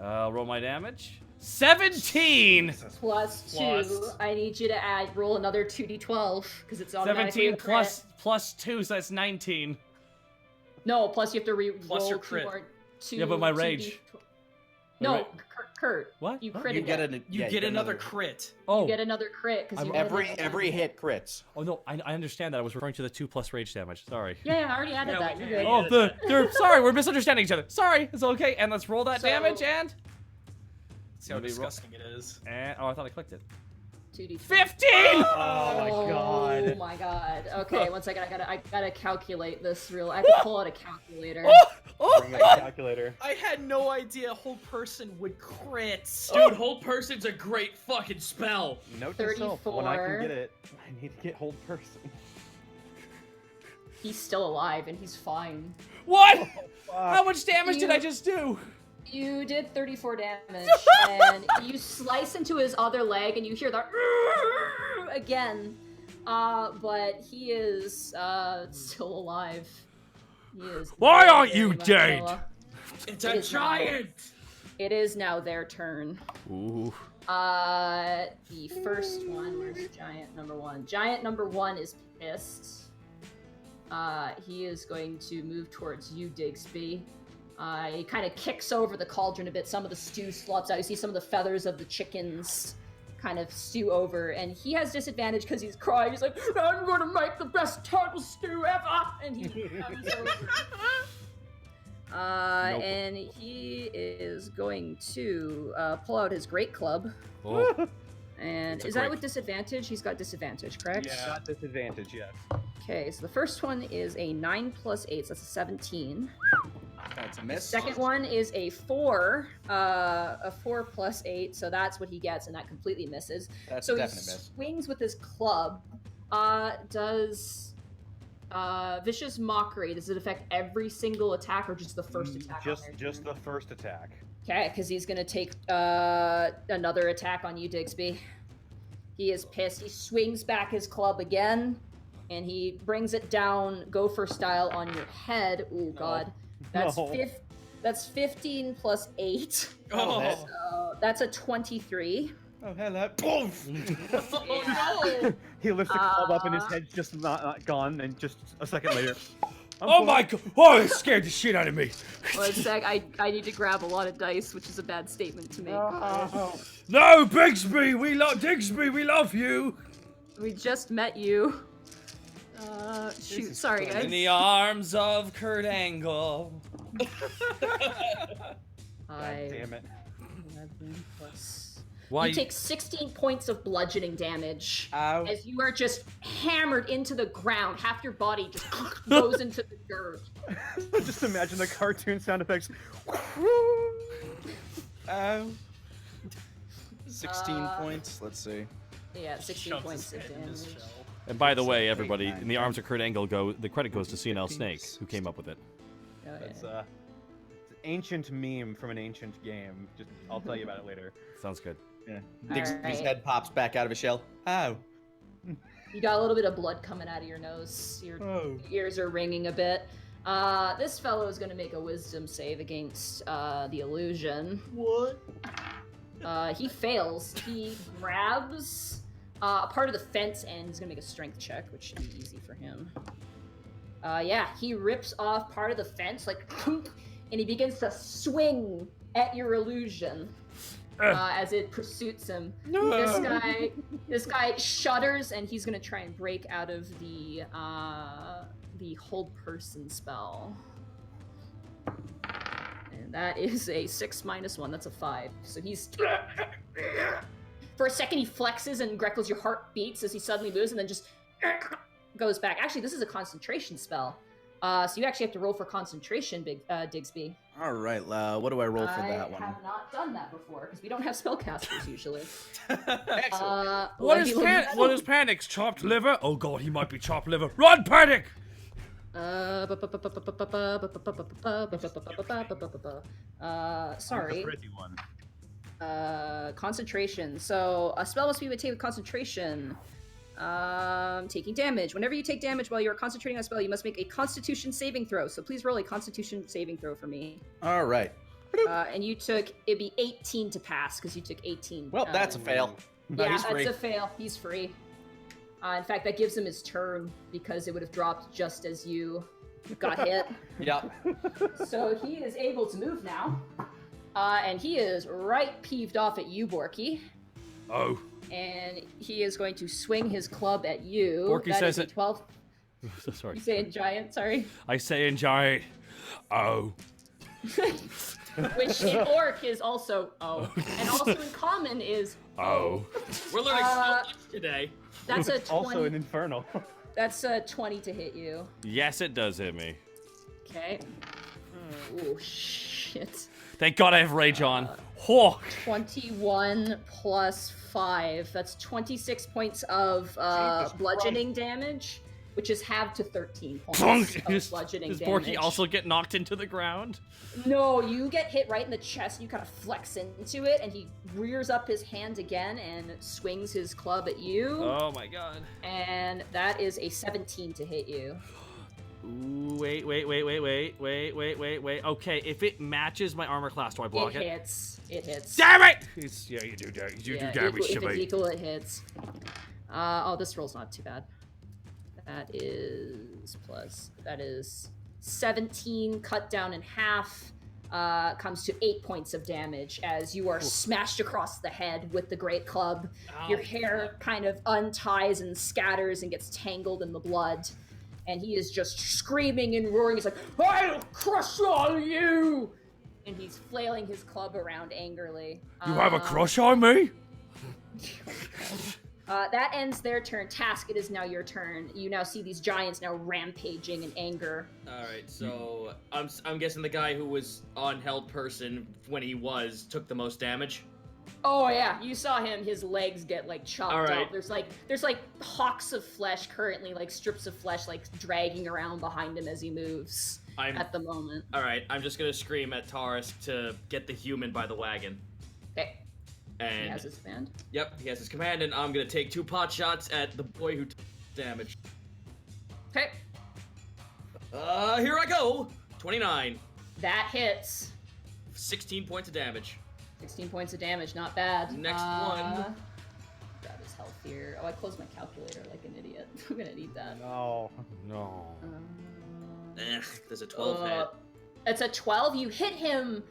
S1: I'll roll my damage. 17.
S4: Plus 2.
S8: Plus.
S4: I need you to roll another 2d12 because it's automatically
S1: 17
S4: a crit.
S1: plus 2, so that's 19.
S4: No, plus you have to
S8: Plus your
S4: roll
S8: crit.
S4: 2 more.
S1: Yeah, but my rage.
S4: No, Kurt.
S1: What?
S4: You
S1: Huh?
S4: crit
S10: You
S4: again.
S10: get
S8: Another crit.
S1: Oh.
S4: You get another crit because you
S10: every hit crits.
S1: Oh no, I understand that. I was referring to the 2+ rage damage. Sorry.
S4: Yeah, I already added that. You're good.
S1: Oh, sorry, we're misunderstanding each other. Sorry, it's okay. And let's roll that damage and.
S8: See how disgusting it is.
S1: And I thought I clicked it.
S4: 2d12.
S1: 15.
S5: Oh my god.
S4: Oh my god. Okay, 1 second. I gotta calculate this real. I have to pull out a calculator.
S5: Bring that calculator.
S8: I had no idea a whole person would crit.
S2: Dude, whole person's a great fucking spell.
S5: Note to self, when I can
S4: 34.
S5: get it, I need to get hold person.
S4: He's still alive and he's fine.
S1: What? How much damage did I just do?
S4: You did 34 damage, and you slice into his other leg, and you hear that again. But he is still alive. He is.
S6: Why aren't
S4: very
S6: you
S4: much
S6: dead?
S4: alive.
S2: It's
S4: It
S2: a
S4: is now-
S2: giant.
S4: It is now their turn.
S1: Ooh.
S4: The first one, where's giant number 1? Giant number 1 is pissed. He is going to move towards you, Digsby. He kind of kicks over the cauldron a bit. Some of the stew slops out. You see some of the feathers of the chickens kind of stew over. And he has disadvantage because he's crying. He's like, I'm going to make the best turtle stew ever! And he comes over. And he is going to pull out his great club.
S1: Oh.
S4: And
S1: It's a
S4: is that
S1: great-
S4: with disadvantage? He's got disadvantage, correct?
S5: Yeah. Not disadvantage, yes.
S4: Okay, so the first one is a 9 plus 8, so that's a 17.
S10: That's a miss.
S4: Second one is a 4, a 4 plus 8, so that's what he gets, and that completely misses.
S10: That's
S4: So
S10: a
S4: he
S10: definite miss.
S4: swings with his club. Does Vicious Mockery, does it affect every single attack or just the first attack? on their
S5: Just
S4: turn?
S5: the first attack.
S4: Okay, because he's going to take another attack on you, Digsby. He is pissed. He swings back his club again, and he brings it down gopher style on your head. Oh, God. That's,
S5: No.
S4: that's 15 plus 8.
S8: Oh,
S4: So that's a 23.
S10: Oh, hello. Boom!
S8: no!
S5: He lifts the club up and his head's just not gone, and just a second later.
S6: Oh my god! Oh, it scared the shit out of me.
S4: One sec, I need to grab a lot of dice, which is a bad statement to make.
S6: No, Bigsby, we love Digsby, we love you.
S4: We just met you. Shoot, sorry,
S1: In
S4: guys.
S1: the arms of Kurt Angle.
S5: Damn it.
S4: 11 plus.
S1: Why?
S4: You take 16 points of bludgeoning damage
S10: Ow.
S4: as you are just hammered into the ground. Half your body just goes into the dirt.
S5: Just imagine the cartoon sound effects.
S10: Ow. 16
S4: Uh,
S10: points. Let's see.
S4: Yeah, 16
S8: Shoves
S4: points
S8: his
S4: of
S8: head in his
S4: damage.
S8: shell.
S1: And by the way,
S10: 8,
S1: everybody,
S10: 9,
S1: in the arms
S10: 10.
S1: of Kurt Angle the credit goes to CNL Snake, who came up with it.
S4: Oh, yeah.
S5: It's an ancient meme from an ancient game. Just I'll tell you about it later.
S1: Sounds good.
S10: Yeah. Digsby's
S4: Alright.
S10: head pops back out of his shell. Ow.
S4: You got a little bit of blood coming out of your nose. Your ears are ringing a bit. This fellow is going to make a wisdom save against the illusion.
S8: What?
S4: He fails. He grabs a part of the fence and he's going to make a strength check, which should be easy for him. Yeah, he rips off part of the fence, like, and he begins to swing at your illusion. As it pursues him. This guy shudders, and he's gonna try and break out of the hold person spell. And that is a 6 minus 1. That's a 5. So he's For a second, he flexes, and Greckles, your heart beats as he suddenly moves, and then just goes back. Actually, this is a concentration spell. So you actually have to roll for concentration, Digsby.
S10: All right, what do I roll for that one?
S4: I have not done that before, because we don't have spellcasters usually.
S10: Excellent.
S6: What is Panic's chopped liver? Oh god, he might be chopped liver. Run, Panic!
S4: Sorry.
S5: Pretty one.
S4: Concentration. So a spell must be maintained with concentration. Taking damage. Whenever you take damage while you are concentrating on a spell, you must make a Constitution saving throw. So please roll a Constitution saving throw for me.
S10: All right.
S4: And it'd be 18 to pass because you took 18.
S10: Well, that's a fail.
S4: Yeah,
S10: he's
S4: that's
S10: free.
S4: a fail. He's free. In fact, that gives him his turn because it would have dropped just as you got hit.
S10: Yep.
S4: So he is able to move now. And he is right peeved off at you, Borky.
S6: Oh.
S4: And he is going to swing his club at you.
S6: Borky
S4: That
S6: says
S4: is a
S6: it.
S4: 12.
S6: Sorry.
S4: You say in giant, sorry.
S6: I say in giant. Oh.
S4: Which in orc is also oh. And also in common is
S6: Oh.
S2: We're learning so much today.
S4: That's a 20.
S5: Also an infernal.
S4: That's a 20 to hit you.
S1: Yes, it does hit me.
S4: Okay. Oh shit.
S1: Thank God I have rage on. Oh.
S4: 21 plus 5. That's 26 points of bludgeoning damage, which is halved to 13 points of bludgeoning
S1: Does
S4: damage.
S1: Borky also get knocked into the ground?
S4: No, you get hit right in the chest, and you kind of flex into it, and he rears up his hand again and swings his club at you.
S1: Oh my god.
S4: And that is a 17 to hit you.
S1: Ooh, wait. Okay, if it matches my armor class, do I block it?
S4: It hits.
S1: Damn it!
S6: Yeah, you do damage. You
S4: Yeah,
S6: do damage
S4: if
S6: to
S4: it's
S6: me.
S4: equal, it hits. This roll's not too bad. That is 17 cut down in half. Comes to 8 points of damage as you are smashed across the head with the great club.
S2: Ow.
S4: Your hair kind of unties and scatters and gets tangled in the blood. And he is just screaming and roaring. He's like, I'll crush all you! And he's flailing his club around angrily.
S6: You have a crush on me?
S4: That ends their turn. Task, it is now your turn. You now see these giants now rampaging in anger.
S2: All right, so I'm guessing the guy who was on held person when he took the most damage.
S4: Oh yeah, you saw him. His legs get like chopped
S2: All right.
S4: up. There's like hawks of flesh currently, like strips of flesh, like dragging around behind him as he moves. At the moment.
S2: All right, I'm just gonna scream at Taurus to get the human by the wagon.
S4: Okay.
S2: And
S4: He has his command.
S2: Yep, he has his command, and I'm gonna take 2 pot shots at the boy who took damage.
S4: Okay.
S2: Here I go. 29.
S4: That hits.
S2: 16 points of damage.
S4: 16 points of damage, not bad.
S2: Next one.
S4: Grab his health here. Oh, I closed my calculator like an idiot. I'm gonna need that.
S5: No.
S6: No.
S2: There's a 12 hit.
S4: It's a 12. You hit him,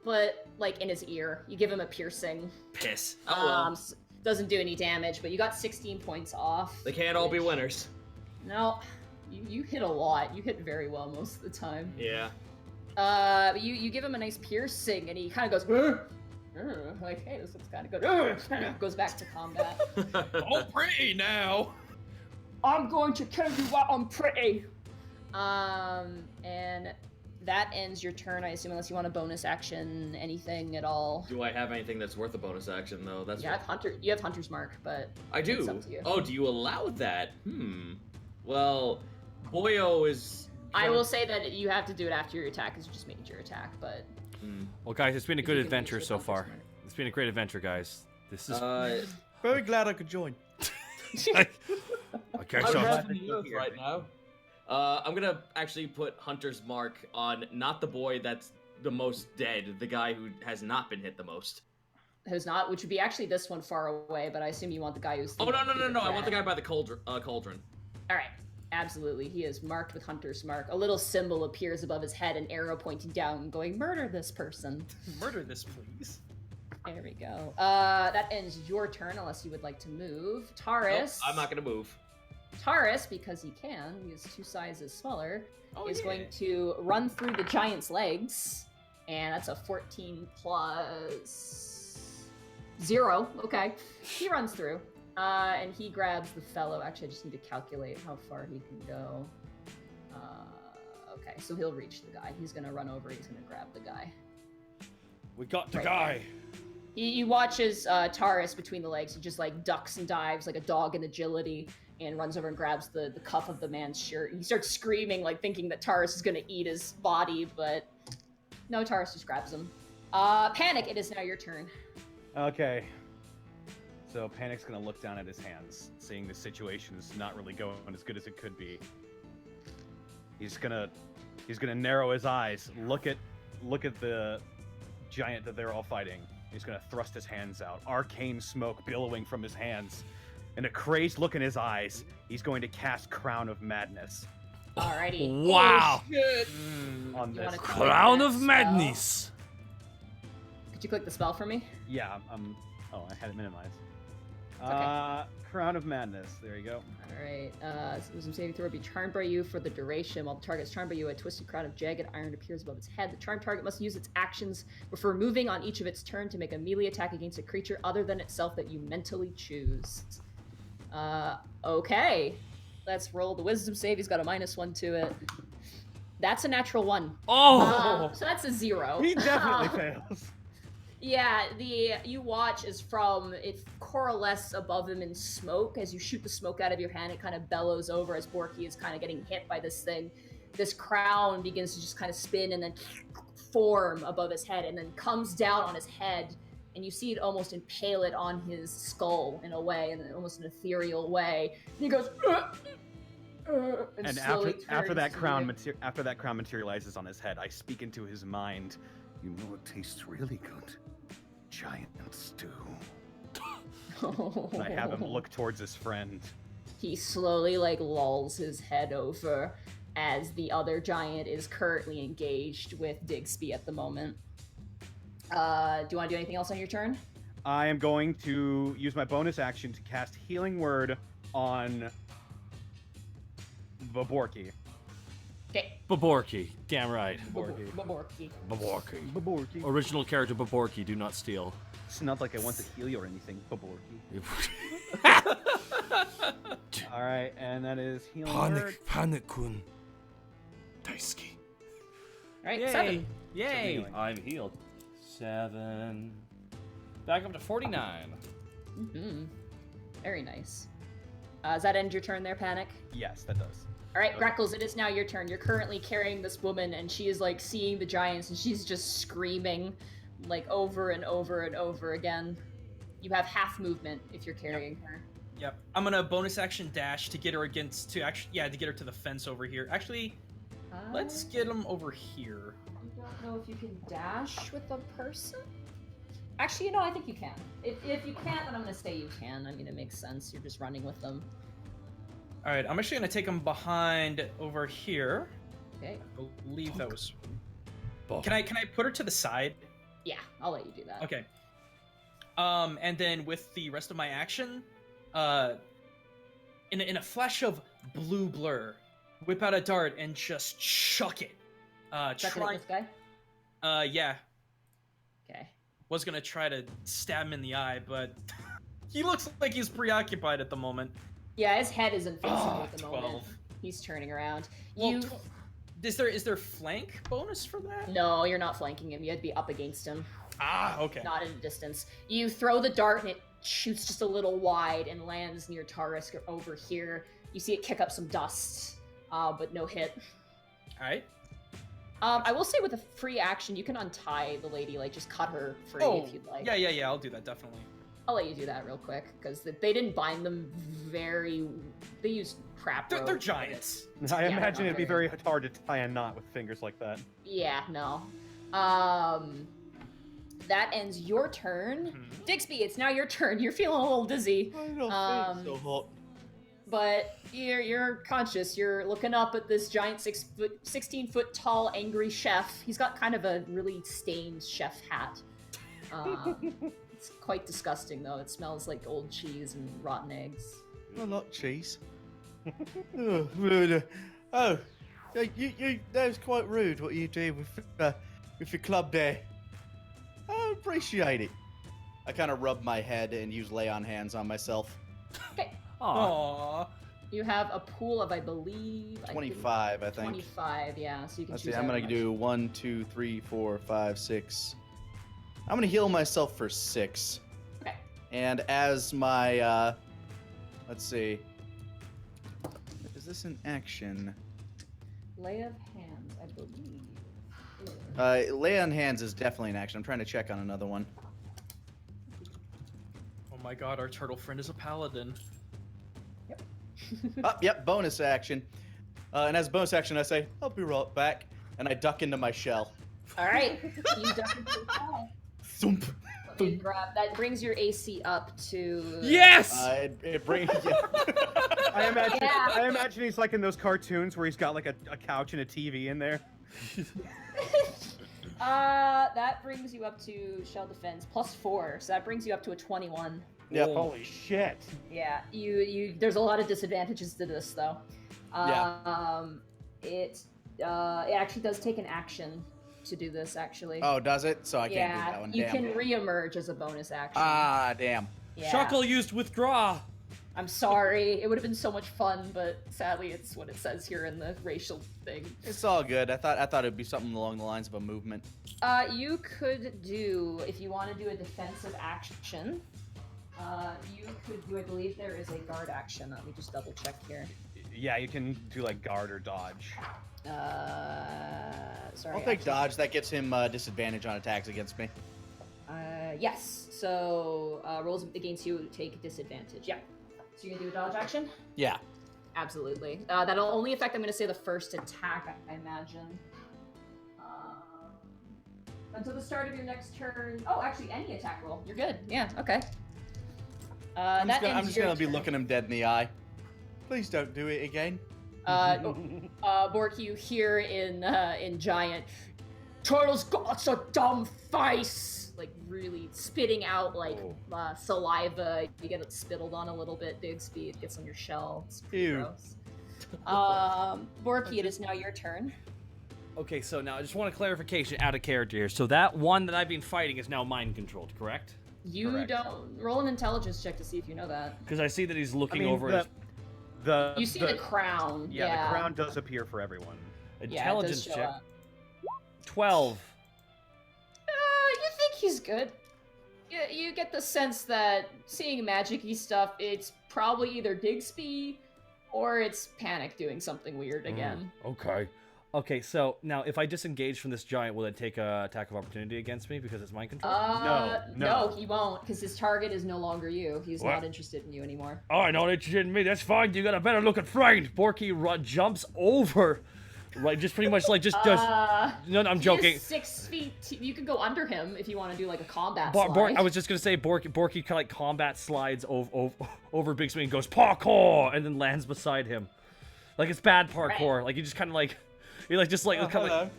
S4: but like in his ear. You give him a piercing.
S2: Piss. Oh well.
S4: Doesn't do any damage, but you got 16 points off.
S2: They can't all be winners.
S4: No, you hit a lot. You hit very well most of the time.
S2: Yeah.
S4: But you give him a nice piercing, and he kind of goes, like, hey, this looks kind of good. Goes back to combat.
S8: Oh, pretty now.
S4: I'm going to tell you what I'm pretty. And that ends your turn, I assume, unless you want a bonus action, anything at all.
S2: Do I have anything that's worth a bonus action though? That's
S4: You have Hunter's Mark, but
S2: I do.
S4: it's up to you.
S2: Oh, do you allow that? Well, Boyo is.
S4: I will say that you have to do it after your attack, because you just made your attack, but...
S1: Well, guys, it's been a
S4: If
S1: good
S4: you can
S1: adventure
S4: use
S1: so
S4: your
S1: far.
S4: Hunter's Mark.
S1: It's been a great adventure, guys. This is.
S7: Very glad I could join.
S6: Okay,
S2: I'm
S6: so
S2: grabbing the earth right now. I'm gonna actually put Hunter's Mark on not the boy that's the most dead, the guy who has not been hit the most.
S4: Who's not, which would be actually this one far away, but I assume you want the guy who's...
S2: Oh, no, I want the guy by the cauldron.
S4: Alright, absolutely. He is marked with Hunter's Mark. A little symbol appears above his head, an arrow pointing down, going, murder this person.
S8: Murder this, please.
S4: There we go. That ends your turn, unless you would like to move. Taurus...
S2: Nope, I'm not gonna move.
S4: Taurus, because he can, he is 2 sizes smaller, is
S2: yeah.
S4: going to run through the giant's legs, and that's a 14 plus 0. Okay. He runs through. And he grabs the fellow. Actually, I just need to calculate how far he can go. Okay, so he'll reach the guy. He's gonna run over. He's gonna grab the guy.
S6: We got the
S4: Right
S6: guy.
S4: He watches Taurus between the legs. He just like ducks and dives like a dog in agility and runs over and grabs the cuff of the man's shirt. He starts screaming, like thinking that Taurus is gonna eat his body, but no, Taurus just grabs him. Panic, it is now your turn.
S5: Okay. So Panic's gonna look down at his hands, seeing the situation is not really going as good as it could be. He's gonna narrow his eyes, look at the giant that they're all fighting. He's gonna thrust his hands out, arcane smoke billowing from his hands, and a crazed look in his eyes. He's going to cast Crown of Madness
S4: Alrighty.
S6: Wow.
S5: on
S4: You
S5: this.
S4: wanna click
S6: Crown
S4: that
S6: of
S4: spell?
S6: Madness.
S4: Could you click the spell for me?
S5: Yeah, oh, I had it minimized.
S4: okay.
S5: Crown of Madness. There you go.
S4: Alright, wisdom saving throw be charmed by you for the duration. While the target is charmed by you, a twisted crown of jagged iron appears above its head. The charmed target must use its actions before moving on each of its turn to make a melee attack against a creature other than itself that you mentally choose. Okay. Let's roll the wisdom save. He's got a -1 to it. That's a natural 1.
S6: Oh.
S4: So that's a 0.
S5: He definitely fails.
S4: Yeah, you watch as it coalesces above him in smoke. As you shoot the smoke out of your hand, it kind of bellows over as Borky is kind of getting hit by this thing. This crown begins to just kind of spin and then form above his head and then comes down on his head, and you see it almost impale it on his skull in a way, in almost an ethereal way. And he goes,
S5: And
S4: slowly
S5: after that
S4: turns to you.
S5: after that crown materializes on his head, I speak into his mind. You know what tastes really good? Giant stew. And I have him look towards his friend.
S4: He slowly lulls his head over as the other giant is currently engaged with Digsby at the moment. Do you want to do anything else on your turn?
S5: I am going to use my bonus action to cast Healing Word on Borky.
S4: Okay.
S1: Baborki. Damn right.
S5: Borky.
S4: Borky.
S1: Baborki.
S5: Borky.
S1: Original character Baborki, do not steal.
S5: It's not like I want to heal you or anything, Borky. All right, and that is Healing Word.
S6: Panic-kun. Daisuke.
S4: Alright,
S1: Yay.
S4: 7.
S1: Yay.
S5: healing.
S1: I'm healed. 7. Back up to 49.
S4: Mm-hmm. Very nice. Does that end your turn there, Panic?
S5: Yes, that does.
S4: Alright, Greckles, it is now your turn. You're currently carrying this woman, and she is seeing the giants, and she's just screaming over and over and over again. You have half movement if you're carrying her.
S8: Yep. I'm gonna bonus action dash to get her to get her to the fence over here. Actually, let's get him over here.
S4: I don't know if you can dash with a person. Actually, I think you can. If you can't, then I'm gonna say you can. I mean, it makes sense. You're just running with them.
S8: All right, I'm actually gonna take him behind over here.
S4: Okay.
S8: I believe that was. Can I put her to the side?
S4: Yeah, I'll let you do that.
S8: Okay. And then with the rest of my action, in a flash of blue blur, whip out a dart and just chuck it.
S4: Chucking at this guy?
S8: Yeah.
S4: Okay.
S8: Was gonna try to stab him in the eye, but he looks like he's preoccupied at the moment.
S4: Yeah, his head isn't facing you at the
S8: 12.
S4: moment. He's turning around.
S8: Well, is there flank bonus for that?
S4: No, you're not flanking him. You had to be up against him.
S8: Ah, okay.
S4: Not in a distance. You throw the dart and it shoots just a little wide and lands near Taurus over here. You see it kick up some dust, but no hit.
S8: All right.
S4: I will say with a free action, you can untie the lady, just cut her free if you'd like.
S8: Yeah, I'll do that, definitely.
S4: I'll let you do that real quick, because they didn't bind them they used crap rope.
S8: They're giants.
S5: I
S4: Yeah,
S5: imagine
S4: not
S5: it'd be
S4: very-
S5: very hard to tie a knot with fingers like that.
S4: Yeah, no. That ends your turn. Digsby, it's now your turn. You're feeling a little dizzy.
S7: I don't feel so hot.
S4: But you're conscious. You're looking up at this giant 16-foot tall, angry chef. He's got kind of a really stained chef hat. It's quite disgusting, though. It smells like old cheese and rotten eggs.
S7: I like cheese. Oh, rude. Oh, you, that was quite rude what you did with your club there. I appreciate it.
S10: I kind of rub my head and use lay on hands on myself.
S4: Okay.
S1: Aw.
S8: Aww.
S4: You have a pool of, I believe...
S10: 25, I think.
S4: 25, yeah. So you can
S10: Let's
S4: choose
S10: see, I'm
S4: however
S10: gonna
S4: much.
S10: do 1, 2, 3, 4, 5, 6. I'm gonna heal myself for 6.
S4: Okay.
S10: And as my, let's see. Is this an action?
S4: Lay of hands, I believe.
S10: Lay on hands is definitely an action. I'm trying to check on another one.
S8: Oh my god, our turtle friend is a paladin.
S10: Yep, bonus action. And as a bonus action, I say, I'll be right back. And I duck into my shell.
S4: All right. You duck into the wall.
S10: Thump.
S4: Let me grab. That brings your AC up to.
S1: Yes!
S10: It brings.
S5: I imagine,
S4: Yeah.
S5: I imagine he's like in those cartoons where he's got like a couch and a TV in there.
S4: That brings you up to shell defense +4, so that brings you up to a 21.
S10: Yep.
S5: Holy shit.
S4: Yeah, you. There's a lot of disadvantages to this though. It actually does take an action to do this. Actually.
S10: Oh, does it? So I can't do that
S4: Yeah,
S10: one.
S4: you
S10: Damn.
S4: can reemerge as a bonus action.
S10: Ah, damn.
S4: Yeah.
S1: Shuckle used withdraw.
S4: I'm sorry. It would have been so much fun, but sadly, it's what it says here in the racial thing.
S10: It's all good. I thought it'd be something along the lines of a movement.
S4: You could do, if you want to do a defensive action, you could do, I believe there is a guard action. Let me just double check here.
S5: Yeah, you can do like guard or dodge.
S4: Sorry.
S10: I'll take dodge. That gets him disadvantage on attacks against me.
S4: Yes. So rolls against you take disadvantage. Yeah. So you're gonna do a dodge action?
S10: Yeah.
S4: Absolutely. That'll only affect, I'm gonna say, the first attack, I imagine. Until the start of your next turn. Oh, actually, any attack roll. You're good. Yeah. Okay.
S10: I'm just
S4: ends
S10: gonna
S4: your
S10: be
S4: turn.
S10: looking him dead in the eye. Please don't do it again.
S4: Bork, you hear in Giant, Turtle's got a dumb face! Like, really spitting out, like, saliva. You get it spittled on a little bit, Digsby. It gets on your shell. It's pretty
S10: Ew.
S4: gross. Borky, it is now your turn.
S1: Okay, so now I just want a clarification out of character here. So that one that I've been fighting is now mind controlled, correct?
S4: You
S5: Correct.
S4: don't... Roll an intelligence check to see if you know that.
S1: Because I see that he's looking
S5: I mean,
S1: over his
S4: You see the crown.
S5: Yeah, the crown does appear for everyone.
S1: intelligence
S4: yeah, it does show
S1: check.
S4: up.
S1: 12.
S4: You think he's good. You get the sense that seeing magic-y stuff, it's probably either Digsby or it's Panic doing something weird again.
S1: Okay. Okay, so now if I disengage from this giant, will it take a attack of opportunity against me because it's mind control?
S4: No, he won't, because his target is no longer you. He's
S1: What?
S4: not interested in you anymore.
S1: Oh, I not interested in me. That's fine. You got a better looking friend. Borky jumps over. Right, just pretty much like just does. No, I'm joking.
S4: He's 6 feet. You could go under him if you want to do like a combat
S1: I
S4: slide.
S1: was just gonna say Borky kind of like combat slides over Bigsby and goes parkour and then lands beside him, like it's bad parkour. Like you just kind of like, you like just like kind of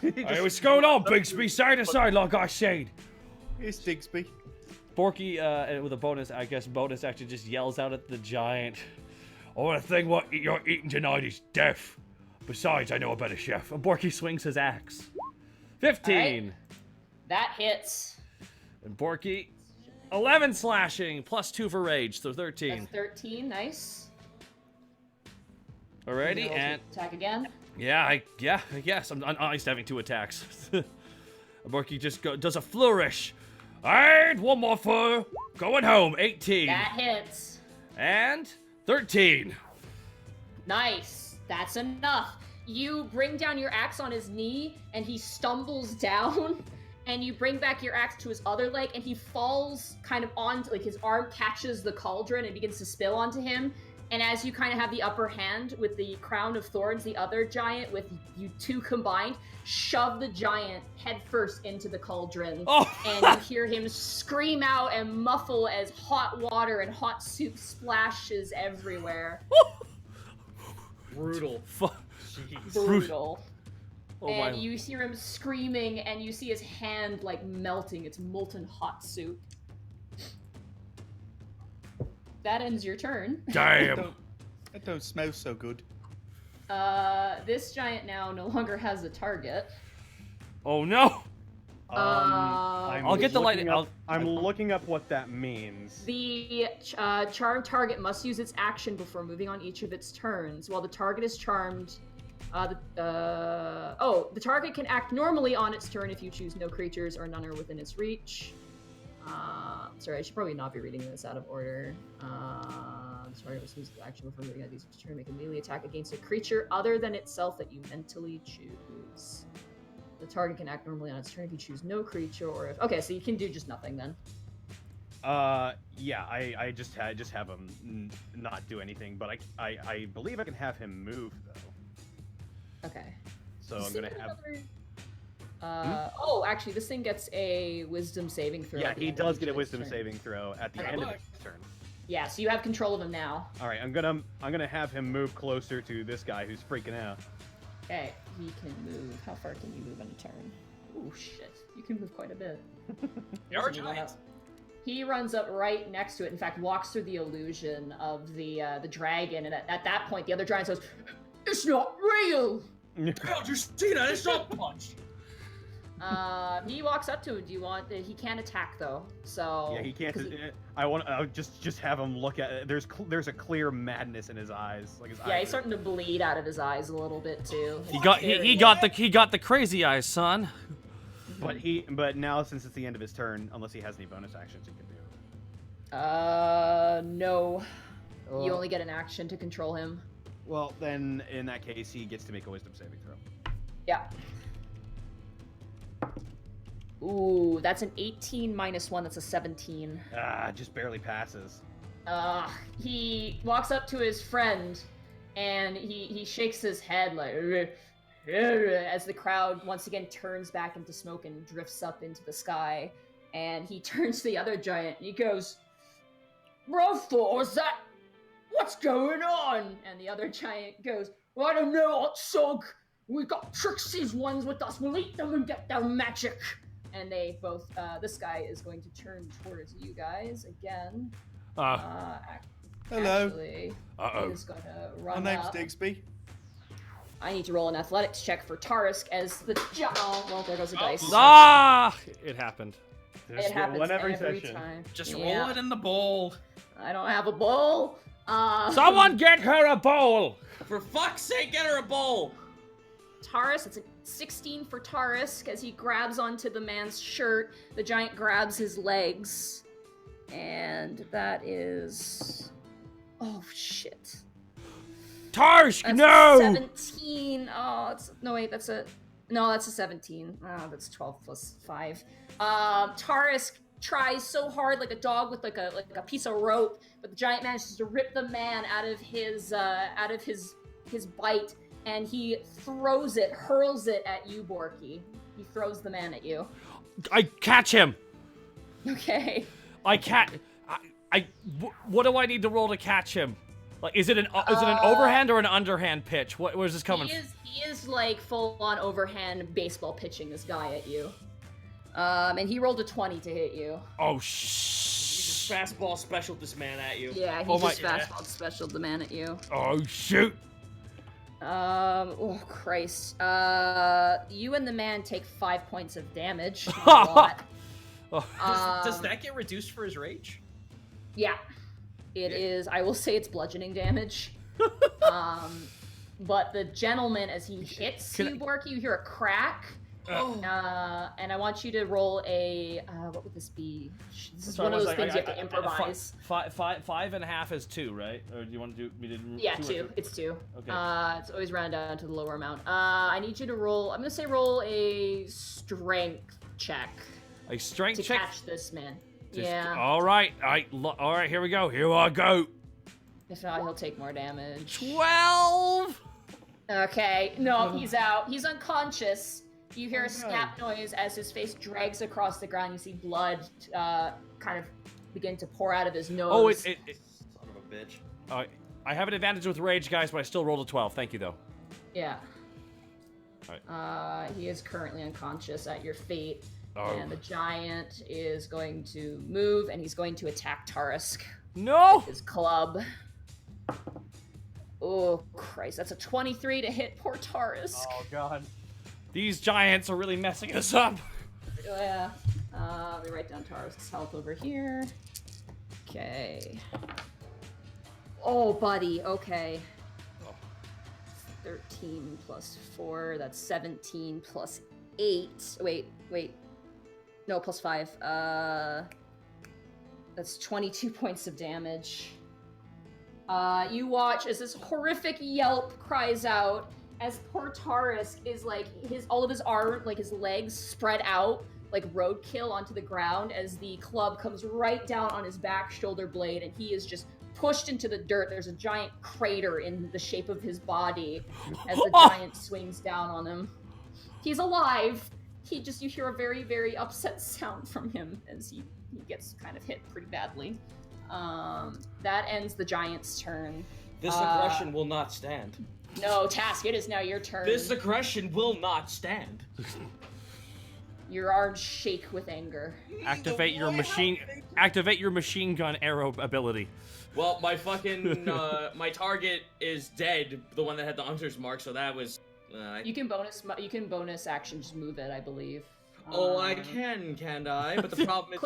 S1: like. Hey, what's going on, Bigsby? Side to side, like I said.
S10: It's Digsby.
S1: Borky, with a bonus, I guess, actually just yells out at the giant. Oh, the thing what you're eating tonight is death. Besides, I know a better chef. And Borky swings his axe. 15.
S4: Right. That hits.
S1: And Borky, 11 slashing, plus 2 for rage, so 13.
S4: That's 13. Nice.
S1: Alrighty,
S4: Roll to
S1: and
S4: attack again.
S1: I guess I'm used to having 2 attacks. Borky just does a flourish. And one more for going home. 18.
S4: That hits.
S1: And 13.
S4: Nice. That's enough. You bring down your axe on his knee, and he stumbles down, and you bring back your axe to his other leg, and he falls kind of onto, like his arm catches the cauldron and begins to spill onto him. And as you kind of have the upper hand with the crown of thorns, the other giant, with you two combined, shove the giant headfirst into the cauldron.
S1: Oh.
S4: And you hear him scream out and muffle as hot water and hot soup splashes everywhere.
S8: Brutal.
S4: Brutal.
S1: Oh
S4: And
S1: my.
S4: you hear him screaming, and you see his hand like melting. It's molten hot soup. That ends your turn.
S1: Damn.
S10: That don't smell so good.
S4: This giant now no longer has a target.
S1: Oh no. I'll get the light.
S11: I'm looking up what that means.
S4: The charmed target must use its action before moving on each of its turns. While the target is charmed, the target can act normally on its turn if you choose no creatures or none are within its reach. Sorry, I should probably not be reading this out of order. The target must use its action before moving on each turn. Make a melee attack against a creature other than itself that you mentally choose. The target can act normally on its turn if you choose no creature or if... Okay, so you can do just nothing then.
S11: Yeah, I just have him not do anything, but I believe I can have him move though.
S4: Okay.
S11: So I'm gonna have.
S4: Oh, actually, this thing gets a Wisdom saving throw.
S11: Yeah, he does get a Wisdom saving throw at the end of his turn.
S4: Yeah, so you have control of him now.
S11: All right, I'm gonna have him move closer to this guy who's freaking out.
S4: Okay, he can move. How far can you move in a turn? Oh shit, you can move quite a bit.
S8: You're giant.
S4: He runs up right next to it. In fact, walks through the illusion of the dragon, and at that point, the other giant says, "It's not real."
S8: How'd you see that? It's not punch.
S4: He walks up to him. Do you want? He can't attack though. So
S11: yeah, he can't. I'll just have him look at it. There's a clear madness in his eyes. Like his eyes.
S4: Yeah, he's starting to bleed out of his eyes a little bit too.
S1: He got the crazy eyes, son.
S11: But now since it's the end of his turn, unless he has any bonus actions he can do.
S4: No. You only get an action to control him.
S11: Well, then in that case, he gets to make a Wisdom saving throw.
S4: Yeah. Ooh, that's an 18 minus 1. That's a 17.
S11: Just barely passes.
S4: He walks up to his friend, and he shakes his head like, as the crowd once again turns back into smoke and drifts up into the sky. And he turns to the other giant, and he goes, "Brother, is that... What's going on?" And the other giant goes, "Well, I don't know, hot sog. We got Trixie's ones with us. We'll eat them and get their magic." And they both, this guy is going to turn towards you guys again.
S9: Hello.
S4: Actually, he's gonna run
S9: My name's
S4: up.
S9: Digsby.
S4: I need to roll an athletics check for Tarisk as the... Oh, well, there goes a dice.
S1: It happened.
S4: It happens
S11: one every
S4: every
S11: session.
S4: time.
S8: Just roll it in the bowl.
S4: I don't have a bowl.
S1: Someone get her a bowl!
S2: For fuck's sake, get her a bowl!
S4: Taurus, it's a 16 for Tarisk as he grabs onto the man's shirt. The giant grabs his legs. And that is... Oh, shit.
S1: Tarsh,
S4: That's
S1: no!
S4: 17. Oh, it's... No, wait, that's a... No, that's a 17. Oh, that's 12 plus 5. Tarisk tries so hard like a dog with like a piece of rope, but the giant manages to rip the man out of his bite, and he hurls it at you, Borky. He throws the man at you.
S1: I catch him.
S4: Okay.
S1: What do I need to roll to catch him? Like, is it an overhand or an underhand pitch? Where's this coming from?
S4: He is like full on overhand baseball pitching this guy at you. And he rolled a 20 to hit you.
S1: Oh,
S2: He just fastball specialed this man at you.
S4: Yeah, he just fastball specialed the man at you.
S1: Oh, shoot.
S4: Oh, Christ. You and the man take 5 points of damage. A lot.
S8: Does that get reduced for his rage?
S4: Yeah. It is, I will say it's bludgeoning damage. But the gentleman, as he hits you, Borky, you hear a crack. And I want you to roll a, what would this be? This is one of those things you have to improvise.
S1: 5.5 is 2, right? Or do you want to do me to?
S4: Yeah, 2. It's 2.
S1: Okay.
S4: It's always rounded down to the lower amount. I need you to roll, I'm going to say roll a strength check.
S1: A strength
S4: to
S1: check?
S4: catch this man. Yeah.
S1: All right, here we go. Here I go.
S4: If not, he'll take more damage.
S1: 12!
S4: Okay, no, he's out. He's unconscious. You hear a snap noise as his face drags across the ground. You see blood kind of begin to pour out of his nose.
S1: Oh,
S2: Son of a bitch.
S1: I have an advantage with rage, guys, but I still rolled a 12. Thank you, though.
S4: Yeah.
S1: All right.
S4: He is currently unconscious at your fate.
S1: Oh.
S4: And the giant is going to move, and he's going to attack Tarisk.
S1: No!
S4: With his club. Oh, Christ. That's a 23 to hit poor Tarisk.
S11: Oh, God.
S1: These giants are really messing us up.
S4: Yeah. Let me write down Taurus' health over here. Okay. Oh, buddy. Okay. 13 plus 4. That's 17 plus 8. Wait. No, plus 5. That's 22 points of damage. You watch as this horrific yelp cries out as poor Taurus is like all of his arm, like his legs spread out like roadkill onto the ground as the club comes right down on his back shoulder blade and he is just pushed into the dirt. There's a giant crater in the shape of his body as the giant swings down on him. He's alive. You hear a very, very upset sound from him as he gets kind of hit pretty badly. That ends the giant's turn.
S8: This aggression will not stand.
S4: No, Task, it is now your turn.
S8: This aggression will not stand.
S4: Your arms shake with anger.
S1: Activate your machine gun arrow ability.
S2: Well, my fucking my target is dead, the one that had the hunter's mark, so that was
S4: You can bonus action just move it, I believe.
S2: Oh, I can't I? But the problem is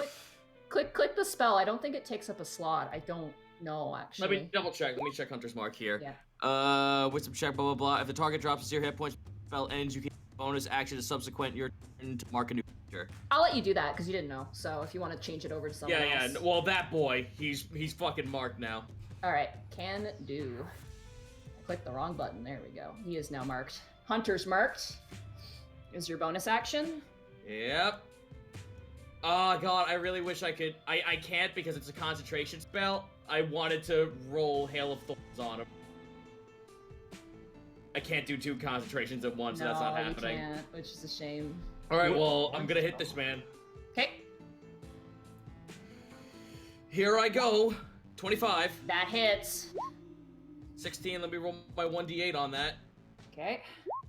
S4: Click the spell. I don't think it takes up a slot. I don't know, actually.
S2: Let me double check. Let me check Hunter's Mark here.
S4: Yeah.
S2: Wisdom check, blah, blah, blah. If the target drops 0 hit points, spell ends, you can bonus action to subsequent your turn to mark a new creature.
S4: I'll let you do that, because you didn't know. So if you want to change it over to someone else.
S2: Yeah. Well, that boy, he's fucking marked now.
S4: Alright, can do. I clicked the wrong button. There we go. He is now marked. Hunter's marked. Is your bonus action?
S2: Yep. Oh god, I really wish I could. I can't because it's a concentration spell. I wanted to roll Hail of Thorns on him. I can't do 2 concentrations at once, so that's not happening.
S4: No, you can't, which is a shame.
S2: Alright, well, I'm gonna hit this man.
S4: Okay.
S2: Here I go. 25.
S4: That hits.
S2: 16, let me roll my 1d8 on that.
S4: Okay.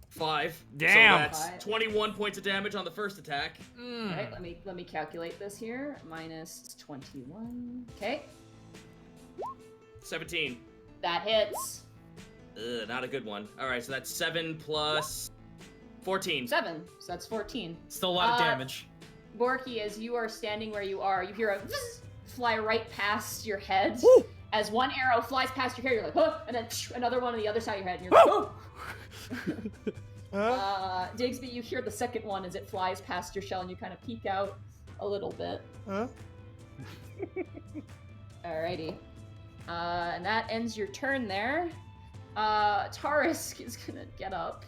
S2: 5.
S1: Damn.
S2: So that's 21 points of damage on the first attack.
S4: Alright, let me calculate this here. Minus 21. Okay.
S2: 17.
S4: That hits.
S2: Ugh, not a good one. Alright, so that's 7 plus 14.
S4: 7. So that's 14.
S8: Still a lot of damage.
S4: Borky, as you are standing where you are, you hear a vzz fly right past your head.
S1: Woo!
S4: As one arrow flies past your head, you're like, oh, and then another one on the other side of your head, and you're like, oh! Digsby, you hear the second one as it flies past your shell, and you kind of peek out a little bit.
S9: Huh?
S4: Alrighty. And that ends your turn there. Taurus is gonna get up.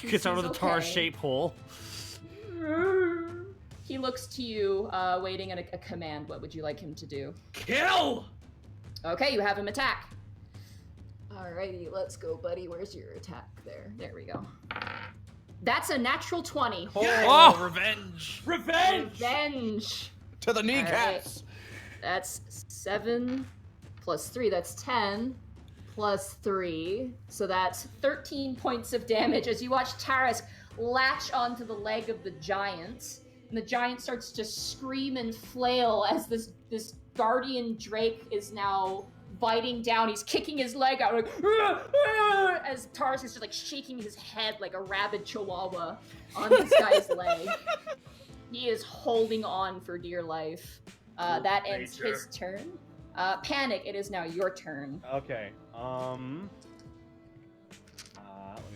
S1: Gets out of the
S4: okay.
S1: Taurus-shaped hole.
S4: He looks to you, waiting at a command. What would you like him to do?
S2: Kill!
S4: Okay, you have him attack. Alrighty, let's go, buddy. Where's your attack? There we go. That's a natural 20.
S8: Oh, revenge!
S4: Revenge!
S10: To the kneecaps!
S4: Right. That's 7 plus 3. That's 10 plus 3. So that's 13 points of damage as you watch Taurus latch onto the leg of the giant. And the giant starts to scream and flail as this guardian drake is now biting down. He's kicking his leg out like as Taurus is just like shaking his head like a rabid chihuahua on this guy's leg. He is holding on for dear life. That ends his turn. Panic, it is now your turn.
S11: Okay. Let me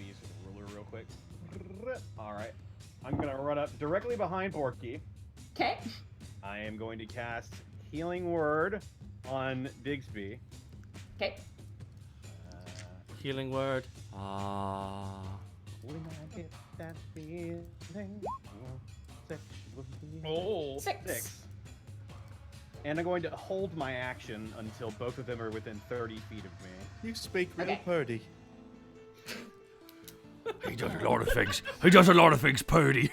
S11: use the ruler real quick. All right. I'm gonna run up directly behind Borky.
S4: Okay.
S11: I am going to cast Healing Word on Digsby.
S4: Okay.
S1: Healing word.
S11: When I get that feeling.
S8: Oh.
S4: 6.
S5: And I'm going to hold my action until both of them are within 30 feet of me.
S9: You speak real
S4: Okay.
S9: purdy.
S6: He does a lot of things. He does a lot of things, Purdy.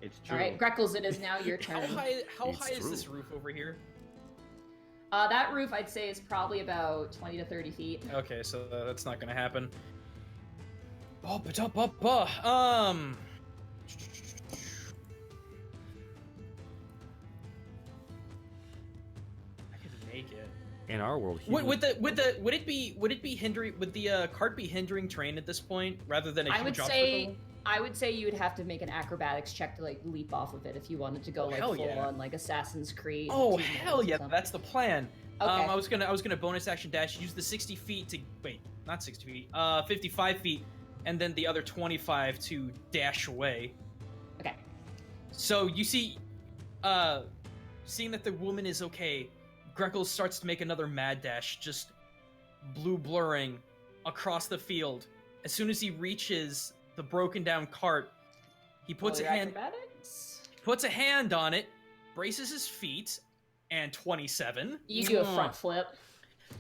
S5: It's true.
S4: All right, Greckles, it is now your turn.
S8: How
S6: It's
S8: high is
S6: true.
S8: this roof over here?
S4: That roof, I'd say, is probably about 20 to 30 feet.
S8: Okay, so that's not gonna happen. I could make it.
S1: In our world,
S8: Would it be hindering? Would the cart be hindering terrain at this point rather than a
S4: I would
S8: huge
S4: say
S8: obstacle?
S4: I would say you would have to make an acrobatics check to like leap off of it if you wanted to go like
S8: hell
S4: full
S8: yeah.
S4: on like Assassin's Creed.
S8: Oh
S4: Achievement
S8: hell
S4: or
S8: yeah,
S4: something.
S8: that's the plan.
S4: Okay.
S8: I was gonna bonus action dash, use the 60 feet to wait, not 60 feet, 55 feet, and then the other 25 to dash away.
S4: Okay.
S8: So you see, seeing that the woman is okay, Greckles starts to make another mad dash, just blue blurring across the field. As soon as he reaches the broken down cart, he puts
S4: Roll
S8: a
S4: your
S8: hand
S4: acrobatics.
S8: puts a hand on it, braces his feet, and 27.
S4: You do a front flip.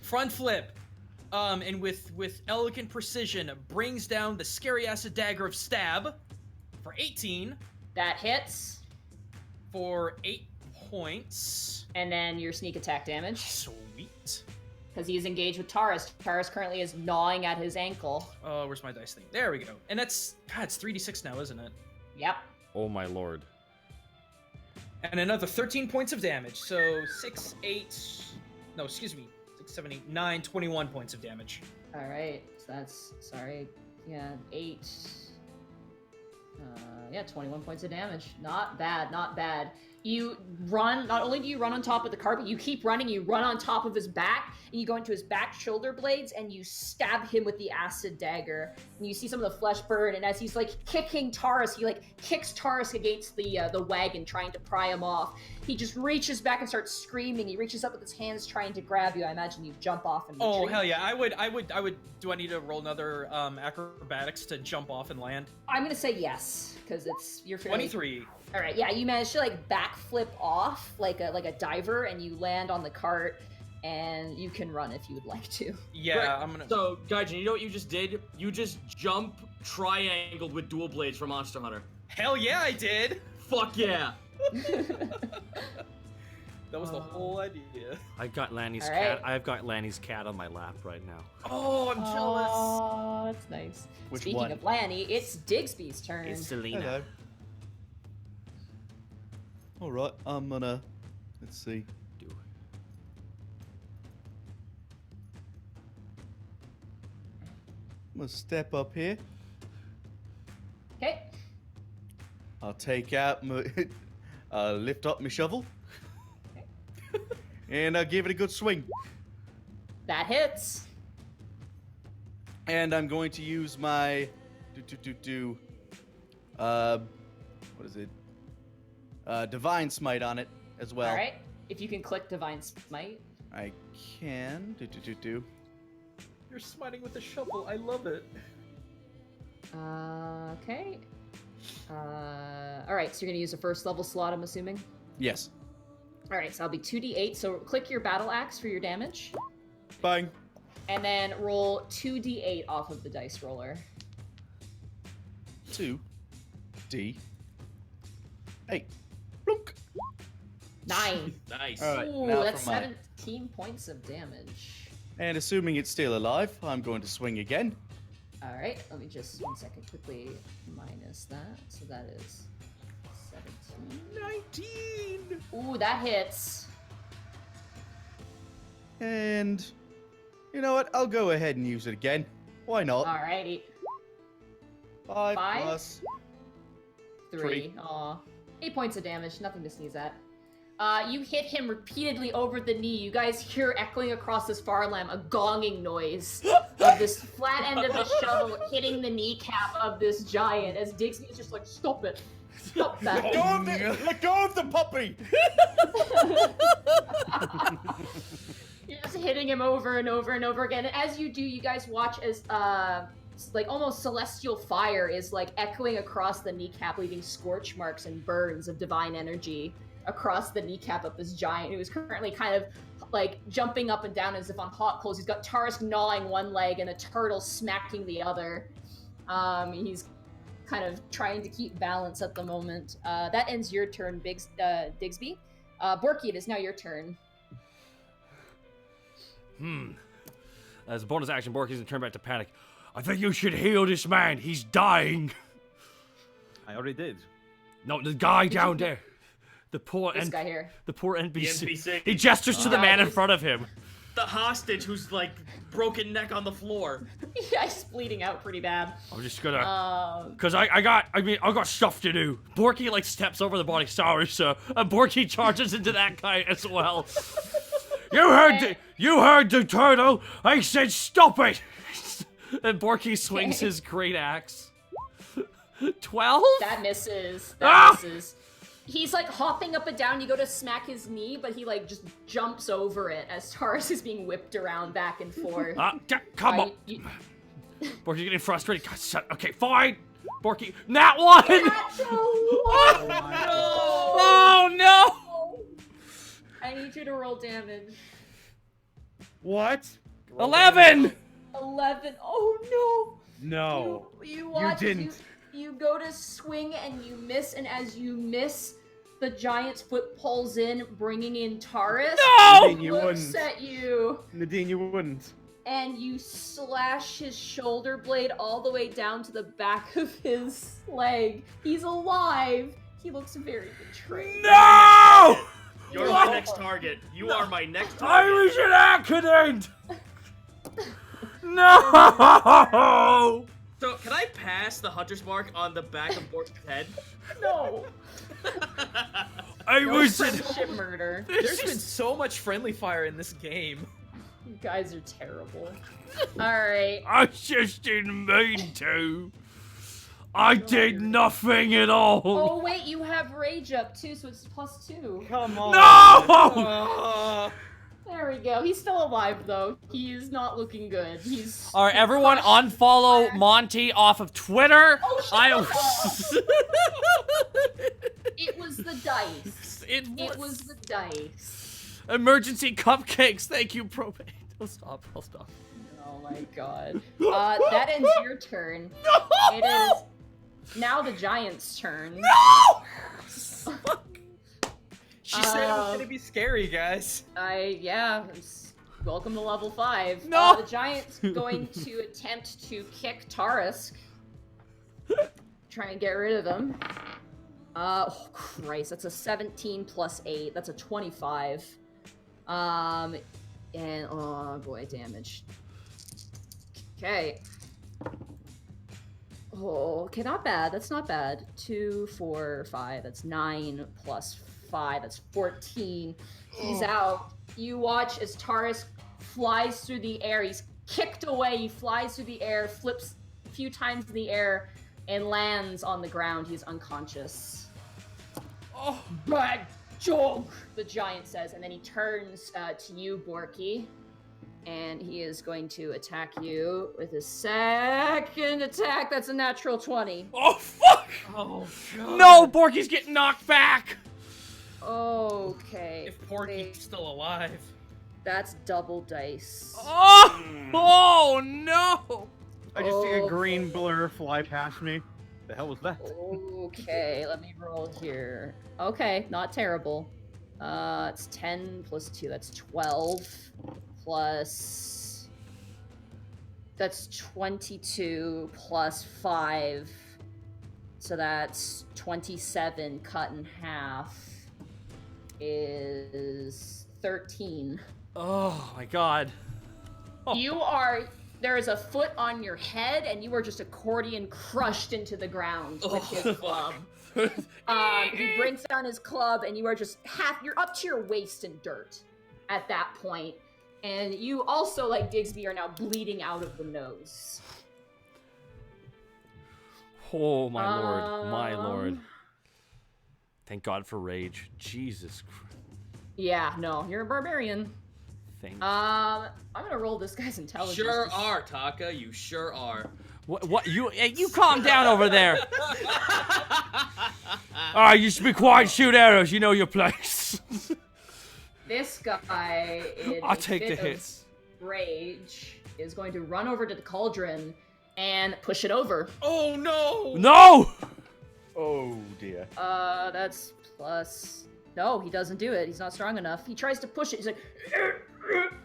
S8: Front flip. And with elegant precision, brings down the scary acid dagger of stab for 18
S4: That hits,
S8: for 8 points.
S4: and then your sneak attack damage
S8: Sweet.
S4: because he is engaged with Taurus. Taurus currently is gnawing at his ankle.
S8: Oh, where's my dice thing? There we go. And that's it's 3d6 now, isn't it?
S4: Yep.
S12: Oh my lord.
S8: And another 13 points of damage. So 6, 7, 8, 9, 21 points of damage.
S4: All right. So that's 8. 21 points of damage. Not bad, not bad. You run, not only do you run on top of the cart, but you keep running, you run on top of his back, and you go into his back shoulder blades, and you stab him with the acid dagger. And you see some of the flesh burn, and as he's like kicking Taurus, he like kicks Taurus against the wagon, trying to pry him off. He just reaches back and starts screaming. He reaches up with his hands trying to grab you. I imagine you jump off and retreat.
S8: Oh, hell yeah. I would, do I need to roll another acrobatics to jump off and land?
S4: I'm gonna say yes, because you're fairly...
S8: 23.
S4: All right, yeah, you managed to like backflip off like a diver, and you land on the cart, and you can run if you would like to.
S8: Yeah,
S2: Right.
S8: I'm gonna...
S2: So, Gaijin, you know what you just did? You just jump triangled with dual blades from Monster Hunter.
S8: Hell yeah, I did!
S2: Fuck yeah!
S8: That was the whole idea.
S12: I've got Lanny's
S4: All
S12: cat.
S4: right.
S12: I've got Lanny's cat on my lap right now.
S8: Oh, I'm jealous.
S4: Oh, that's nice.
S5: Which
S4: Speaking
S5: one?
S4: of Lanny, it's Digsby's turn.
S12: It's Selena.
S9: Hello. All right, I'm gonna. Let's see.
S12: Do
S9: I'm gonna step up here.
S4: Okay.
S9: I'll take out my. Lift up my shovel. And I'll give it a good swing.
S4: That hits.
S9: And I'm going to use my. What is it? Divine Smite on it as well.
S4: All right. If you can click Divine Smite.
S9: I can.
S8: You're smiting with a shovel. I love it.
S4: Okay. All right, so you're going to use a first level slot, I'm assuming?
S9: Yes.
S4: All right, so that'll be 2d8. So click your battle axe for your damage.
S9: Bang.
S4: And then roll 2d8 off of the dice roller.
S9: 2d8. Blunk.
S4: 9.
S2: Nice.
S9: All right.
S4: Ooh,
S9: now
S4: that's
S9: for my.
S4: 17 points of damage.
S9: And assuming it's still alive, I'm going to swing again.
S4: All right, let me just 1 second quickly minus that. So that is 17.
S9: 19.
S4: Ooh, that hits.
S9: And you know what? I'll go ahead and use it again. Why not?
S4: All righty.
S9: 5
S4: 5?
S9: plus.
S4: 3. Aw. 8 points of damage, nothing to sneeze at. You hit him repeatedly over the knee. You guys hear echoing across this farmland a gonging noise of this flat end of the shovel hitting the kneecap of this giant as Digsby is just like, stop it. Stop that.
S9: Let go of the puppy!
S4: You're just hitting him over and over and over again. And as you do, you guys watch as like almost celestial fire is like echoing across the kneecap, leaving scorch marks and burns of divine energy across the kneecap of this giant who is currently kind of like jumping up and down as if on hot coals. He's got Taurus gnawing one leg and a turtle smacking the other. He's kind of trying to keep balance at the moment. That ends your turn, Digsby. Borky, it is now your turn.
S12: As a bonus action, Borky's gonna turn back to panic. I think you should heal this man. He's dying.
S11: I already did.
S12: No, the guy down there. The poor
S4: This guy here.
S12: The poor NPC.
S2: NPC.
S12: He gestures to the man in front of him.
S2: the hostage who's like broken neck on the floor.
S4: Yeah, he's bleeding out pretty bad.
S12: I'm just gonna, cause I got stuff to do. Borky like steps over the body, sorry sir, and Borky charges into that guy as well. You heard the turtle. I said stop it. And Borky swings his great axe. 12?
S4: That misses.
S12: Ah!
S4: That misses. He's like hopping up and down. You go to smack his knee, but he like just jumps over it as Taurus is being whipped around back and forth.
S12: Come on. Borky's getting frustrated. God, okay, fine. Borky, nat one. Oh no!
S4: I need you to roll damage.
S11: What?
S12: 11.
S4: 11. Oh no!
S11: No.
S4: You watch.
S11: didn't.
S4: You go to swing and you miss, and as you miss, the giant's foot pulls in, bringing in Taurus.
S12: No!
S11: Nadine, you
S4: Looks
S11: wouldn't.
S4: at you,
S11: Nadine, you wouldn't.
S4: and you slash his shoulder blade all the way down to the back of his leg. He's alive. He looks very betrayed.
S12: No!
S2: You're my next target. You are my next
S12: I
S2: target.
S12: was an accident. No!
S2: So, can I pass the hunter's mark on the back of Bork's head?
S4: No.
S12: I
S4: No
S12: was
S4: friendship murder.
S8: There's been so much friendly fire in this game.
S4: You guys are terrible. Alright.
S12: I just didn't mean to. I did nothing at all.
S4: Oh wait, you have rage up too, so it's +2.
S11: Come on.
S12: No!
S4: There we go. He's still alive though. He is not looking good. He's
S12: All right, everyone, unfollow Monty off of Twitter.
S4: It was the dice.
S12: It
S4: was the dice.
S12: Emergency cupcakes. Thank you, Propane. I'll stop.
S4: Oh my god. That ends your turn. It is now the giant's turn.
S12: No!
S8: She said it was gonna be scary, guys.
S4: Welcome to level 5.
S12: No!
S4: The giant's going to attempt to kick Taurus. Try and get rid of him. Oh Christ, that's a 17 plus 8. That's a 25. And oh boy, damage. Okay. Oh, okay, not bad. That's not bad. 2, 4, 5. That's 9 plus 5. That's 14. He's out. You watch as Taurus flies through the air. He's kicked away. He flies through the air, flips a few times in the air, and lands on the ground. He's unconscious. Oh, bad joke, the giant says, and then he turns to you, Borky. And he is going to attack you with his second attack. That's a natural 20.
S12: Oh, fuck!
S8: Oh, God.
S12: No, Borky's getting knocked back!
S4: Okay.
S8: If Porky's still alive.
S4: That's double dice.
S12: Oh no!
S11: I just see a green blur fly past me. The hell was that?
S4: Okay, let me roll here. Okay, not terrible. It's 10 plus 2. That's 12. Plus... That's 22 plus 5. So that's 27 cut in half is 13.
S12: Oh my god.
S4: You are... There is a foot on your head, and you are just accordion crushed into the ground with his club. He brings down his club, and you are just you're up to your waist in dirt at that point. And you also, like Digsby, are now bleeding out of the nose.
S12: Oh my lord, my lord. Thank God for rage. Jesus Christ.
S4: Yeah, no, you're a barbarian. I'm gonna roll this guy's intelligence.
S2: Sure are, Taka. You sure are.
S12: What you calm down over there. Alright, you should be quiet, shoot arrows, you know your place.
S4: This guy, in
S12: I'll
S4: a
S12: take the
S4: fit of
S12: hits.
S4: Rage, is going to run over to the cauldron and push it over.
S8: Oh no!
S12: No!
S5: Oh dear.
S4: That's plus... No, he doesn't do it. He's not strong enough. He tries to push it. He's like...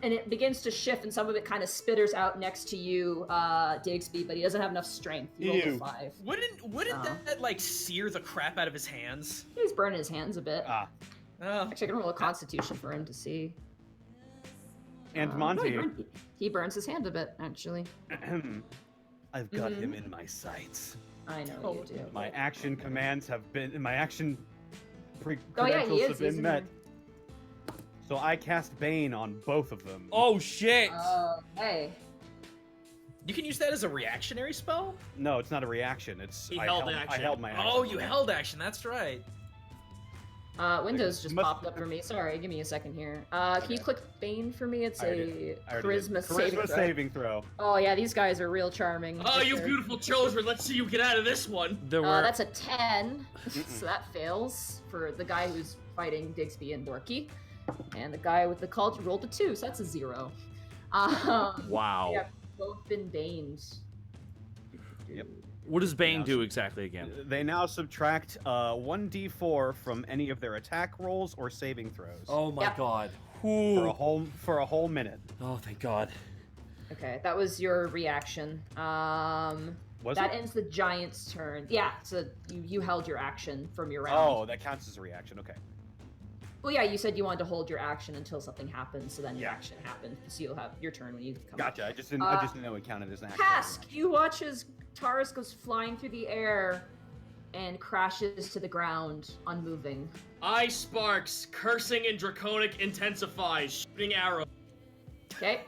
S4: And it begins to shift, and some of it kind of spitters out next to you, Digsby, but he doesn't have enough strength. He rolled a 5.
S8: Wouldn't that, like, sear the crap out of his hands?
S4: He's burning his hands a bit.
S11: Ah.
S8: Oh.
S4: Actually, I can roll a constitution for him to see.
S5: And
S4: no,
S5: Monty.
S4: he burns his hand a bit, actually.
S5: I've got him in my sights.
S4: I know
S8: Oh,
S4: you do.
S5: My action commands have been. My action
S4: Oh, yeah,
S5: credentials
S4: he is.
S5: have been
S4: He's in
S5: met.
S4: here.
S5: So I cast Bane on both of them.
S12: Oh shit!
S4: Hey.
S8: You can use that as a reactionary spell?
S5: No, it's not a reaction. It's
S2: He
S5: I
S2: held
S5: I
S2: action.
S5: held my action.
S8: Oh, you held action. That's right.
S4: Windows just
S5: Must-
S4: popped up for me. Sorry, give me a second here. Can you click Bane for me? It's
S5: I already did.
S4: a charisma saving
S5: Charisma
S4: throw.
S5: saving throw.
S4: Oh yeah, these guys are real charming.
S2: Oh,
S4: for
S2: you
S4: sure.
S2: beautiful children! Let's see you get out of this one.
S12: There were.
S4: That's a 10, so that fails for the guy who's fighting Digsby and Borky. And the guy with the cauldron rolled a 2, so that's a 0.
S12: Wow.
S4: Yeah, both been baned.
S5: Yep.
S12: What does Bane do exactly again?
S5: They now subtract 1d4 from any of their attack rolls or saving throws.
S12: Oh my
S4: Yep.
S12: god.
S5: For a whole minute.
S12: Oh, thank God.
S4: Okay, that was your reaction.
S5: Was
S4: that
S5: it?
S4: ends the giant's turn. Yeah, so you held your action from your round.
S5: Oh, that counts as a reaction. Okay.
S4: Well, yeah, you said you wanted to hold your action until something happens, so then your
S5: Yeah.
S4: action happened. So you'll have your turn when you come.
S5: Gotcha. I just didn't know it counted as an action.
S4: Task, you watch as Taurus goes flying through the air and crashes to the ground, unmoving.
S2: Ice sparks, cursing and draconic intensifies, shooting arrow.
S4: Okay,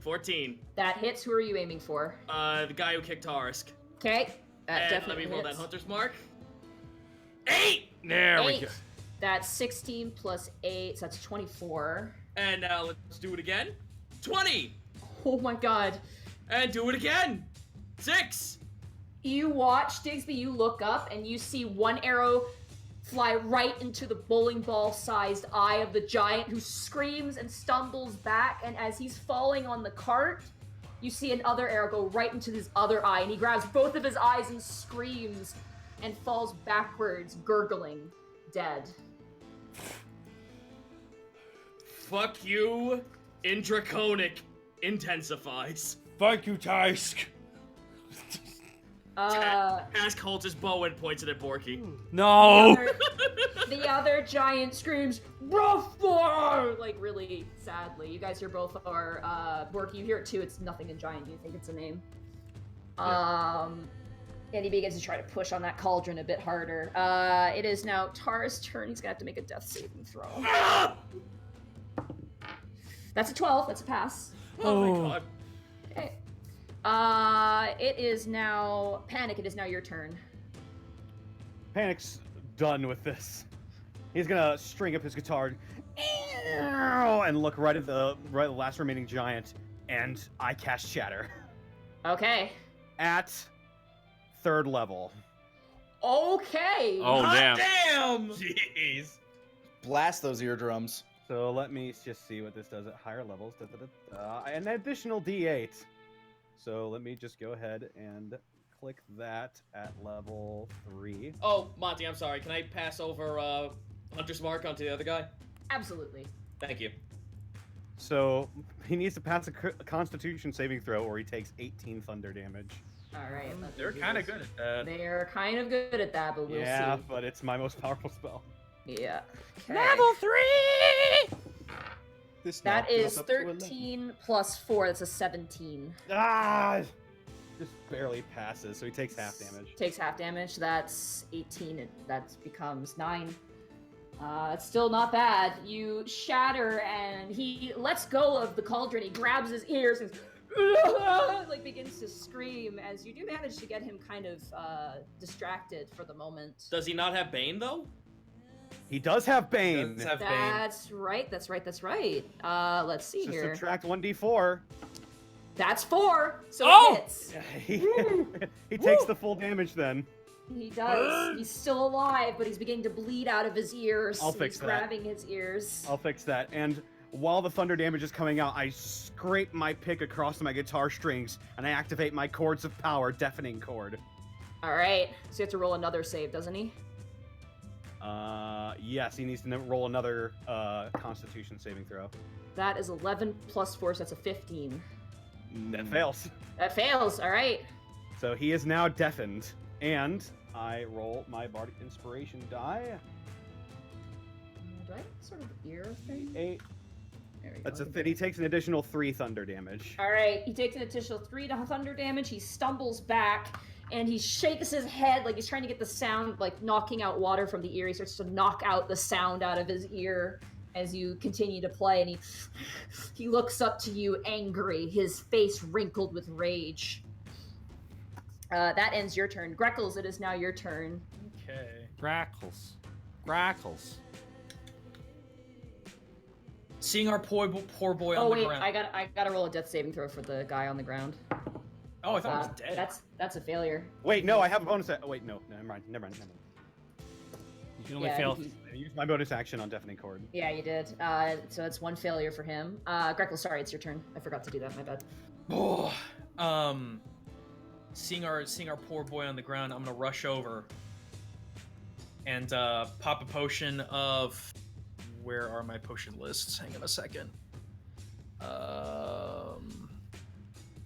S2: 14.
S4: that hits. Who are you aiming for?
S2: The guy who kicked Tarisk.
S4: Okay, that
S2: And let
S4: definitely
S2: me roll that
S4: hits.
S2: hunter's mark. 8!
S12: There we
S4: 8.
S12: go.
S4: That's 16 plus 8, so that's 24.
S2: And now let's do it again. 20!
S4: Oh my god.
S2: And do it again. 6!
S4: You watch, Digsby, you look up and you see one arrow fly right into the bowling ball sized eye of the giant, who screams and stumbles back, and as he's falling on the cart, you see another arrow go right into his other eye, and he grabs both of his eyes and screams and falls backwards, gurgling, dead.
S2: Fuck you. In draconic intensifies.
S12: Thank you, Tysk.
S2: Task holds his bow and points it at Borky.
S12: No.
S4: The other giant screams, "Ruffler!" like really sadly. You guys here both are Borky, you hear it too, it's nothing in giant, you think it's a name. And he begins to try to push on that cauldron a bit harder. It is now Tara's turn. He's gonna have to make a death saving throw. That's a 12, that's a pass.
S2: Oh my god.
S4: Okay. It is now Panic, it is now your turn.
S5: Panic's done with this. He's gonna string up his guitar and look right at the last remaining giant, and I cast Shatter
S4: Okay.
S5: at 3rd level.
S4: Okay.
S12: Oh damn.
S2: Damn!
S8: Jeez.
S10: Blast those eardrums.
S5: So let me just see what this does at higher levels. An additional D8. So let me just go ahead and click that at level 3.
S2: Oh, Monty, I'm sorry. Can I pass over Hunter's Mark onto the other guy?
S4: Absolutely.
S2: Thank you.
S5: So he needs to pass a Constitution saving throw, or he takes 18 thunder damage.
S4: Alright.
S8: They're kind of good at that.
S4: They're kind of good at that, but we'll
S5: Yeah,
S4: see.
S5: but it's my most powerful spell.
S4: Yeah. Okay.
S12: Level 3.
S7: This
S4: That
S7: knocked us
S4: is
S7: up to 11.
S4: 13 plus 4. That's a 17.
S5: Ah! Just barely passes, so he takes half damage.
S4: Takes half damage. That's 18. That becomes 9. It's still not bad. You shatter, and he lets go of the cauldron. He grabs his ears and like begins to scream. As you do manage to get him kind of distracted for the moment.
S2: Does he not have Bane, though?
S5: He does have Bane.
S8: Does have Bane.
S4: That's right. That's right. That's right. Let's see
S5: Just
S4: here.
S5: subtract 1d4.
S4: That's 4. So
S12: Oh!
S4: it hits.
S5: He takes the full damage then.
S4: He does. He's still alive, but he's beginning to bleed out of his ears.
S5: I'll fix
S4: he's
S5: that.
S4: grabbing his ears.
S5: I'll fix that. And while the thunder damage is coming out, I scrape my pick across my guitar strings, and I activate my chords of power, deafening chord.
S4: All right. So you have to roll another save, doesn't he?
S5: Yes, he needs to roll another Constitution saving throw.
S4: That is 11 plus 4, so that's a 15.
S5: That fails.
S4: That fails. All right.
S5: So he is now deafened, and I roll my Bardic Inspiration die.
S4: Do I have sort of ear thing?
S5: 8
S4: There we go.
S11: That's a thing. He takes an additional 3 thunder damage.
S4: All right, he takes an additional 3 to thunder damage. He stumbles back and he shakes his head like he's trying to get the sound, like knocking out water from the ear. He starts to knock out the sound out of his ear as you continue to play, and he looks up to you angry, his face wrinkled with rage. That ends your turn. Greckles, it is now your turn.
S8: Okay.
S1: Greckles.
S8: Seeing our poor boy
S4: Oh
S8: on
S4: wait,
S8: the ground.
S4: I gotta roll a death saving throw for the guy on the ground.
S8: Oh, I thought he was dead.
S4: That's a failure.
S11: Wait, no, I have a bonus. Oh, wait, no, never mind.
S1: You can only
S4: Yeah,
S1: fail.
S11: I used my bonus action on Deafening Chord.
S4: Yeah, you did. So it's 1 failure for him. Greckles, sorry, it's your turn. I forgot to do that. My bad.
S8: Oh, seeing our poor boy on the ground, I'm gonna rush over and pop a potion of. Where are my potion lists? Hang on a second.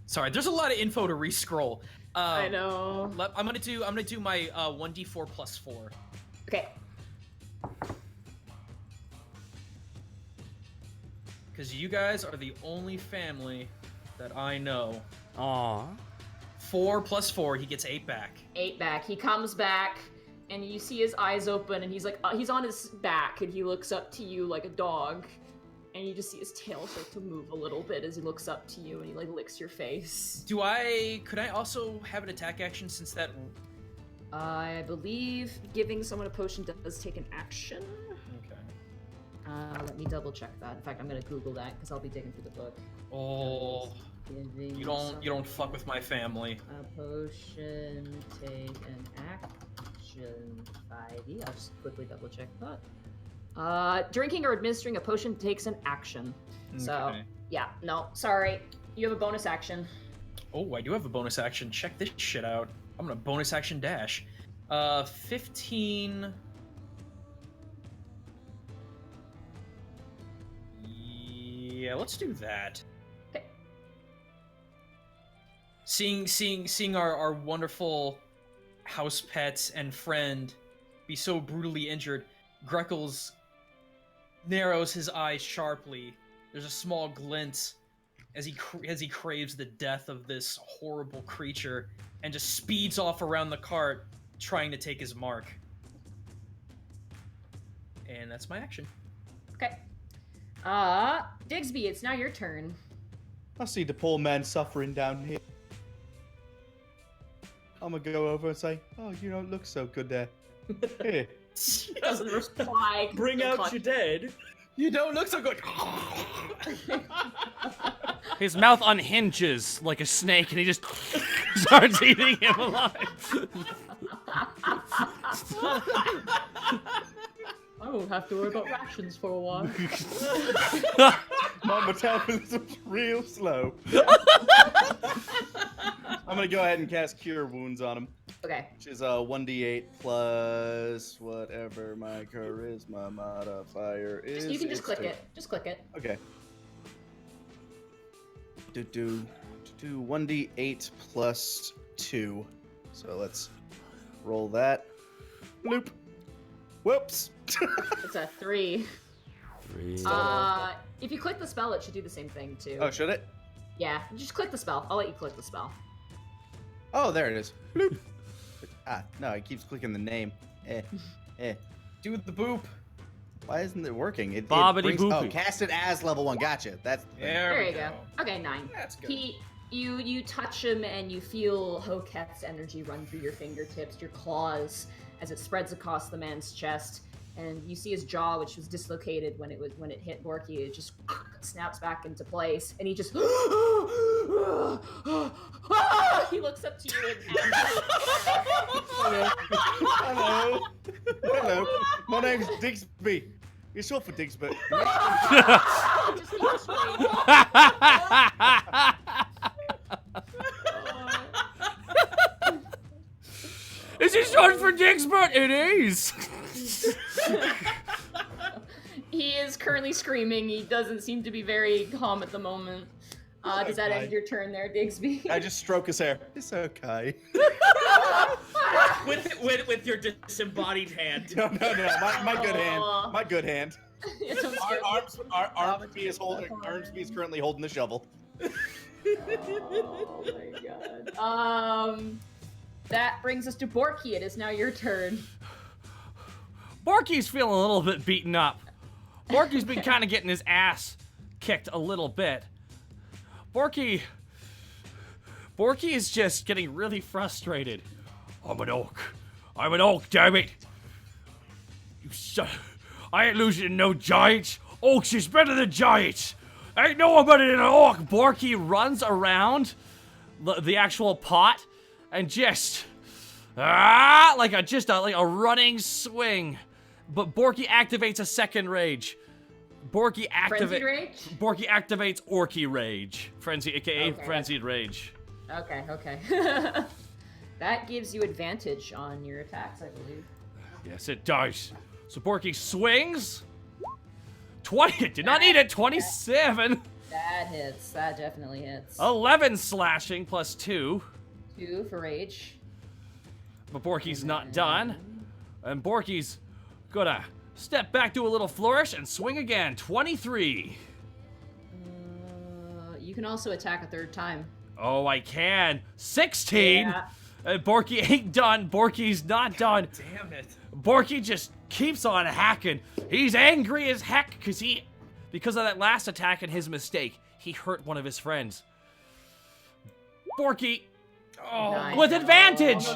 S8: Sorry, there's a lot of info to re-scroll.
S4: I know.
S8: I'm gonna do my 1d4 plus 4.
S4: Okay.
S8: Because you guys are the only family that I know.
S1: Aw.
S8: 4 plus 4, he gets 8 back.
S4: 8 back. He comes back, and you see his eyes open, and he's like, he's on his back, and he looks up to you like a dog, and you just see his tail start to move a little bit as he looks up to you, and he like licks your face.
S8: Could I also have an attack action since that?
S4: I believe giving someone a potion does take an action.
S8: Okay.
S4: Let me double check that. In fact, I'm gonna Google that because I'll be digging through the book.
S8: Oh,
S4: Giving
S8: you don't fuck with my family.
S4: a potion take an action 5e. I'll just quickly double check that. Drinking or administering a potion takes an action. So
S8: Okay.
S4: yeah, no, sorry. You have a bonus action.
S8: Oh, I do have a bonus action. Check this shit out. I'm gonna bonus action dash. 15. Yeah, let's do that.
S4: Okay.
S8: Seeing our wonderful house pet and friend be so brutally injured, Greckles narrows his eyes sharply. There's a small glint as he craves the death of this horrible creature, and just speeds off around the cart, trying to take his mark. And that's my action.
S4: Okay. Digsby, it's now your turn.
S7: I see the poor man suffering down here. I'm gonna go over and say, "Oh, you don't look so good there." Here.
S4: He doesn't reply.
S2: Bring out your dead.
S8: You don't look so good.
S1: His mouth unhinges like a snake, and he just starts eating him alive.
S4: I won't have to worry about rations for a while.
S7: My metabolism's real slow. I'm gonna go ahead and cast Cure Wounds on him.
S4: Okay.
S7: Which is 1d8 plus whatever my charisma modifier is.
S4: You can just
S7: It's
S4: click
S7: 2.
S4: it. Just click it.
S7: Okay. Do 1d8 plus 2. So let's roll that. Bloop. Whoops.
S4: It's a 3.
S1: 3.
S4: If you click the spell, it should do the same thing too.
S7: Oh, should it?
S4: Yeah, just click the spell. I'll let you click the spell.
S7: Oh, there it is. Bloop. No, it keeps clicking the name.
S8: Do the boop.
S7: Why isn't it working? It
S1: Bobbity
S7: brings,
S1: boopy.
S7: Oh, cast it as level 1. Gotcha. That's the thing.
S4: There you go. Okay, 9.
S8: That's good.
S4: You touch him and you feel Hoketh's energy run through your fingertips, your claws, as it spreads across the man's chest, and you see his jaw, which was dislocated when it hit Borky. It just snaps back into place, and he just he looks up to you and
S7: Hello. Hello. My name's Digsby. It's short for Digsby.
S4: just keeps screaming.
S1: Is it short for Digsby? It is.
S4: He is currently screaming. He doesn't seem to be very calm at the moment. Does that end your turn there, Digsby?
S7: I just stroke his hair. It's okay.
S2: with your disembodied hand.
S7: No. My good hand. My good hand.
S4: It's okay.
S10: Armsby is currently holding the shovel.
S4: Oh my god. That brings us to Borky. It is now your turn.
S1: Borky's feeling a little bit beaten up. Borky's been kind of getting his ass kicked a little bit. Borky is just getting really frustrated.
S6: I'm an orc, damn it. I ain't losing to no giants. Orcs is better than giants. Ain't no one better than an orc.
S1: Borky runs around the actual pot and just like a running swing. But Borky activates a second rage.
S4: Frenzied rage?
S1: Borky activates Orky Rage. Frenzied Rage.
S4: Okay. That gives you advantage on your attacks, I believe.
S1: Yes, it does. So Borky swings. 20. Did not need it. 27.
S4: That hits. That definitely hits.
S1: 11 slashing plus 2.
S4: 2 for rage.
S1: But Borky's not done. And Borky's gonna step back, do a little flourish, and swing again. 23.
S4: You can also attack a third time.
S1: Oh, I can. 16.
S4: Yeah.
S1: Borky ain't done. Borky's not done.
S8: Damn it.
S1: Borky just keeps on hacking. He's angry as heck because of that last attack and his mistake. He hurt one of his friends. Borky,
S4: Nice.
S1: with advantage.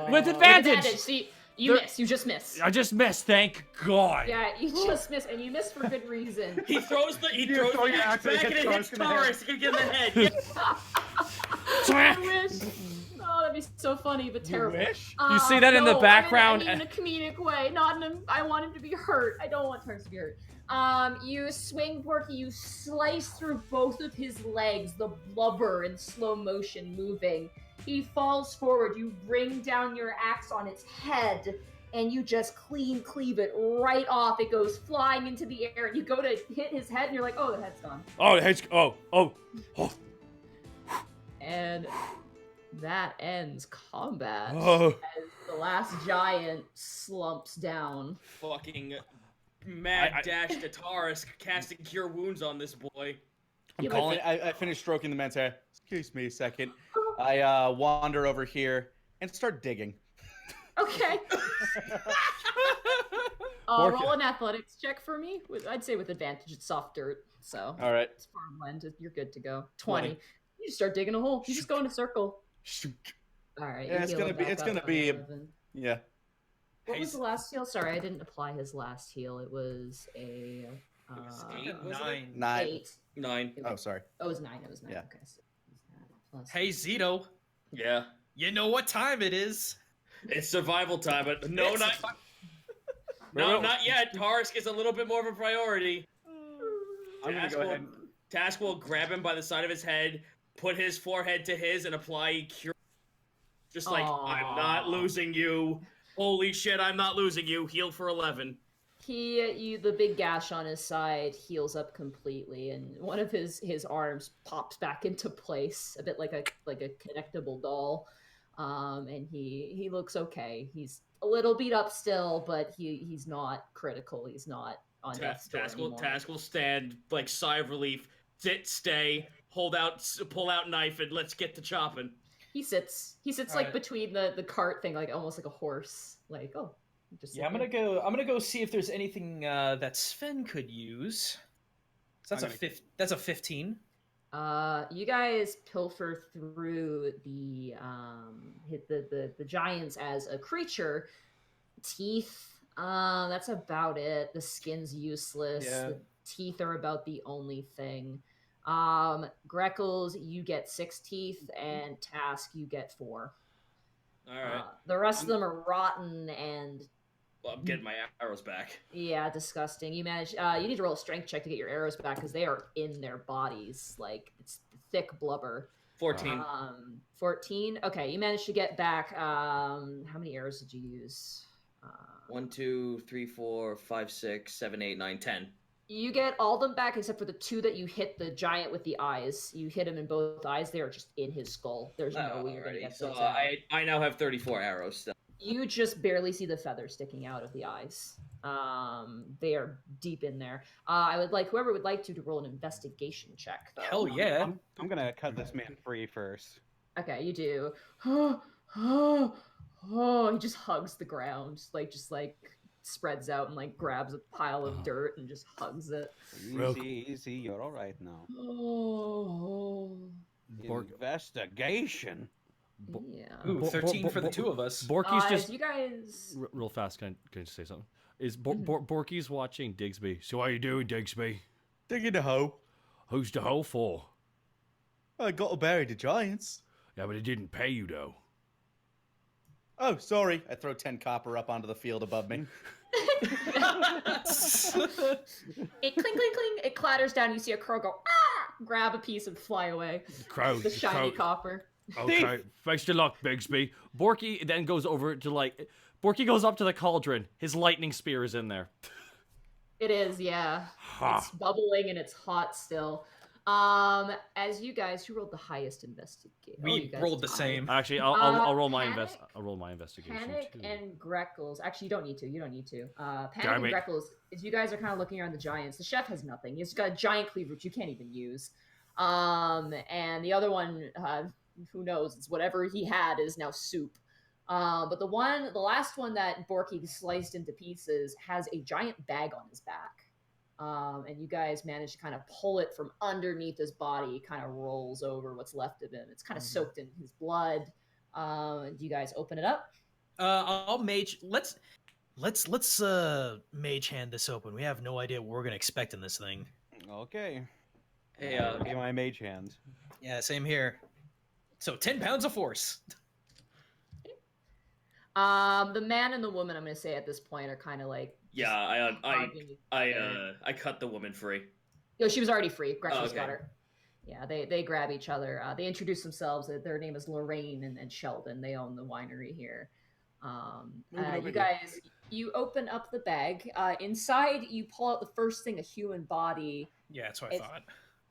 S1: With advantage.
S4: See, you miss. You just miss.
S1: I just missed. Thank God.
S4: Yeah, you just miss, and you miss for good reason.
S2: He throws the axe back and it hits Taurus. He can get in the head.
S4: I wish. Oh, that'd be so funny, but terrible.
S1: You see that in the background?
S4: I mean in a comedic way, not in a. I want him to be hurt. I don't want Taurus to be hurt. You swing Borky, you slice through both of his legs, the blubber in slow motion moving. He falls forward, you bring down your axe on its head, and you just cleave it right off. It goes flying into the air, and you go to hit his head, and you're like, oh, the head's gone.
S6: Oh, the head's... Oh.
S4: And that ends combat
S6: Oh.
S4: as the last giant slumps down.
S2: Fucking mad dash to Taurus, casting Cure Wounds on this boy.
S10: I finished stroking the man's hair. Excuse me a second. I wander over here and start digging.
S4: Okay. Roll an athletics check for me. I'd say with advantage. It's soft dirt, so
S10: All right.
S4: it's farmland. You're good to go. 20. You just start digging a hole. You just go in a circle. All right.
S10: Yeah, it's gonna be. Yeah.
S4: What was the last heal? Sorry, I didn't apply his last heal. It was a.
S8: 9.
S2: 9.
S10: Oh, sorry.
S4: Oh, it was 9. It was 9.
S10: Yeah.
S4: Okay. So plus
S8: Hey, Zito.
S2: Yeah.
S8: You know what time it is.
S2: It's survival time, but no, not yet. Taurus gets a little bit more of a priority.
S11: I'm gonna go ahead.
S2: Task will grab him by the side of his head, put his forehead to his, and apply Cure. Just like, I'm not losing you. Holy shit, I'm not losing you. Healed for 11.
S4: The big gash on his side heals up completely, and one of his arms pops back into place, a bit like a connectable doll. And he looks okay. He's a little beat up still, but he's not critical. He's not on death's door anymore.
S2: Task will stand, like, sigh of relief, sit, stay, pull out knife, and let's get to chopping.
S4: He sits like between the cart thing, like almost like a horse. Like, oh.
S8: Yeah, I'm gonna go see if there's anything that Sven could use. So that's a 15.
S4: You guys pilfer through the giants as a creature. Teeth, that's about it. The skin's useless.
S8: Yeah.
S4: The teeth are about the only thing. Greckles, you get 6 teeth, and Task, you get 4.
S2: All right.
S4: The rest of them are rotten and.
S2: Well, I'm getting my arrows back.
S4: Yeah, disgusting. You manage. You need to roll a strength check to get your arrows back because they are in their bodies. Like, it's thick blubber.
S2: 14.
S4: 14. Okay, you managed to get back. How many arrows did you use?
S2: 1, 2, 3, 4, 5, 6, 7, 8, 9, 10.
S4: You get all of them back except for the 2 that you hit the giant with the eyes. You hit him in both eyes. They are just in his skull. There's no way you're gonna get those out.
S2: I now have 34 arrows still.
S4: You just barely see the feather sticking out of the eyes. They are deep in there. I would like whoever would like to roll an investigation check. Though.
S8: Hell yeah.
S5: I'm gonna cut this man free first.
S4: Okay, you do. He just hugs the ground, just spreads out and like grabs a pile of dirt and just hugs it.
S5: Easy, you're all right now.
S4: Oh.
S5: Investigation.
S4: Yeah.
S8: Ooh, 13 for the two of us.
S1: Borky's just
S4: you guys.
S1: real fast. Can I just say something? Is Borky's watching Digsby?
S6: So how you doing, Digsby?
S9: Digging a hole.
S6: Who's the hoe for?
S9: I got to bury the giants.
S6: Yeah, but it didn't pay you, though.
S9: Oh, sorry.
S10: I throw 10 copper up onto the field above me.
S4: It cling, cling, cling. It clatters down. You see a crow go, ah! Grab a piece and fly away. The shiny copper.
S6: Okay,
S1: Best of luck, Bigsby. Borky then goes over to Borky goes up to the cauldron. His lightning spear is in there.
S4: It is, yeah.
S6: Ha.
S4: It's bubbling and it's hot still. As you guys, who rolled the highest investigation?
S8: We rolled the same.
S1: Actually, I'll roll my
S4: Panic,
S1: I'll roll my investigation
S4: Panic
S1: too.
S4: and Greckles. Actually, you don't need to. Panic
S6: Damn
S4: and
S6: it.
S4: Greckles. As you guys are kind of looking around the giants, the chef has nothing. He's got a giant cleave root you can't even use. And the other one, who knows? It's whatever he had is now soup. But the last one that Borky sliced into pieces has a giant bag on his back. And you guys manage to kind of pull it from underneath his body. It kind of rolls over what's left of him. It's kind of soaked in his blood. Do you guys open it up?
S3: I'll mage. Let's mage hand this open. We have no idea what we're gonna expect in this thing.
S5: Okay.
S8: Hey,
S5: Get my mage hand.
S3: Yeah, same here. So 10 pounds of force.
S4: The man and the woman, I'm going to say at this point, are kind of like.
S2: Yeah, I cut the woman free.
S4: No, she was already free. Greckles
S2: okay.
S4: got her. Yeah, they grab each other. They introduce themselves. Their name is Lorraine and Sheldon. They own the winery here. You guys, you open up the bag. Inside, you pull out the first thing, a human body.
S8: Yeah, that's what I thought.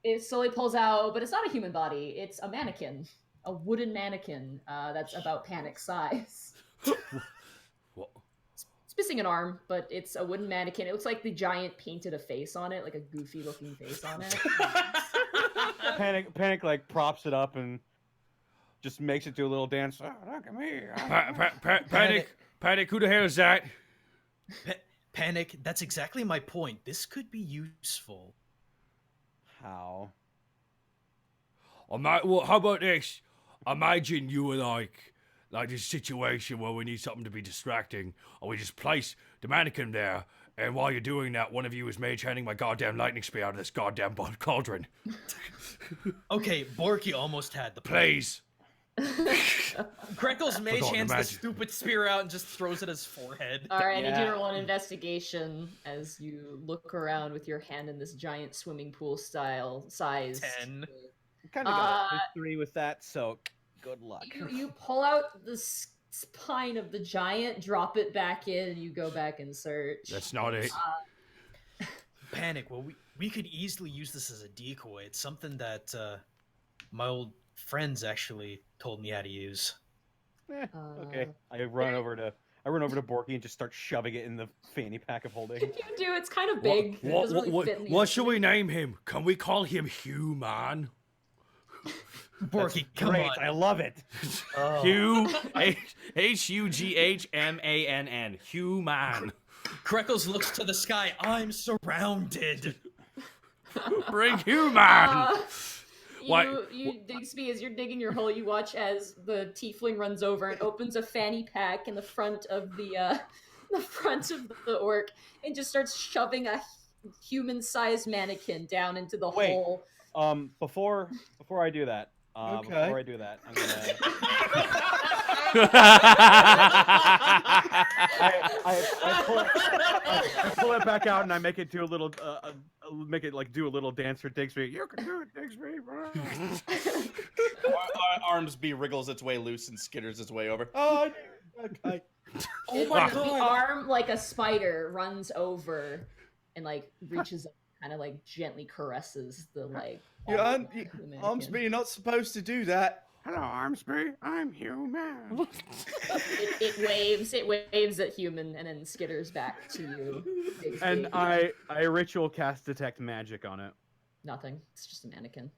S4: It slowly pulls out, but it's not a human body. It's a mannequin. A wooden mannequin that's about Panic size. It's missing an arm, but it's a wooden mannequin. It looks like the giant painted a face on it, like a goofy looking face on it.
S5: Panic like props it up and just makes it do a little dance. Oh, look at me.
S6: Panic, who the hell is that?
S3: Panic, that's exactly my point. This could be useful.
S5: How?
S6: Well, how about this? Imagine you and like this situation where we need something to be distracting, and we just place the mannequin there, and while you're doing that, one of you is mage handing my goddamn lightning spear out of this goddamn cauldron.
S3: Okay, Borky almost had the point.
S6: Please.
S3: Greckles mage
S6: Forgotten
S3: hands the
S6: magic.
S3: stupid spear out and just throws it at his forehead.
S4: All right, I need you to roll an investigation as you look around with your hand in this giant swimming pool size.
S3: 10.
S5: Kind of got a history with that, so good luck.
S4: You pull out the spine of the giant, drop it back in, and you go back and search.
S6: That's not it.
S3: Panic, well, we could easily use this as a decoy. It's something that my old friends actually told me how to use.
S5: Okay. I run over to Borky and just start shoving it in the fanny pack of holding.
S4: If you do, it's kind of big. It doesn't really fit in the
S6: What should we name him? Can we call him Human?
S3: Borky, come
S5: Great,
S3: on.
S5: I love it.
S1: Hugh, Hugmann. Human.
S3: Greckles looks to the sky. I'm surrounded.
S1: Bring Human.
S4: You Digsby, as you're digging your hole, you watch as the tiefling runs over and opens a fanny pack in the front of the orc and just starts shoving a human-sized mannequin down into the hole.
S5: Before I do that, I'm gonna I pull it back out and I make it do a little do a little dance for Digsby. You can do it, Digsby.
S10: Armsby wriggles its way loose and skitters its way over.
S9: Oh, okay.
S4: Oh my God. The arm, like a spider, runs over and reaches up, kind of gently caresses the leg.
S9: Armsby, you're not supposed to do that.
S6: Hello, Armsby. I'm Human.
S4: It waves at human and then skitters back to you. Digsby.
S11: And I ritual cast detect magic on it.
S4: Nothing. It's just a mannequin.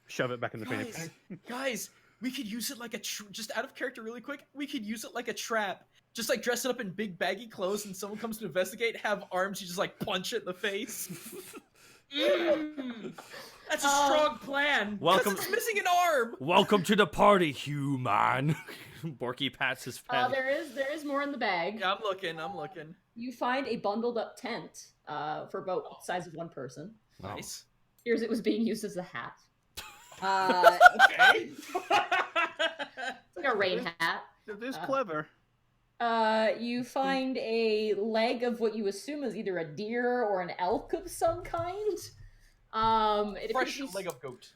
S11: Shove it back in the phoenix.
S8: Guys, we could use it like a just out of character really quick. We could use it like a trap. Just like dress it up in big baggy clothes, and someone comes to investigate, have arms, you just like punch it in the face. That's a strong plan.
S12: Welcome.
S8: It's missing an arm.
S12: Welcome to the party, human. Borky pats his pet.
S4: There is more in the bag.
S8: Yeah, I'm looking.
S4: You find a bundled up tent for about the size of one person.
S8: Nice.
S4: Here's it was being used as a hat.
S8: Okay.
S4: It's like a rain hat.
S11: It is clever.
S4: You find a leg of what you assume is either a deer or an elk of some kind. It
S8: Fresh
S4: appears
S8: leg of goat.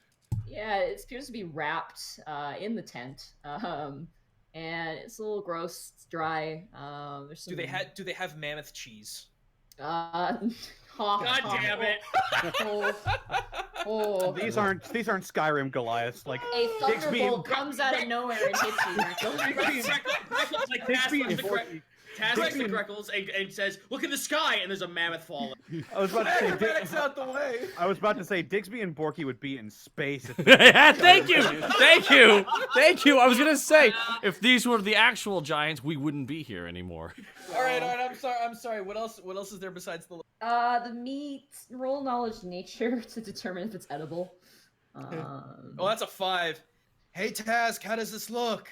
S4: Yeah, it appears to be wrapped in the tent. And it's a little gross. It's dry. There's some...
S8: Do they have mammoth cheese?
S4: God
S8: damn it!
S11: These aren't Skyrim Goliaths. Like
S4: A
S11: Digsby
S4: thunderbolt comes out of nowhere and hits you.
S2: Taz the Greckles and says, "Look in the sky," and there's a mammoth falling.
S11: I was about to say,
S8: out the way.
S11: I was about to say Digsby and Borky would be in space. If
S12: Yeah, thank you. I was gonna say, if these were the actual giants, we wouldn't be here anymore.
S8: All right. I'm sorry. What else is there besides the?
S4: The meat. Roll knowledge nature to determine if it's edible.
S8: Oh, that's a 5. Hey, Taz, how does this look?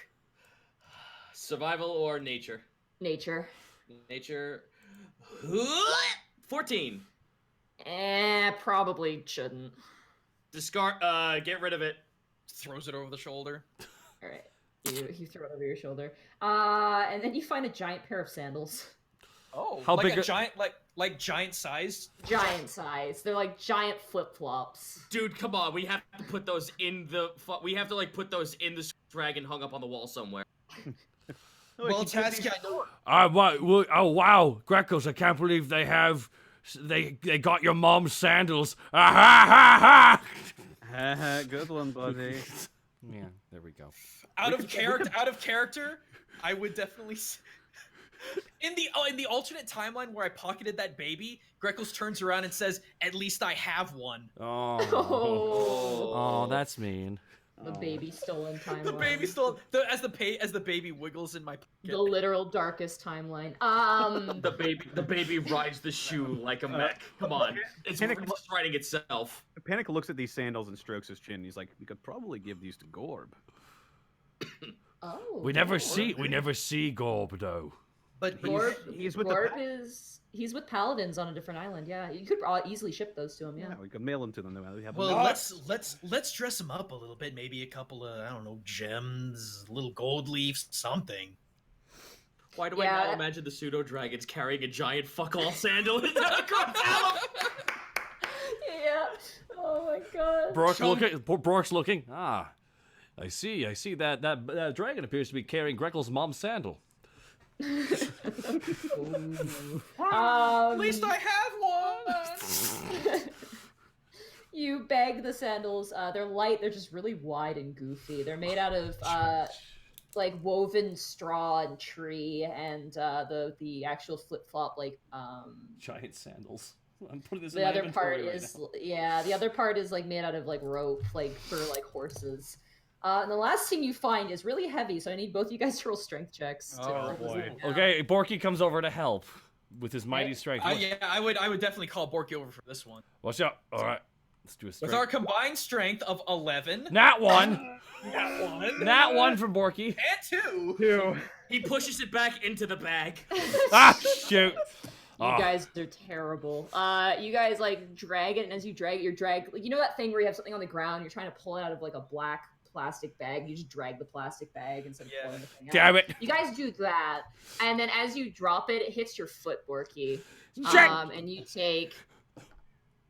S2: Survival or nature?
S4: Nature.
S2: Nature. 14.
S4: Probably shouldn't.
S2: Discard. Get rid of it.
S8: Throws it over the shoulder.
S4: All right. You throw it over your shoulder. And then you find a giant pair of sandals.
S8: Oh,
S12: How
S8: like
S12: big
S8: a giant, like giant sized?
S4: Giant size. They're like giant flip-flops.
S2: Dude, come on. We have to put those in the. We have to like put those in the dragon hung up on the wall somewhere.
S8: Well, Taz, I know.
S12: Oh wow, Greckles! I can't believe they got your mom's sandals. Ah ha ha
S11: ha! Good one, buddy.
S12: Yeah, there we go.
S8: Out of character, I would definitely. In the alternate timeline where I pocketed that baby, Greckles turns around and says, "At least I have one."
S12: Oh, that's mean.
S4: The baby stolen timeline.
S8: The baby stolen. As the baby wiggles in my pocket.
S4: The literal darkest timeline.
S2: The baby rides the shoe like a mech. Come on, it's riding itself.
S11: Panic looks at these sandals and strokes his chin. He's like, "We could probably give these to Gorb."
S4: Oh.
S12: We never see Gorb though.
S8: But
S11: he's with
S4: he's with paladins on a different island. Yeah, you could easily ship those to him. Yeah,
S11: we could mail them to them.
S8: Well, let's dress him up a little bit. Maybe a couple of gems, little gold leaves, something.
S2: Why do I now imagine the pseudo dragons carrying a giant fuck all sandal across town?
S4: Yeah. Oh my god.
S12: Brooke's looking. Ah, I see. That dragon appears to be carrying Greckles' mom's sandal.
S8: At least I have one.
S4: You bag the sandals. They're light. They're just really wide and goofy. They're made out of like woven straw and tree, and the actual flip flop
S12: giant sandals. I'm putting this.
S4: The other part is the other part is like made out of like rope, like for like horses. And the last thing you find is really heavy, so I need both you guys to roll strength checks.
S11: Oh boy.
S12: Okay, Borky comes over to help with his mighty strength.
S8: I would definitely call Borky over for this one.
S12: What's up? All right, let's do a strength.
S8: With our combined strength of 11.
S12: Nat 1. Nat 1 from Borky.
S8: And
S11: 2.
S2: He pushes it back into the bag.
S12: Ah, shoot.
S4: You guys are terrible. You guys like drag it, and as you drag it, you know that thing where you have something on the ground, you're trying to pull it out of like a black plastic bag, you just drag the plastic bag instead of pulling the thing out.
S12: Damn it.
S4: You guys do that, and then as you drop it, it hits your foot, Borky. And you take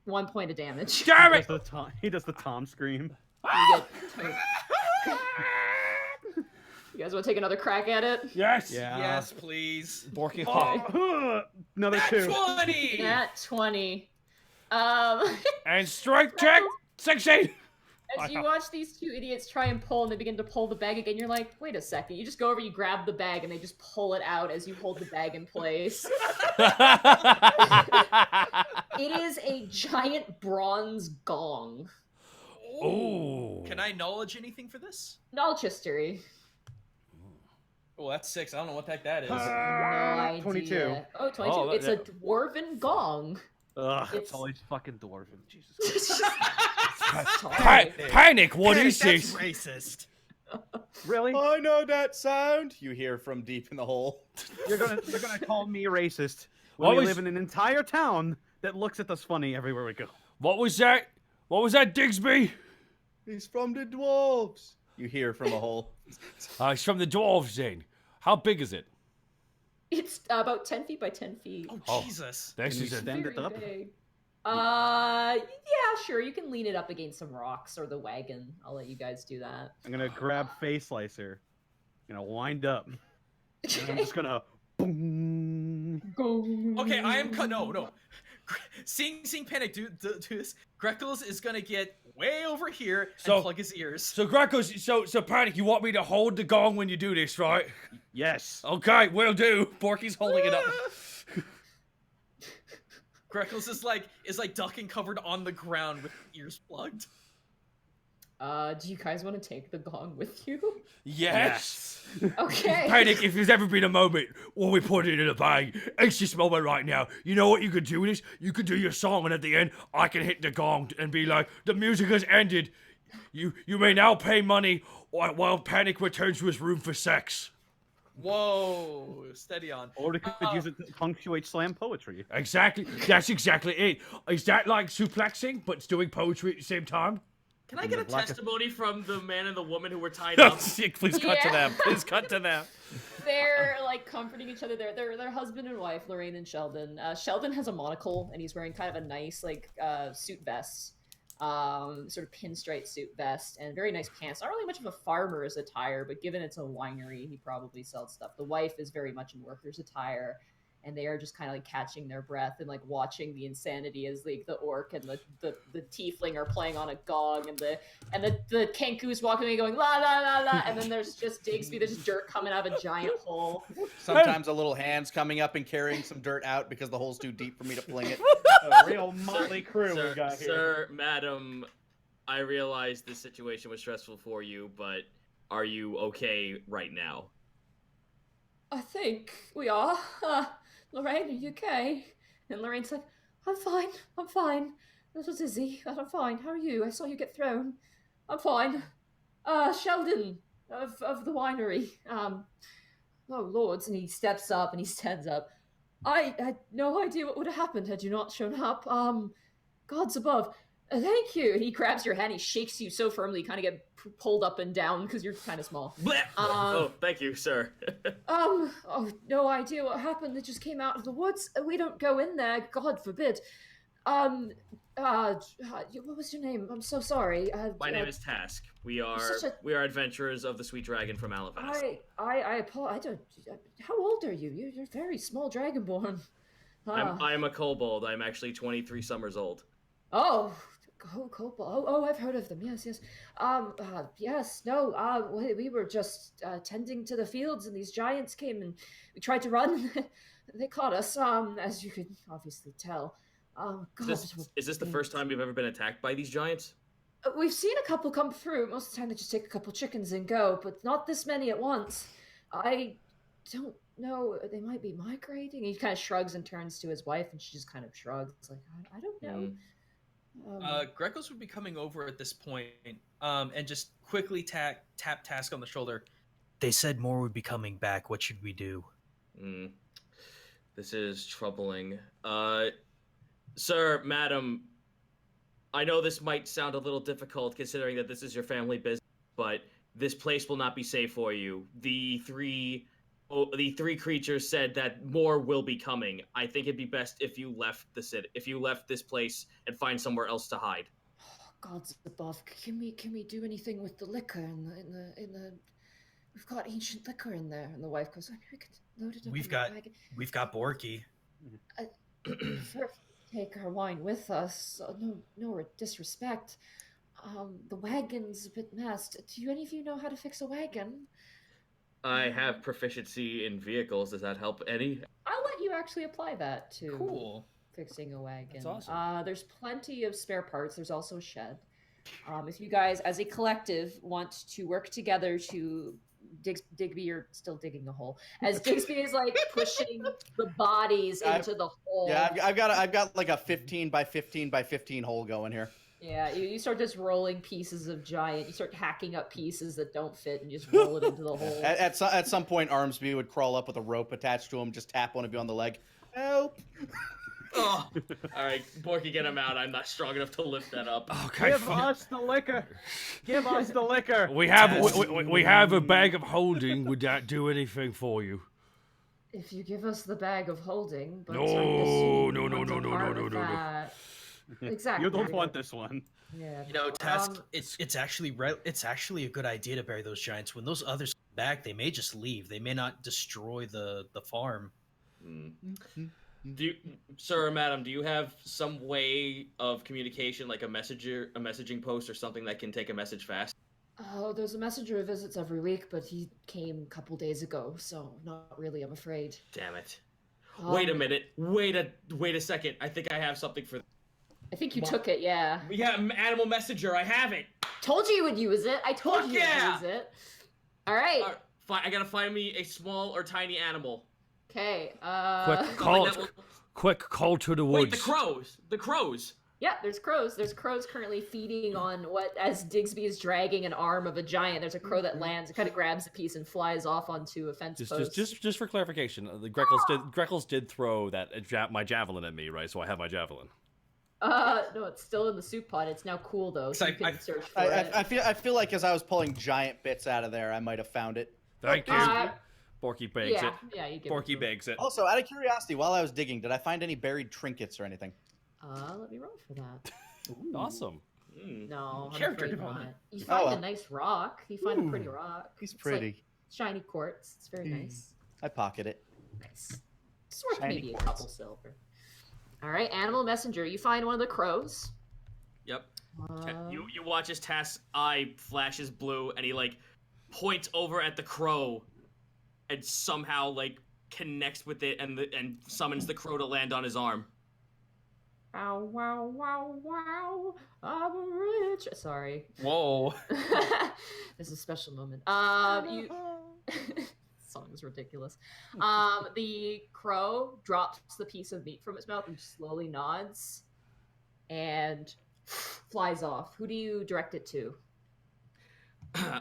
S4: 1 point of damage.
S12: Damn it!
S11: He does the Tom scream.
S4: You guys want to take another crack at it?
S12: Yes.
S11: Yeah.
S8: Yes, please.
S12: Borky.
S11: Another 2.
S8: 20.
S4: Nat 20.
S12: And strength check 16.
S4: As you watch these two idiots try and pull, and they begin to pull the bag again, you're like, wait a second. You just go over, you grab the bag, and they just pull it out as you hold the bag in place. It is a giant bronze gong.
S12: Ooh.
S8: Can I knowledge anything for this?
S4: Knowledge history.
S8: Oh, that's 6. I don't know what the heck that is.
S4: No idea.
S11: 22.
S4: Oh, 22.
S12: Oh,
S4: It's a dwarven gong.
S11: Ugh,
S4: It's-
S11: it's always fucking dwarven. Jesus.
S12: Panic! What is
S3: That's
S12: this?
S3: racist.
S11: Really?
S10: I know that sound. You hear from deep in the hole.
S11: You're gonna call me racist when
S12: What
S11: we
S12: was-
S11: live in an entire town that looks at us funny everywhere we go.
S12: What was that? What was that, Digsby?
S10: He's from the dwarves. You hear from a hole.
S12: It's from the dwarves then. How big is it?
S4: It's about 10 feet by 10 feet.
S8: Oh, Jesus.
S12: This
S11: Can you
S12: is a...
S11: stand it
S4: Very
S11: up?
S4: big. Yeah, sure. You can lean it up against some rocks or the wagon. I'll let you guys do that.
S11: I'm gonna grab face slicer. Gonna wind up. And I'm just gonna boom.
S8: Okay, I am no. Seeing Panic do this, Greckles is gonna get way over here
S12: So-
S8: and plug his ears.
S12: So, Greckles, so Panic, you want me to hold the gong when you do this, right?
S11: Yes.
S12: Okay, will do. Borky's holding it up.
S8: Greckles is like ducking covered on the ground with ears plugged.
S4: Do you guys want to take the gong with you?
S12: Yes.
S4: Okay.
S12: Panic, if there's ever been a moment when we put it in a bag, it's this moment right now. You know what you could do with this? You could do your song, and at the end, I can hit the gong and be like, the music has ended. You may now pay money while Panic returns to his room for sex.
S8: Whoa, steady on.
S11: Or we could use it to punctuate slam poetry.
S12: Exactly. That's exactly it. Is that like suplexing, but it's doing poetry at the same time?
S2: Can I get a
S11: Black-
S2: testimony from the man and the woman who were tied up?
S12: Please cut to them. Please cut to them.
S4: They're like comforting each other. They're husband and wife, Lorraine and Sheldon. Sheldon has a monocle and he's wearing kind of a nice suit vest, sort of pinstripe suit vest, and very nice pants. Not really much of a farmer's attire, but given it's a winery, he probably sells stuff. The wife is very much in worker's attire, and they are just kind of like catching their breath and like watching the insanity as like the orc and the tiefling are playing on a gong, and the Kenku is walking away going la la la la, and then there's just Digsby, there's dirt coming out of a giant hole.
S10: Sometimes a little hand's coming up and carrying some dirt out because the hole's too deep for me to fling it.
S11: A real motley crew we got here.
S2: Sir, madam, I realize this situation was stressful for you, but are you okay right now?
S4: I think we are. Lorraine, are you okay? And Lorraine's like, I'm fine. A little dizzy, but I'm fine. How are you? I saw you get thrown. I'm fine. Sheldon of the winery. Oh lords, and he steps up and he stands up. I had no idea what would have happened had you not shown up. Gods above. Thank you. And he grabs your hand, he shakes you so firmly, you kind of get pulled up and down because you're kind of small.
S2: Oh, thank you, sir.
S4: Oh, no idea what happened. They just came out of the woods. We don't go in there, God forbid. What was your name? I'm so sorry.
S2: My name is Task. We are adventurers of the Sweet Dragon from Alivast.
S4: I don't. How old are you? You're very small, dragonborn.
S2: I'm a kobold. I'm actually 23 summers old.
S4: Oh, kobold. Oh, I've heard of them. Yes. Yes. No. We were just tending to the fields, and these giants came, and we tried to run. They caught us. As you can obviously tell. God.
S2: Is this the first time you've ever been attacked by these giants?
S4: We've seen a couple come through. Most of the time they just take a couple chickens and go, but not this many at once. I don't know. They might be migrating. He kind of shrugs and turns to his wife, and she just kind of shrugs. Like, I don't know.
S8: Greckles would be coming over at this point, and just quickly tap Task on the shoulder.
S3: They said more would be coming back. What should we do?
S2: This is troubling. Sir, madam, I know this might sound a little difficult considering that this is your family business, but this place will not be safe for you. The three creatures said that more will be coming. I think it'd be best if you left this place and find somewhere else to hide.
S4: Oh, gods above, can we do anything with the liquor in the? We've got ancient liquor in there, and the wife goes, we could load it up.
S3: We've got Borky.
S4: Take our wine with us. No disrespect. The wagon's a bit messed. Do any of you know how to fix a wagon?
S2: I have proficiency in vehicles. Does that help any?
S4: I'll let you actually apply that to
S8: Cool.
S4: fixing a wagon.
S1: That's awesome.
S4: There's plenty of spare parts. There's also a shed. If you guys, as a collective, want to work together to Digby, you're still digging the hole. As Digsby is like pushing the bodies into the hole.
S10: Yeah, I've got like a 15 by 15 by 15 hole going here.
S4: Yeah, you start just rolling pieces of giant. You start hacking up pieces that don't fit and just roll it into the hole.
S10: At some point, Armsby would crawl up with a rope attached to him, just tap one of you on the leg. Help!
S2: Oh. All right, Borky, get him out. I'm not strong enough to lift that up.
S6: Okay.
S11: Give us the liquor. Give us the liquor.
S6: We have a bag of holding. Would that do anything for you?
S4: If you give us the bag of holding, but
S6: No.
S4: Exactly.
S11: You don't want this one.
S4: Yeah.
S3: You know, Task, it's actually a good idea to bury those giants. When those others come back, they may just leave. They may not destroy the farm.
S2: Do you, sir or madam, do you have some way of communication, like a messaging post or something that can take a message fast?
S4: Oh, there's a messenger who visits every week, but he came a couple days ago, so not really, I'm afraid.
S2: Damn it. Wait a minute. Wait a second. I think I have something for...
S4: I think you took it, yeah.
S2: Yeah, animal messenger. I have it.
S4: Told you would use it. I told you to use it. All right.
S2: Fine. I gotta find me a small or tiny animal.
S4: Okay.
S6: Quick call to the woods.
S2: Wait, the crows.
S4: Yeah, there's crows. There's crows currently feeding on what, as Digsby is dragging an arm of a giant, there's a crow that lands, kind of grabs a piece and flies off onto a fence post.
S1: Just for clarification, the Greckles did throw my javelin at me, right? So I have my javelin.
S4: No, it's still in the soup pot. It's now cool though, so you can search for it.
S10: I feel like as I was pulling giant bits out of there, I might have found it.
S6: Thank you.
S1: Borky bags it.
S4: Yeah, you give
S1: Borky bags it.
S10: Also, out of curiosity, while I was digging, did I find any buried trinkets or anything?
S4: Let me roll for that.
S1: Ooh. Awesome.
S4: No, I'm
S3: Character
S4: afraid
S3: development.
S4: not. You find a nice rock. You find a pretty rock.
S10: He's pretty.
S4: It's like shiny quartz. It's very nice.
S10: I pocket it.
S4: Nice. It's worth
S10: Shiny
S4: maybe
S10: quartz.
S4: a couple silver. All right, animal messenger. You find one of the crows.
S2: Yep. You watch his Task's eye flashes blue, and he like points over at the crow, and somehow like connects with it, and summons the crow to land on his arm.
S4: Wow, wow, wow, wow. I'm rich. Sorry.
S8: Whoa.
S4: This is a special moment. Song is ridiculous. The crow drops the piece of meat from its mouth and slowly nods and flies off. Who do you direct it to?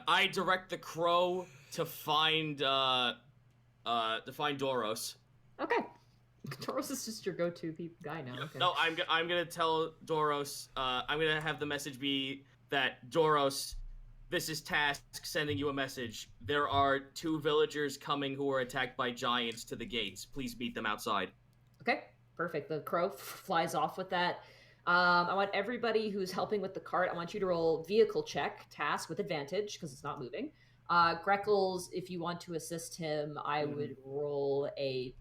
S2: I direct the crow to find Doros.
S4: Okay. Doros is just your go-to guy now. Okay.
S2: No, I'm gonna tell Doros. I'm gonna have the message be that Doros, this is Task sending you a message. There are 2 villagers coming who are attacked by giants to the gates. Please meet them outside.
S4: Okay, perfect. The crow flies off with that. I want everybody who's helping with the cart, I want you to roll vehicle check, Task with advantage, because it's not moving. Greckles, if you want to assist him, I would roll a...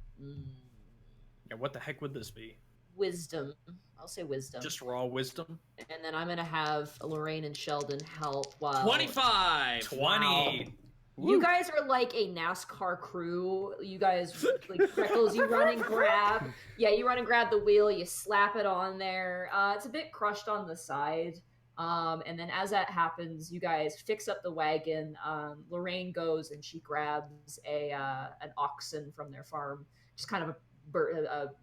S8: Yeah, what the heck would this be?
S4: Wisdom. I'll say wisdom.
S8: Just raw wisdom?
S4: And then I'm going to have Lorraine and Sheldon help while...
S2: 25!
S8: 20!
S4: Wow. You guys are like a NASCAR crew. You guys, like Greckles, you run and grab. Yeah, you run and grab the wheel. You slap it on there. It's a bit crushed on the side. And then as that happens, you guys fix up the wagon. Lorraine goes and she grabs an oxen from their farm. Just kind of a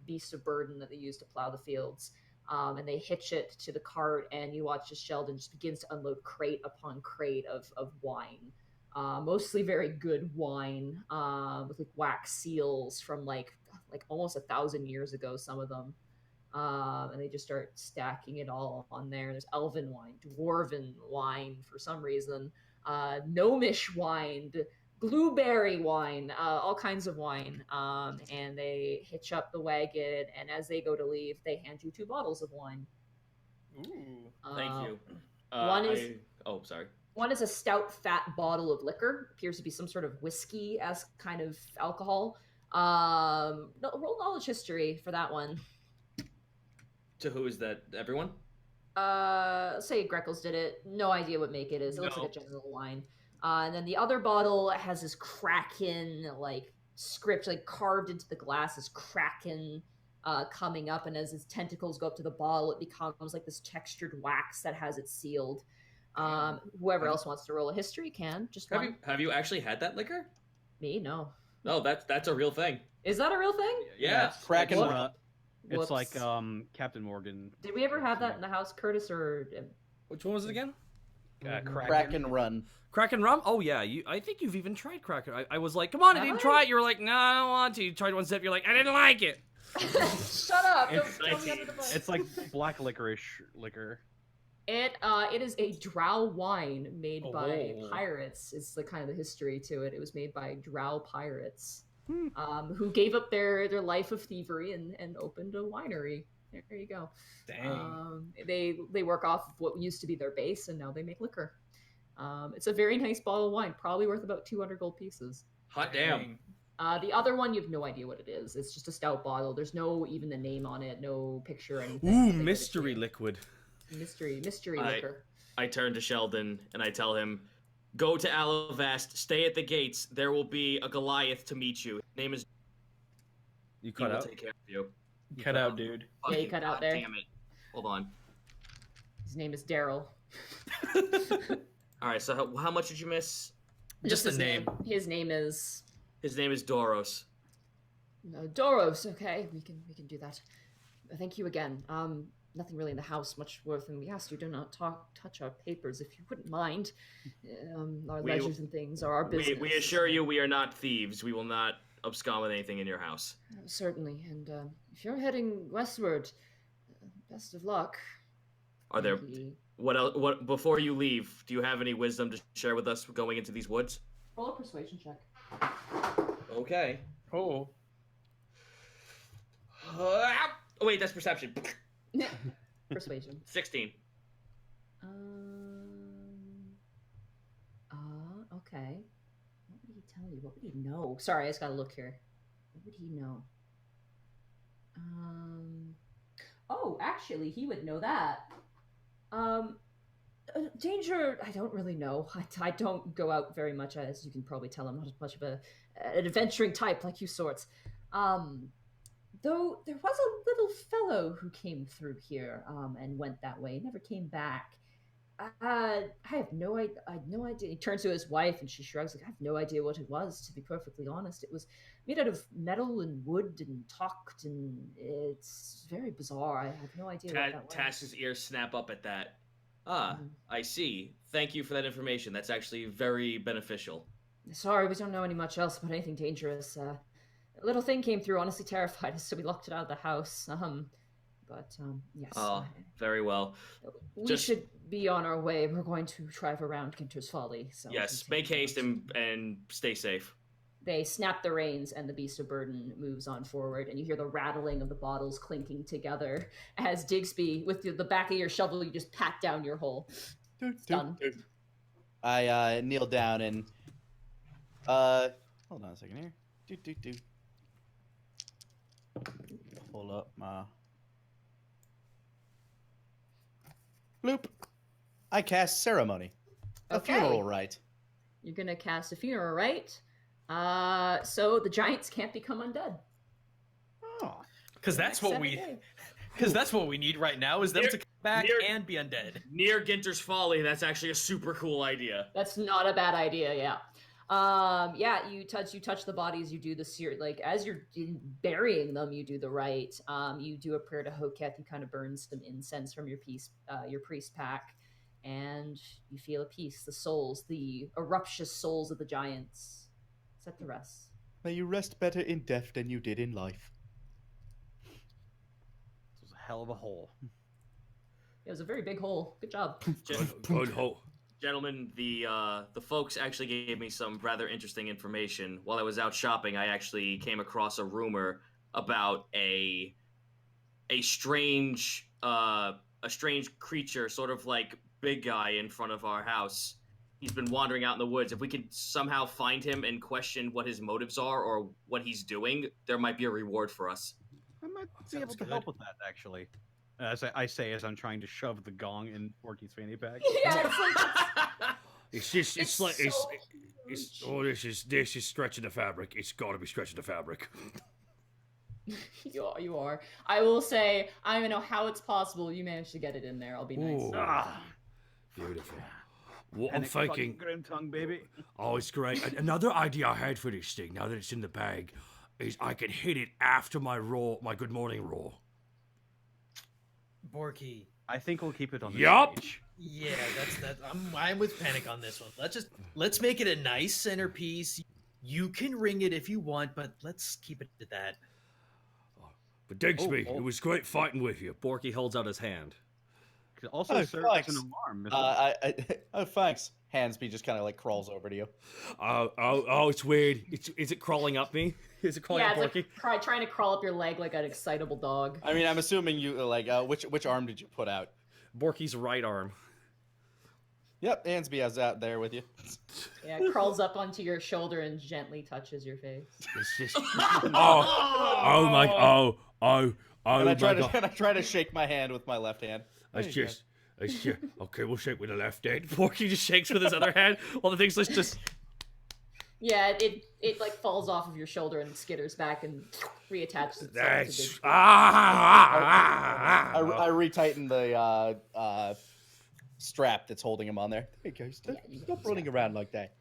S4: beast of burden that they use to plow the fields. And they hitch it to the cart, and you watch as Sheldon just begins to unload crate upon crate of wine. Mostly very good wine, with like wax seals from like almost 1,000 years ago, some of them. And they just start stacking it all on there. There's elven wine, dwarven wine for some reason, gnomish wine, blueberry wine, all kinds of wine. And they hitch up the wagon, and as they go to leave, they hand you 2 bottles of wine.
S2: Ooh, thank you. Sorry.
S4: One is a stout, fat bottle of liquor. Appears to be some sort of whiskey-esque kind of alcohol. Roll knowledge history for that one.
S2: To who is that? Everyone?
S4: say Greckles did it. No idea what make it is. It looks like
S2: No.
S4: a general wine. And then the other bottle has this Kraken like script like carved into the glass. This Kraken coming up, and as his tentacles go up to the bottle, it becomes like this textured wax that has it sealed. Whoever else wants to roll a history can. Just one.
S2: Have you actually had that liquor?
S4: Me? No.
S2: No, that's a real thing.
S4: Is that a real thing?
S2: Yeah.
S10: Kraken
S4: What?
S10: run.
S11: It's like
S4: Whoops.
S11: Captain Morgan.
S4: Did we ever have that in the house, Curtis? Or
S1: Which one was it again?
S10: Kraken run.
S1: Kraken rum? Oh yeah, I think you've even tried Kraken. I was like, come on, I
S4: Have
S1: didn't
S4: I?
S1: try it. You were like, no, I don't want to. You tried one sip. You're like, I didn't like it.
S4: Shut up! Don't
S11: It's-
S4: throw me under the bus.
S11: It's like black licorice liquor.
S4: It is a drow wine made by
S1: Oh.
S4: pirates. It's the kind of the history to it. It was made by drow pirates,
S1: Hmm.
S4: who gave up their life of thievery and opened a winery. There you go.
S8: Dang.
S4: They work off of what used to be their base, and now they make liquor. It's a very nice bottle of wine, probably worth about 200 gold pieces.
S2: Hot damn.
S4: The other one, you have no idea what it is. It's just a stout bottle. There's no even the name on it, no picture or anything.
S1: Ooh,
S4: They give it to
S1: mystery
S4: you.
S1: liquid.
S4: Mystery
S2: I-
S4: liquor.
S2: I turn to Sheldon and I tell him, "Go to Alivast. Stay at the gates. There will be a Goliath to meet you. His name is.
S1: You
S2: He
S1: cut
S2: will
S1: out.
S2: take care of you."
S8: Cut out, dude.
S4: Yeah, you
S2: Fucking
S4: cut out
S2: God
S4: there.
S2: Damn it! Hold on.
S4: His name is Daryl.
S2: All right. So how much did you miss?
S8: Just the
S4: his
S8: name.
S4: His name is
S2: His name is Doros.
S4: Doros. Okay, we can do that. Thank you again. Nothing really in the house much worth, and we asked you do not touch our papers if you wouldn't mind. Our
S2: We-
S4: ledgers and things are our business.
S2: We assure you, we are not thieves. We will not abscond with anything in your house.
S4: Certainly, and if you're heading westward, best of luck.
S2: Are there
S4: He-
S2: what else? What before you leave? Do you have any wisdom to share with us going into these woods?
S4: Roll a persuasion check.
S2: Okay.
S8: Oh.
S2: Oh wait, that's perception.
S4: Persuasion.
S2: 16.
S4: Okay. What would he tell you? What would he know? Sorry, I just gotta look here. What would he know? Oh, actually, he would know that. Danger, I don't really know. I don't go out very much, as you can probably tell. I'm not much of an adventuring type like you sorts. Though there was a little fellow who came through here and went that way, never came back. I have no idea. I have no idea. He turns to his wife and she shrugs. Like, I have no idea what it was. To be perfectly honest, it was made out of metal and wood and talked, and it's very bizarre. I have no idea what that was.
S2: Task's ears snap up at that. I see. Thank you for that information. That's actually very beneficial.
S4: Sorry, we don't know any much else about anything dangerous. A little thing came through, honestly terrified us, so we locked it out of the house. Yes.
S2: Very well.
S4: We
S2: just-
S4: should be on our way. We're going to drive around Ginter's Folly. So
S2: Yes,
S4: we can
S2: make
S4: take
S2: haste
S4: notes.
S2: and stay safe.
S4: They snap the reins, and the beast of burden moves on forward, and you hear the rattling of the bottles clinking together as Digsby, with the back of your shovel, you just pat down your hole. It's done.
S10: I kneel down and hold on a second here. Pull up my bloop. I cast ceremony. A
S4: Okay.
S10: funeral rite.
S4: You're gonna cast a funeral rite. So the giants can't become undead.
S10: Oh.
S8: Because that's what we. Because that's what we need right now is them
S2: Near-
S8: to come back
S2: near-
S8: and be undead.
S2: Near Ginter's Folly, that's actually a super cool idea.
S4: That's not a bad idea, yeah. Yeah, you touch the bodies, you do the like as you're burying them, you do the rite. You do a prayer to Hoketh, you kind of burn some incense from your priest pack, and you feel a peace. The souls, the eruptious souls of the giants, set to rest.
S9: May you rest better in death than you did in life.
S11: This was a hell of a hole.
S4: It was a very big hole. Good job.
S6: Good hole.
S2: Gentlemen, the folks actually gave me some rather interesting information. While I was out shopping, I actually came across a rumor about a strange creature, sort of like big guy in front of our house. He's been wandering out in the woods. If we could somehow find him and question what his motives are or what he's doing, there might be a reward for us.
S11: I might be
S8: Sounds
S11: able to
S8: good.
S11: help with that, actually. As I say, as I'm trying to shove the gong in Borky's fanny pack.
S4: Yeah, it's like
S12: It's just, it's
S4: It's
S12: like,
S4: so
S12: it's. Oh, this is stretching the fabric. It's got to be stretching the fabric.
S4: you are. I will say, I don't even know how it's possible you managed to get it in there. I'll be nice.
S12: Ooh.
S11: Ah,
S12: Beautiful. What I'm
S11: Panic fucking
S12: thinking.
S11: Grimtongue, baby.
S12: Oh, it's great. Another idea I had for this thing, now that it's in the bag, is I can hit it after my good morning roar.
S3: Borky.
S11: I think we'll keep it on the
S12: Yup.
S11: stage.
S3: Yeah, I'm with Panic on this one. Let's make it a nice centerpiece. You can ring it if you want, but let's keep it to that.
S12: But Digsby,
S11: Oh.
S12: it was great fighting with you.
S1: Borky holds out his hand.
S11: Could also
S10: Oh,
S11: serve as
S10: thanks.
S11: an alarm. as well.
S10: Oh, thanks. Hansby just kind of like crawls over to you.
S12: Oh, it's weird.
S1: Is it crawling up me? Is it crawling
S4: Yeah,
S1: up
S4: it's
S1: Borky?
S4: like trying to crawl up your leg like an excitable dog.
S10: I mean, I'm assuming you like which arm did you put out?
S1: Borky's right arm.
S10: Yep, Hansby has that there with you.
S4: Yeah, it crawls up onto your shoulder and gently touches your face.
S12: It's just. Oh my. Oh
S10: And I
S12: my
S10: try
S12: God.
S10: to try to shake my hand with my left hand.
S12: It's
S10: There you
S12: just. Okay, we'll shake with the left hand. Borky just shakes with his other hand while the thing's just.
S4: Yeah, it like falls off of your shoulder and skitters back and reattaches itself to
S12: That's.
S4: Digsby.
S10: I retighten the strap that's holding him on there. There you go. Stop running around like that.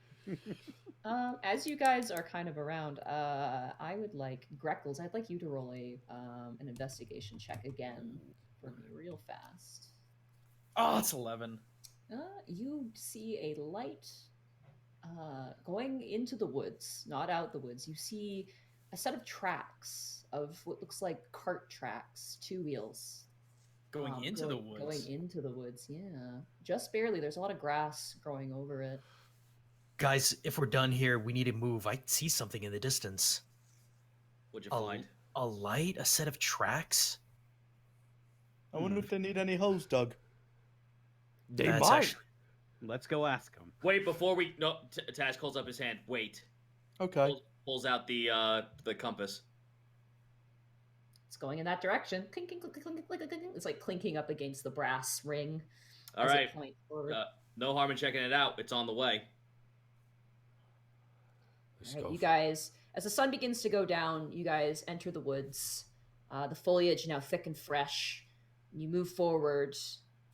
S4: As you guys are kind of around, I would like Greckles. I'd like you to roll an investigation check again for me, real fast.
S8: Oh, it's 11.
S4: You see a light going into the woods, not out the woods. You see a set of tracks of what looks like cart tracks, 2 wheels.
S8: Going into the woods.
S4: Going into the woods, yeah. Just barely. There's a lot of grass growing over it.
S3: Guys, if we're done here, we need to move. I see something in the distance.
S2: What'd you find?
S3: A light, a set of tracks.
S10: I wonder if they need any holes dug.
S12: They
S3: That's
S12: might.
S3: actually-
S11: Let's go ask him.
S2: Wait, before we no, Task holds up his hand. Wait,
S10: Okay.
S2: pulls out the compass.
S4: It's going in that direction. Clink, clink, clink, clink, clink, clink. It's like clinking up against the brass ring.
S2: All
S4: as it
S2: right,
S4: points forward.
S2: no harm in checking it out. It's on the way.
S4: All right, you guys, as the sun begins to go down, you guys enter the woods. The foliage now thick and fresh. You move forward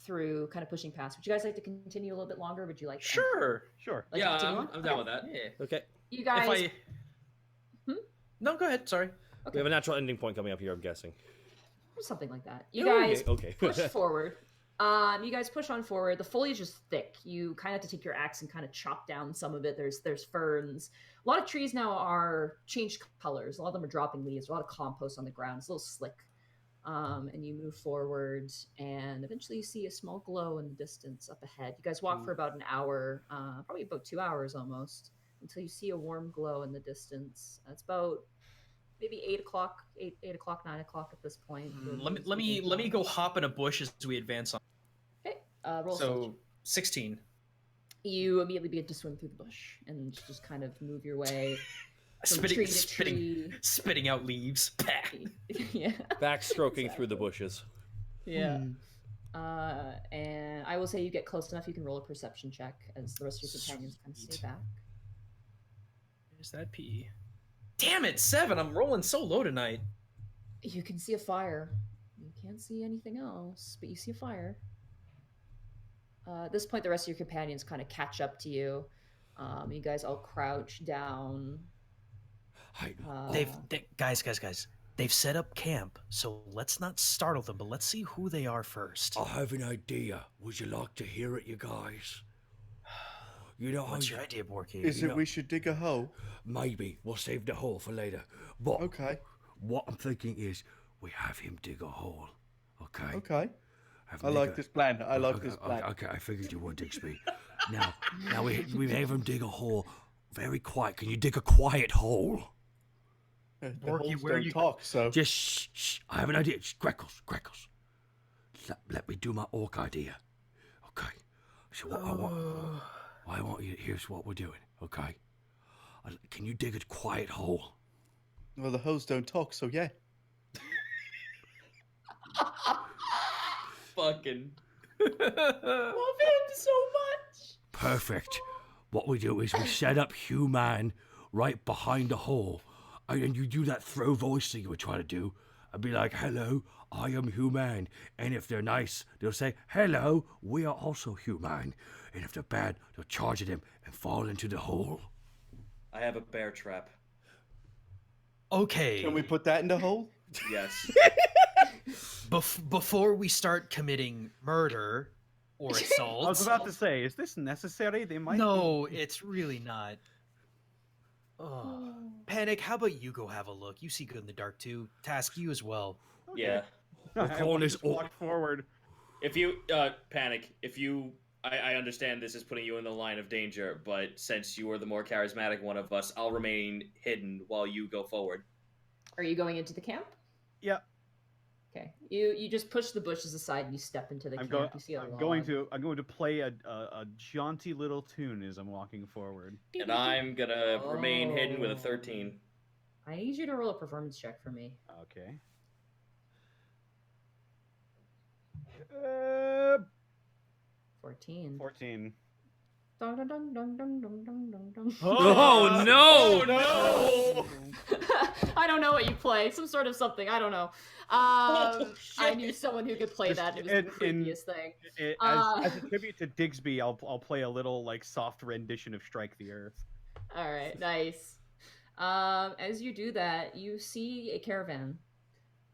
S4: through, kind of pushing past. Would you guys like to continue a little bit longer? Or would you like? to-
S8: Sure.
S11: Sure.
S4: like to
S2: Yeah,
S4: continue on?
S2: I'm down
S4: Okay.
S2: with that.
S8: Yeah.
S1: Okay.
S4: You guys,
S8: No, go ahead. Sorry.
S1: We have a natural ending point coming up here, I'm guessing.
S4: something like that. You guys
S1: Okay.
S4: push forward. You guys push on forward. The foliage is thick. You kind of have to take your axe and kind of chop down some of it. There's ferns. A lot of trees now are changed colors. A lot of them are dropping leaves. A lot of compost on the ground. It's a little slick. And you move forward, and eventually you see a small glow in the distance up ahead. You guys walk for about an hour, probably about 2 hours almost, until you see a warm glow in the distance. It's about maybe 8 o'clock, 8 o'clock, 9 o'clock at this point.
S8: Let me go hop in a bush as we advance on.
S4: Okay, roll
S8: So 16.
S4: you immediately begin to swim through the bush and just kind of move your way from tree to
S8: Spitting out leaves.
S4: tree. Yeah.
S1: Backstroking through the bushes.
S4: Yeah. And I will say you get close enough, you can roll a perception check as the rest of your companions kind of stay back.
S8: Is that P? Damn it, 7. I'm rolling so low tonight.
S4: You can see a fire. You can't see anything else, but you see a fire. At this point, the rest of your companions kind of catch up to you. You guys all crouch down.
S3: Guys. They've set up camp, so let's not startle them, but let's see who they are first.
S6: I have an idea. Would you like to hear it, you guys? You know,
S3: What's your idea, Borky?
S9: Is
S6: You
S9: it
S6: know-
S9: we should dig a hole?
S6: Maybe we'll save the hole for later. But
S9: Okay.
S6: what I'm thinking is we have him dig a hole. Okay.
S9: Okay.
S6: Have
S9: I
S6: him
S9: like
S6: dig a-
S9: this plan. I like
S6: okay,
S9: this plan.
S6: Okay, I figured you would, Digsby. now we have him dig a hole very quiet. Can you dig a quiet hole?
S9: The
S3: Borky,
S9: holes
S3: where
S9: don't
S3: you-
S9: talk, so
S6: Just shh. I have an idea. Shh, Greckles. Let me do my orc idea. Okay. So what I want you. Here's what we're doing. Okay. Can you dig a quiet hole?
S9: well, the holes don't talk, so yeah.
S2: fucking.
S4: Love him so much.
S6: Perfect. What we do is we set up human right behind the hole. And you do that throw voice thing you were trying to do. I'd be like, hello, I am human. And if they're nice, they'll say, hello, we are also human. And if they're bad, they'll charge at him and fall into the hole.
S2: I have a bear trap.
S3: Okay.
S9: Can we put that in the hole?
S2: Yes.
S3: Before we start committing murder or assault.
S11: I was about to say, is this necessary? They might.
S3: No, it's really not. Oh. Panic, how about you go have a look? You see good in the dark too. Task, you as well.
S2: Yeah.
S6: The corner's
S11: walk forward.
S2: If you panic, I understand this is putting you in the line of danger, but since you are the more charismatic one of us, I'll remain hidden while you go forward.
S4: Are you going into the camp?
S11: Yeah.
S4: Okay. You just push the bushes aside and you step into the camp. You see a
S11: I'm
S4: log.
S11: going to play a jaunty little tune as I'm walking forward.
S2: And I'm gonna remain hidden with a 13.
S4: I need you to roll a performance check for me.
S11: Okay.
S4: 14.
S11: 14.
S4: Dun, dun, dun, dun, dun, dun, dun, dun, dun.
S12: Oh, no!
S2: No!
S4: I don't know what you play. Some sort of something. I don't know. I knew someone who could play that. It was the previous thing.
S11: As a tribute to Digsby, I'll play a little like soft rendition of "Strike the Earth."
S4: All right, nice. As you do that, you see a caravan,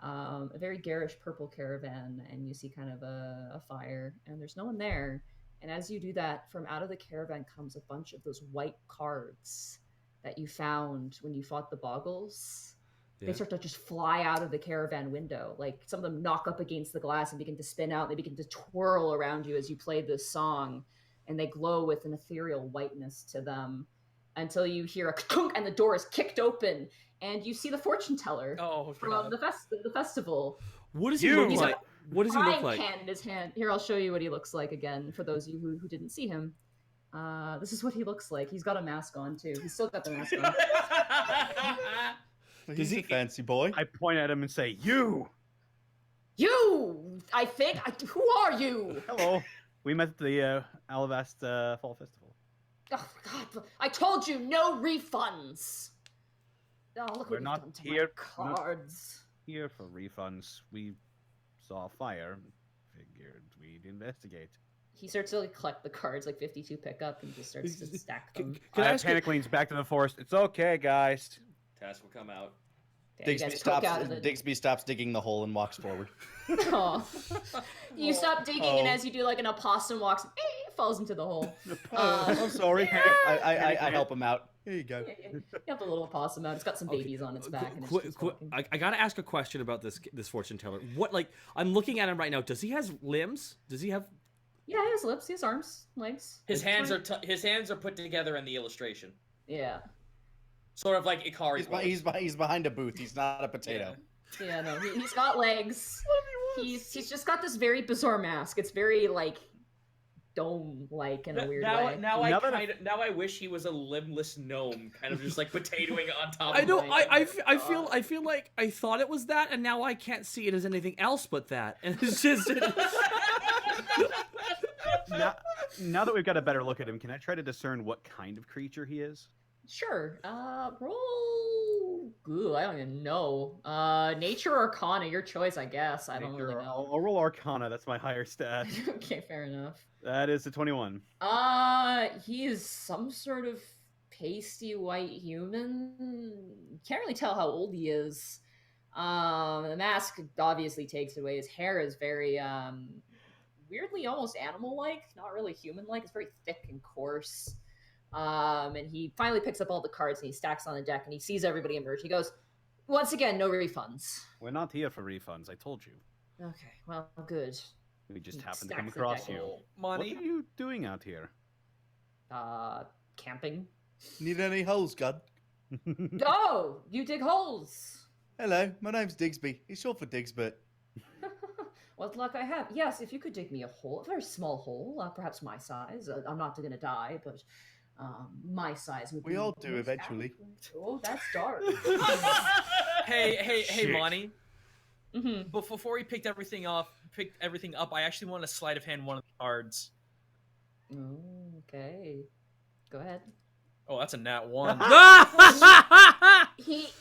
S4: a very garish purple caravan, and you see kind of a fire, and there's no one there. And as you do that, from out of the caravan comes a bunch of those white cards that you found when you fought the Boggles. Yeah. They start to just fly out of the caravan window. Like, some of them knock up against the glass and begin to spin out. And they begin to twirl around you as you play this song. And they glow with an ethereal whiteness to them until you hear a clunk and the door is kicked open. And you see the fortune teller from the festival.
S1: What does he look like? What does he look like?
S4: Can in his hand. Here, I'll show you what he looks like again for those of you who didn't see him. This is what he looks like. He's got a mask on too. He's still got the mask on.
S9: He's a fancy boy.
S11: I point at him and say, "You."
S4: You. I think. Who are you?
S11: Hello. We met at the Alivast Fall Festival.
S4: Oh God! I told you no refunds. Oh, look
S11: We're
S4: what
S11: not
S4: you've done to
S11: here.
S4: my cards.
S11: Not here for refunds. We saw a fire. Figured we'd investigate.
S4: He starts to collect the cards, like 52 pickup, and just starts to stack them.
S11: Panic leans back to the forest. It's okay, guys.
S2: Task will come out.
S10: Digsby stops digging the hole and walks forward.
S4: You stop digging, and as you do, like an opossum walks, falls into the hole.
S10: I'm sorry. I help him out.
S9: Here you go.
S4: You have the little opossum out. It's got some babies on its back. And
S1: I gotta ask a question about this fortune teller. What, like, I'm looking at him right now. Does he have limbs? Does he have?
S4: Yeah, he has lips. He has arms, legs.
S2: His hands are put together in the illustration.
S4: Yeah.
S2: Sort of like Ikari.
S10: He's behind a booth. He's not a potato.
S4: Yeah, no, he's got legs. He's just got this very bizarre mask. It's very like dome-like in a weird way.
S2: Now I wish he was a limbless gnome, kind of just like potatoing on top.
S1: I know. I feel like I thought it was that, and now I can't see it as anything else but that. And it's just.
S11: Now that we've got a better look at him, can I try to discern what kind of creature he is?
S4: Sure. Roll. Ooh, I don't even know. Nature or Arcana, your choice, I guess. I don't really know.
S11: I'll roll Arcana. That's my higher stat.
S4: Okay, fair enough.
S11: That is a 21.
S4: He is some sort of pasty white human. Can't really tell how old he is. The mask obviously takes it away. His hair is very weirdly almost animal-like, not really human-like. It's very thick and coarse. And he finally picks up all the cards and he stacks on the deck and he sees everybody emerge. He goes, once again, no refunds.
S11: We're not here for refunds, I told you.
S4: Okay, well, good.
S11: We just happened to come across you.
S8: Money?
S11: What are you doing out here?
S4: Camping.
S9: Need any holes, God?
S4: Oh, you dig holes.
S9: Hello, my name's Digsby. It's short for Digsbert.
S4: What luck I have. Yes, if you could dig me a hole, a very small hole, perhaps my size. I'm not going to die, but my size would be...
S9: We all do eventually.
S4: Oh, that's dark.
S8: Hey,
S11: Shit.
S8: Monty.
S4: Mm-hmm.
S8: But before he picked everything up, I actually want to sleight of hand one of the cards.
S4: Okay. Go ahead.
S8: Oh, that's a nat 1.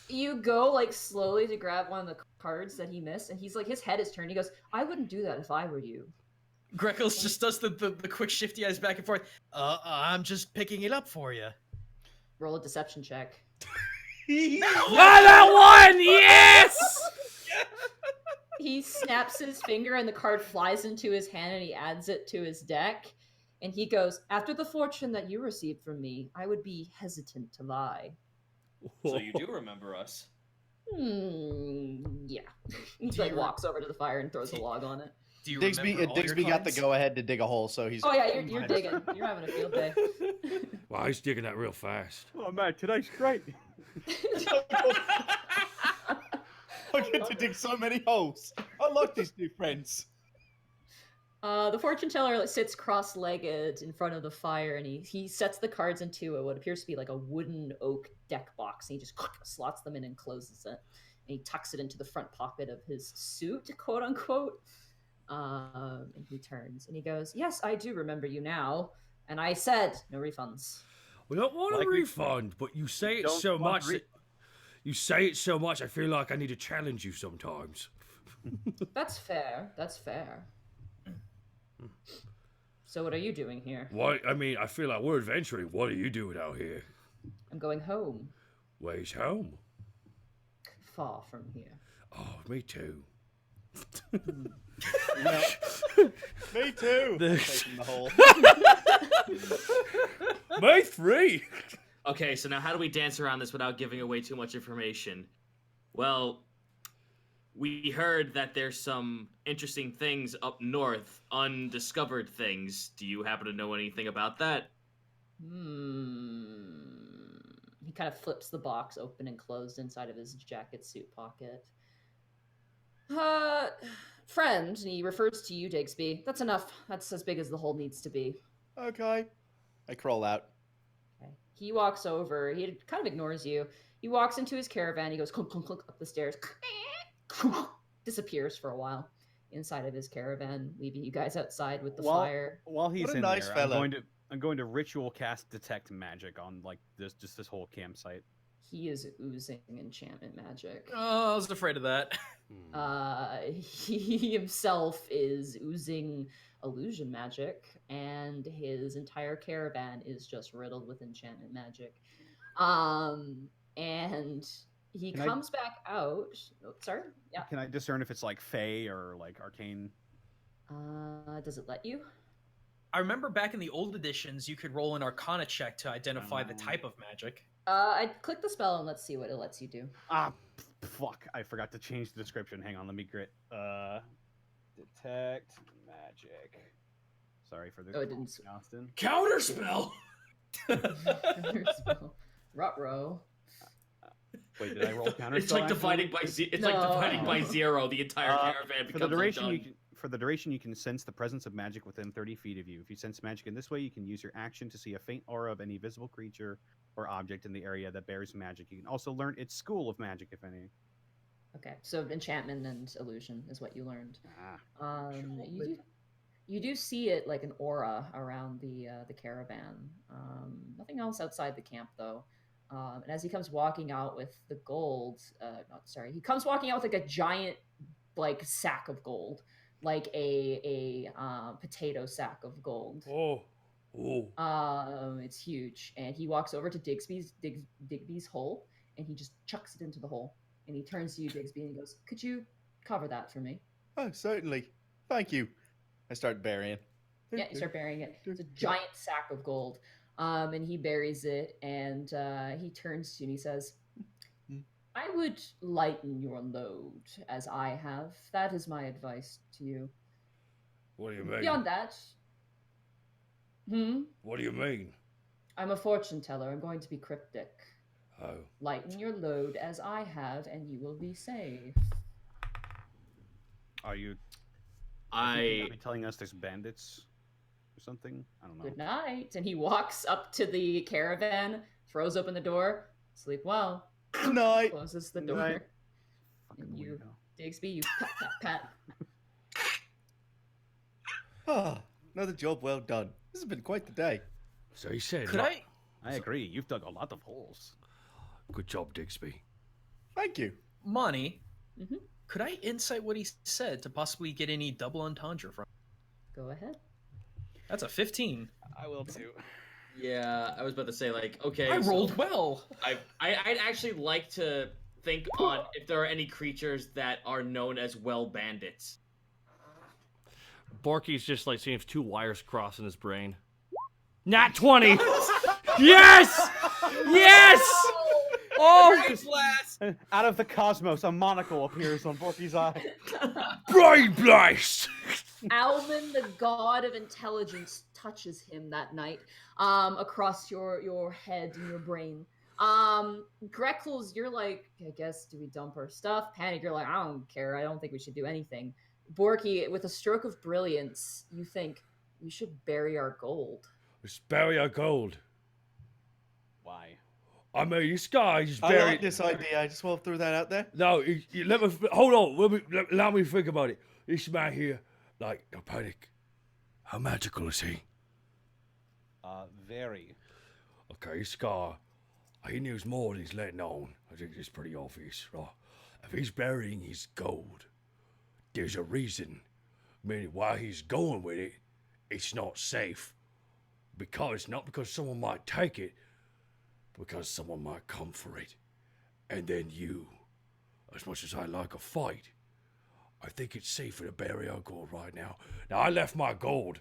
S4: You go like slowly to grab one of the cards that he missed, and he's like, his head is turned. He goes, "I wouldn't do that if I were you."
S8: Greckles just does the quick shifty eyes back and forth.
S3: I'm just picking it up for you.
S4: Roll a deception check.
S12: That one! Yes!
S4: He snaps his finger, and the card flies into his hand, and he adds it to his deck. And he goes, "After the fortune that you received from me, I would be hesitant to lie."
S2: So you do remember us.
S4: Yeah. He like walks over to the fire and throws a log on it.
S8: Do you
S10: Digsby,
S8: remember all your
S10: Digsby got the
S8: cards?
S10: go ahead to dig a hole, so he's.
S4: Oh yeah, you're digging. You're having a field day.
S12: Wow, he's digging that real fast.
S11: Oh man, today's great.
S10: I get to dig so many holes. I like these new friends.
S4: The fortune teller sits cross-legged in front of the fire, and he sets the cards into what appears to be like a wooden oak deck box, and he just slots them in and closes it. And he tucks it into the front pocket of his suit, quote unquote. And he turns and he goes, "Yes, I do remember you now. And I said no refunds."
S12: We don't want
S11: Like
S12: a
S11: we-
S12: refund, but you say it
S11: Don't
S12: so
S11: want
S12: much. You say it so much, I feel like I need to challenge you sometimes.
S4: That's fair. That's fair. So what are you doing here?
S12: What? I mean, I feel like we're adventuring. What are you doing out here?
S4: I'm going home.
S12: Where's home?
S4: Far from here.
S12: Oh, me too.
S10: Me too.
S12: This-
S10: Taking the hole.
S12: Me three.
S2: Okay, so now how do we dance around this without giving away too much information? Well, we heard that there's some interesting things up north, undiscovered things. Do you happen to know anything about that?
S4: He kind of flips the box open and closed inside of his jacket suit pocket. Friend, and he refers to you, Digsby. That's enough. That's as big as the hole needs to be.
S10: Okay. I crawl out.
S4: Okay. He walks over. He kind of ignores you. He walks into his caravan. He goes clunk, clunk, clunk up the stairs. Disappears for a while inside of his caravan, leaving you guys outside with the fire.
S11: While he's
S10: What a
S11: in
S10: nice
S11: there,
S10: fella.
S11: I'm going to ritual cast detect magic on like this whole campsite.
S4: He is oozing enchantment magic.
S8: Oh, I was afraid of that.
S4: He himself is oozing illusion magic, and his entire caravan is just riddled with enchantment magic. And he
S11: Can I-
S4: comes back out. Oh, sorry? Yeah.
S11: Can I discern if it's like fey or like arcane?
S4: Does it let you?
S8: I remember back in the old editions, you could roll an Arcana check to identify the type of magic.
S4: I click the spell and let's see what it lets you do.
S11: Fuck! I forgot to change the description. Hang on, let me grit. Detect magic. Sorry for the.
S4: Oh, it didn't.
S11: Austin.
S2: Counterspell!
S4: Ruh-roh.
S11: Wait, did I roll counter?
S2: It's like dividing by
S4: No.
S2: zero. The entire caravan
S11: For
S2: becomes
S11: the duration,
S2: undone.
S11: for the duration, you can sense the presence of magic within 30 feet of you. If you sense magic in this way, you can use your action to see a faint aura of any visible creature or object in the area that bears magic. You can also learn its school of magic, if any.
S4: Okay, so enchantment and illusion is what you learned.
S11: Ah.
S4: You do see it like an aura around the caravan. Nothing else outside the camp though. And as he comes walking out with the gold, he comes walking out with like a giant like sack of gold, like a potato sack of gold.
S12: Oh.
S4: It's huge, and he walks over to Digby's hole, and he just chucks it into the hole. And he turns to you, Digsby, and he goes, "Could you cover that for me?"
S10: Oh, certainly. Thank you. I start burying.
S4: Yeah, you start burying it. It's a giant sack of gold. And he buries it, and he turns to you and he says, "I would lighten your load as I have. That is my advice to you.
S12: What do you mean?
S4: Beyond that,
S12: What do you mean?
S4: I'm a fortune teller. I'm going to be cryptic.
S12: Oh.
S4: Lighten your load as I have, and you will be safe."
S11: Are you?
S2: I
S11: Are you telling us there's bandits or something? I don't know.
S4: Good night. And he walks up to the caravan, throws open the door. Sleep well.
S10: Good night.
S4: Closes the
S11: Good
S4: door.
S11: night.
S4: And you Digsby, you pat, pat, pat.
S9: Ah, another job well done. This has been quite the day.
S6: So he said.
S8: Could
S6: like,
S11: I agree. You've dug a lot of holes.
S6: Good job, Digsby.
S9: Thank you.
S8: Monty,
S4: Mm-hmm.
S8: could I insight what he said to possibly get any double entendre from?
S4: Go ahead.
S8: That's a 15.
S11: I will too.
S2: Yeah, I was about to say, like, okay.
S8: I
S2: so
S8: rolled well.
S2: I'd actually like to think on if there are any creatures that are known as well bandits.
S1: Borky's just like seeing 2 wires cross in his brain. Nat 20! Yes! Yes! Oh!
S11: Out of the cosmos, a monocle appears on Borky's eye.
S6: Brain blast!
S4: Alvin, the god of intelligence, touches him that night, across your head and your brain. Greckles, you're like, I guess, do we dump our stuff? Panic, you're like, I don't care. I don't think we should do anything. Borky, with a stroke of brilliance, you think we should bury our gold.
S6: Let's bury our gold.
S11: Why?
S6: I mean, this guy is
S9: I
S6: buried.
S9: like this idea. I just want to throw that out there.
S6: No, let me hold on. Allow me to think about it. This man here, like, no panic. How magical is he?
S11: Very.
S6: Okay, this guy, he knows more than he's letting on. I think it's pretty obvious, right? If he's burying his gold, there's a reason. Meaning, why he's going with it, it's not safe. Not because someone might take it, because someone might come for it. And then you, as much as I like a fight, I think it's safer to bury our gold right now. Now, I left my gold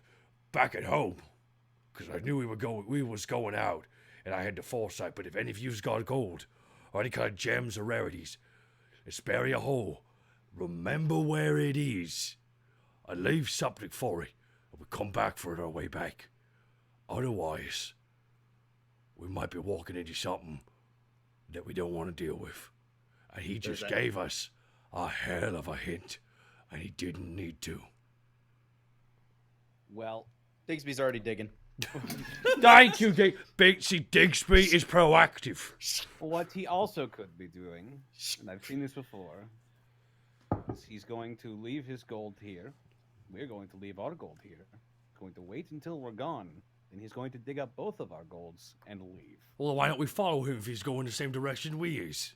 S6: back at home, because I knew we was going out, and I had the foresight. But if any of you's got gold, or any kind of gems or rarities, let's bury a hole. Remember where it is. I leave something for it, and we come back for it our way back. Otherwise, we might be walking into something that we don't want to deal with. And he just gave us a hell of a hint, and he didn't need to.
S10: Well, Digsby's already digging.
S6: Thank you, Digsby is proactive.
S11: What he also could be doing, and I've seen this before, is he's going to leave his gold here. We're going to leave our gold here. He's going to wait until we're gone. Then he's going to dig up both of our golds and leave.
S6: Well, why don't we follow him if he's going the same direction we is?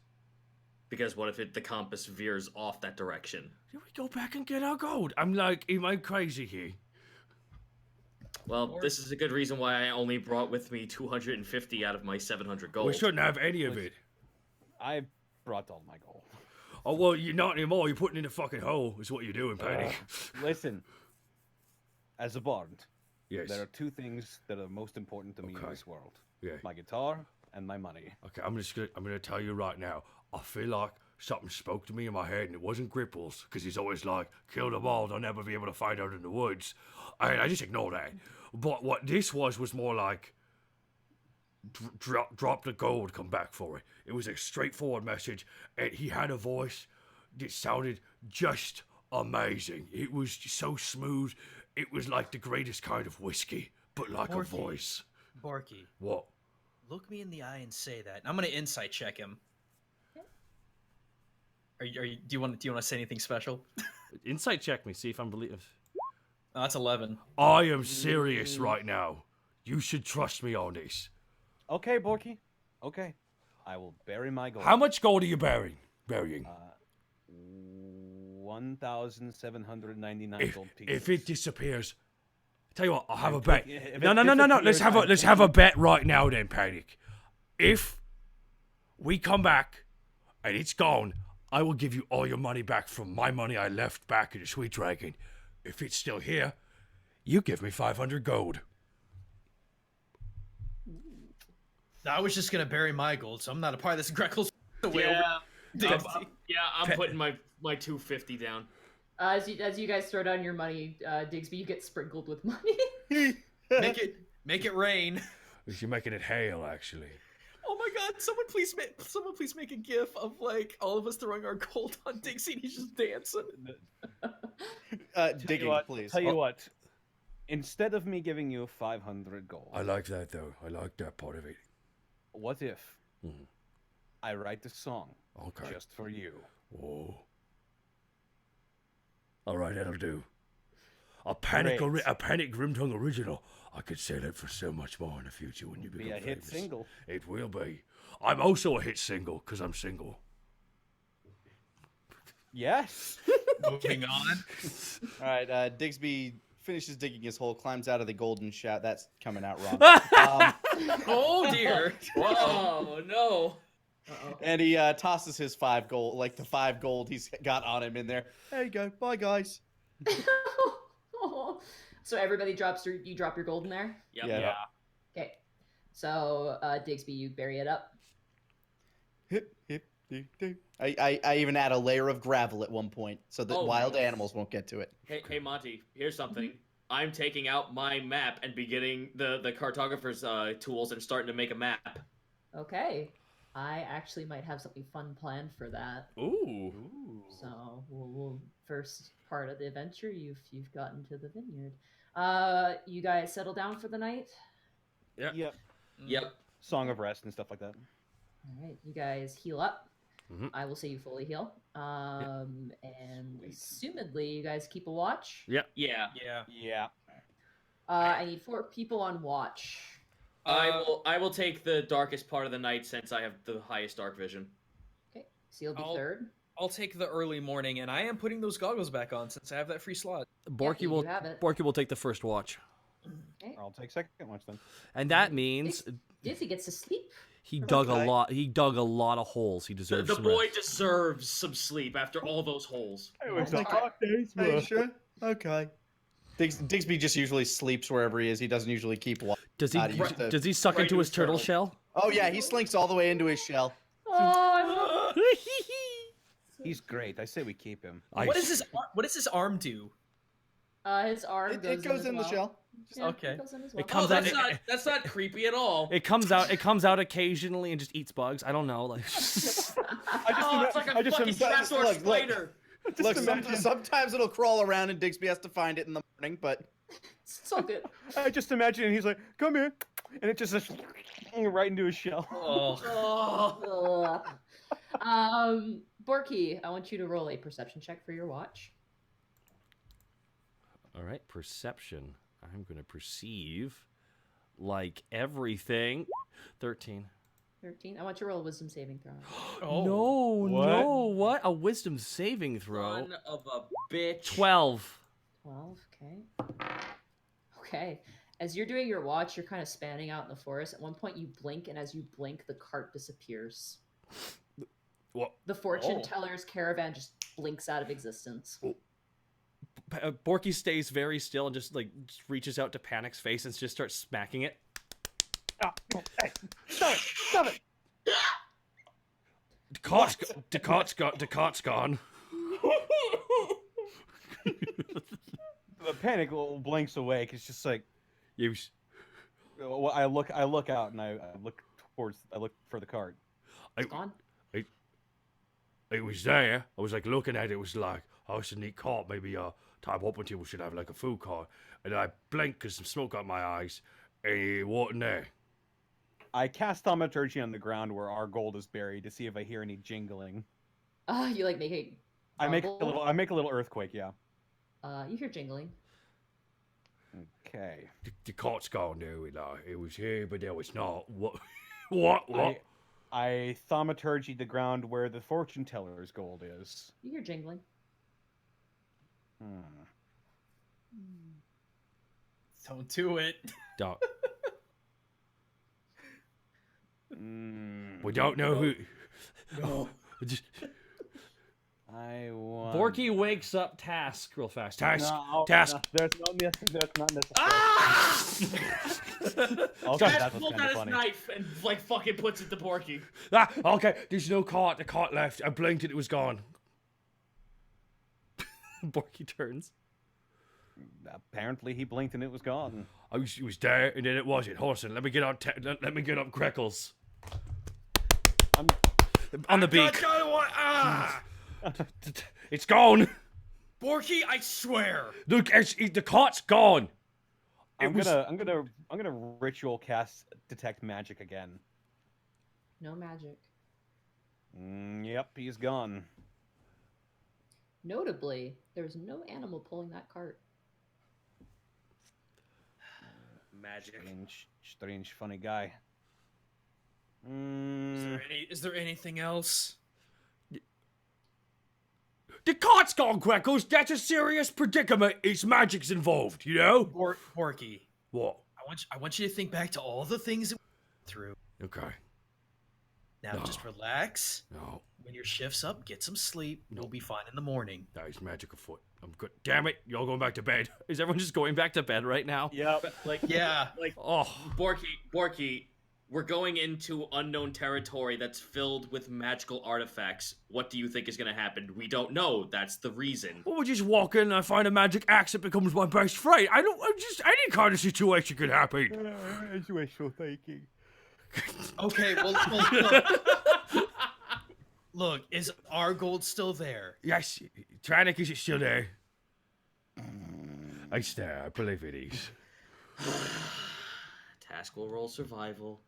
S2: Because what if the compass veers off that direction?
S6: Can we go back and get our gold? I'm like, am I crazy here?
S2: Well, this is a good reason why I only brought with me 250 out of my 700 gold.
S6: We shouldn't have any of it.
S11: I brought all my gold.
S6: Oh, well, you're not anymore. You're putting it in a fucking hole, is what you're doing, Paddy.
S11: Listen, as a bard,
S6: yes.
S11: There are 2 things that are most important to me in this world.
S6: Yeah.
S11: My guitar and my money.
S6: Okay, I'm gonna tell you right now. I feel like something spoke to me in my head, and it wasn't Greckles, because he's always like, kill them all, they'll never be able to find out in the woods. I just ignore that. But what this was more like, drop the gold, come back for it. It was a straightforward message, and he had a voice that sounded just amazing. It was so smooth. It was like the greatest kind of whiskey, but like a voice.
S8: Borky.
S6: What?
S8: Look me in the eye and say that. I'm gonna insight check him. Do you want to say anything special?
S1: Insight check me, see if I'm believe.
S8: Oh, that's 11.
S6: I am serious right now. You should trust me on this.
S11: Okay, Borky. Okay. I will bury my gold.
S6: How much gold are you burying?
S11: 1,799 gold pieces.
S6: If it disappears, tell you what, I'll have a bet. No. Let's have a bet right now, then, Panic. If we come back and it's gone, I will give you all your money back from my money I left back in the Sweet Dragon. If it's still here, you give me 500 gold.
S8: I was just gonna bury my gold, so I'm not a part of this Greckles.
S2: I'm putting my 250 down.
S4: As you guys throw down your money, Digsby, you get sprinkled with money.
S8: make it rain.
S6: You're making it hail, actually.
S8: Oh my god! Someone please make a gif of like all of us throwing our gold on Digsby and he's just dancing.
S9: Digging, please.
S11: Tell you what. Instead of me giving you 500 gold,
S6: I like that though. I like that part of it.
S11: What if I write a song
S6: just
S11: for you?
S6: Whoa. All right, that'll do. A panic
S11: Great.
S6: Grimtongue original. I could sell it for so much more in the future when you become
S11: Be a hit
S6: famous.
S11: single.
S6: It will be. I'm also a hit single because I'm single.
S11: Yes.
S8: Moving on.
S10: All right, Digsby finishes digging his hole, climbs out of the golden shout. That's coming out wrong.
S8: Oh dear.
S2: Whoa, no.
S10: And he tosses his 5 gold, like the 5 gold he's got on him in there. There you go. Bye, guys.
S4: So everybody drops you drop your gold in there?
S2: Yep.
S10: Yeah.
S4: Okay. So Digsby, you bury it up.
S10: Hip, hip, doo, doo. I even add a layer of gravel at one point so that
S2: Oh,
S10: wild
S2: nice.
S10: animals won't get to it.
S2: Hey, Monty, here's something. I'm taking out my map and beginning the cartographer's tools and starting to make a map.
S4: Okay. I actually might have something fun planned for that.
S1: Ooh.
S4: So we'll first part of the adventure, you've gotten to the vineyard. You guys settle down for the night?
S1: Yeah.
S11: Yep.
S2: Yep.
S11: Song of rest and stuff like that.
S4: All right, you guys heal up.
S1: Mhm.
S4: I will say you fully heal. And assumedly, you guys keep a watch.
S2: Yeah.
S8: Yeah.
S11: Yeah.
S4: I need 4 people on watch.
S2: I will take the darkest part of the night since I have the highest dark vision.
S4: Okay, so you'll be
S8: I'll-
S4: third.
S8: I'll take the early morning, and I am putting those goggles back on since I have that free slot.
S1: Borky
S4: you
S1: will
S4: have it.
S1: Borky will take the first watch,
S4: Okay.
S11: I'll take second watch then.
S1: and that means
S4: Dizzy gets to sleep.
S1: he dug a
S10: Okay.
S1: lot. He dug a lot of holes. He
S2: The,
S1: deserves
S2: the
S1: some
S2: boy
S1: rest.
S2: deserves some sleep after all those holes.
S11: It
S4: was a
S11: hot day's
S10: Are you sure? Okay. Digsby just usually sleeps wherever he is. He doesn't usually keep watch.
S1: Does he?
S10: How do you say-
S1: Does he suck
S2: Right
S1: into
S2: to
S1: his
S2: his
S1: turtle
S2: turtle.
S1: shell?
S10: Oh, yeah, he slinks all the way into his shell.
S4: Oh, I love
S11: He's great. I say we keep him.
S8: What does his arm do?
S4: his arm
S10: It goes in the
S4: well.
S10: shell.
S4: Yeah,
S8: Okay.
S4: It goes in as well.
S1: It comes
S2: Oh,
S1: out.
S2: that's not creepy at all.
S1: It comes out. It comes out occasionally and just eats bugs. I don't know. Like.
S2: Oh, it's like a
S11: I just
S2: fucking
S11: imagine-
S2: trapdoor
S10: look.
S2: spider.
S10: Look, sometimes it'll crawl around and Digsby has to find it in the morning, but
S4: It's all good.
S11: I just imagine he's like, "Come here," and it just right into his shell.
S2: Oh.
S4: Ugh. Borky, I want you to roll a perception check for your watch.
S1: All right, perception. I'm gonna perceive like everything. 13.
S4: 13. I want you to roll a wisdom saving throw.
S1: No,
S11: What?
S1: no, what? A wisdom saving throw.
S2: Son of a bitch.
S1: 12.
S4: 12. Okay. Okay. As you're doing your watch, you're kind of spanning out in the forest. At one point, you blink, and as you blink, the cart disappears.
S1: What?
S4: The fortune
S2: Oh.
S4: teller's caravan just blinks out of existence.
S1: Borky stays very still and just reaches out to Panic's face and just starts smacking it.
S11: Stop it!
S1: Decot's gone.
S11: The panic blinks away. 'Cause it's just like
S1: You.
S11: well, I look out and I look for the cart.
S4: It's gone.
S6: It was there. I was like looking at it. It was like, oh, it's a neat cart. Maybe type up until we should have like a food cart. And I blinked because some smoke got my eyes. And it wasn't there.
S11: I cast thaumaturgy on the ground where our gold is buried to see if I hear any jingling.
S4: You like make a
S11: I make a
S4: rumble?
S11: little earthquake. Yeah.
S4: You hear jingling.
S11: Okay.
S6: The cart's gone there. It was here, but there was not. What? What?
S11: I thaumaturgy the ground where the fortune teller's gold is.
S4: You hear jingling.
S8: Don't do it.
S1: Don't.
S6: We don't know who.
S2: No.
S1: Just,
S11: I want.
S1: Borky wakes up Task real fast.
S6: Task.
S11: No,
S6: Task.
S11: no, that's not necessary.
S2: Ah!
S11: Okay,
S2: Dad
S11: that was
S2: pulls
S11: kind
S2: out
S11: of
S2: his
S11: funny.
S2: knife and like fucking puts it to Borky.
S6: Okay, there's no cart. The cart left. I blinked and it was gone.
S1: Borky turns.
S11: Apparently, he blinked and it was gone.
S6: It was there and then it wasn't. Horson, let me get up. Let me get up Greckles.
S1: On the beak.
S6: It's gone.
S8: Borky, I swear.
S6: Look, the cart's gone.
S11: I'm gonna ritual cast detect magic again.
S4: No magic.
S11: Yep, he's gone.
S4: Notably, there's no animal pulling that cart.
S8: Magic.
S11: Strange, funny guy.
S8: Is there anything else?
S12: The cart's gone, Greckles. That's a serious predicament. It's magic's involved, you know?
S8: Borky,
S12: What?
S8: I want you to think back to all the things that we went through.
S12: Okay.
S8: Now
S12: No.
S8: just relax.
S12: No,
S8: When your shift's up, get some sleep. You'll be fine in the morning.
S12: that is magic afoot. I'm good. Damn it, y'all going back to bed. Is everyone just going back to bed right now?
S11: Yep.
S2: Like,
S8: Yeah.
S2: like
S12: Oh,
S2: Borky, we're going into unknown territory that's filled with magical artifacts. What do you think is going to happen? We don't know. That's the reason.
S12: well, we just walk in and I find a magic axe that becomes my best friend. Any kind of situation could happen.
S11: It's wishful thinking.
S8: Okay, well, look, is our gold still there?
S12: Yes, Trannik, is it still there? It's there, I believe it is.
S2: Task will roll survival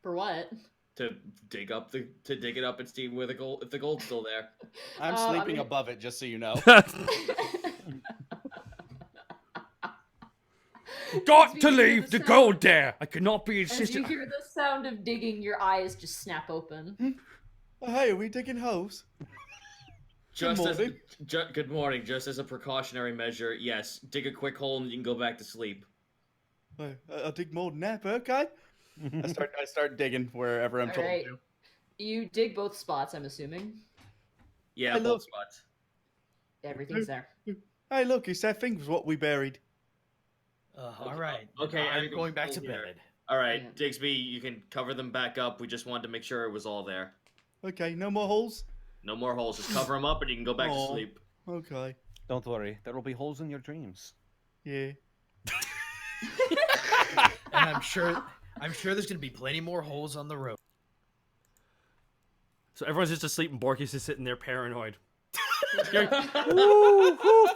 S4: For what?
S2: to dig it up and see where the gold, if the gold's still there.
S10: I'm
S4: I
S10: sleeping
S4: mean-
S10: above it, just so you know.
S12: Got
S4: As
S12: to
S4: you hear
S12: leave
S4: the
S12: the
S4: sound-
S12: gold there. I cannot be
S4: As you
S12: insistent.
S4: hear the sound of digging, your eyes just snap open.
S9: Hey, are we digging holes?
S2: Just as
S9: morning.
S2: good morning. Just as a precautionary measure, yes, dig a quick hole and you can go back to sleep.
S9: I'll dig more than that, but okay.
S10: I start digging wherever I'm
S4: All
S10: told
S4: right.
S10: to.
S4: You dig both spots, I'm assuming.
S2: Yeah,
S9: I
S2: both
S9: love-
S2: spots.
S4: Everything's there.
S9: Hey, look, it's that thing was what we buried.
S8: All right.
S2: Okay,
S8: I'm
S2: everything's
S8: going back to
S2: full here.
S8: bed.
S2: All right,
S4: Yeah.
S2: Digsby, you can cover them back up. We just wanted to make sure it was all there.
S9: Okay, no more holes?
S2: No more holes. Just cover them up and you can go back to
S9: Aw.
S2: sleep.
S9: Okay,
S11: Don't worry, there will be holes in your dreams.
S9: yeah.
S8: And I'm sure there's gonna be plenty more holes on the road.
S12: So everyone's just asleep and Borky's just sitting there paranoid. Fuck.
S10: Yeah,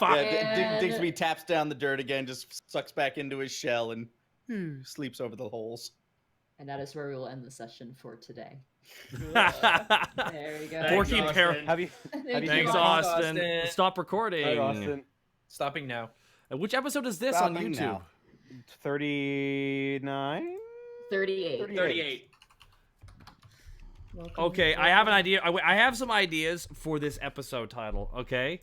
S4: And-
S10: Digsby taps down the dirt again, just sucks back into his shell and sleeps over the holes.
S4: And that is where we will end the session for today.
S12: Thanks,
S4: There you go.
S12: Borky
S2: Austin.
S12: par-
S11: Have you?
S4: Thank
S12: Thanks,
S4: you.
S12: Austin.
S8: Austin.
S12: Stop recording.
S11: Hi, Austin.
S8: Stopping now.
S12: And which episode is this on
S10: Stopping
S12: YouTube?
S10: now.
S11: 39.
S4: 38.
S2: 38.
S4: Welcome,
S12: Okay, I have an idea. I have some ideas for this episode title. Okay.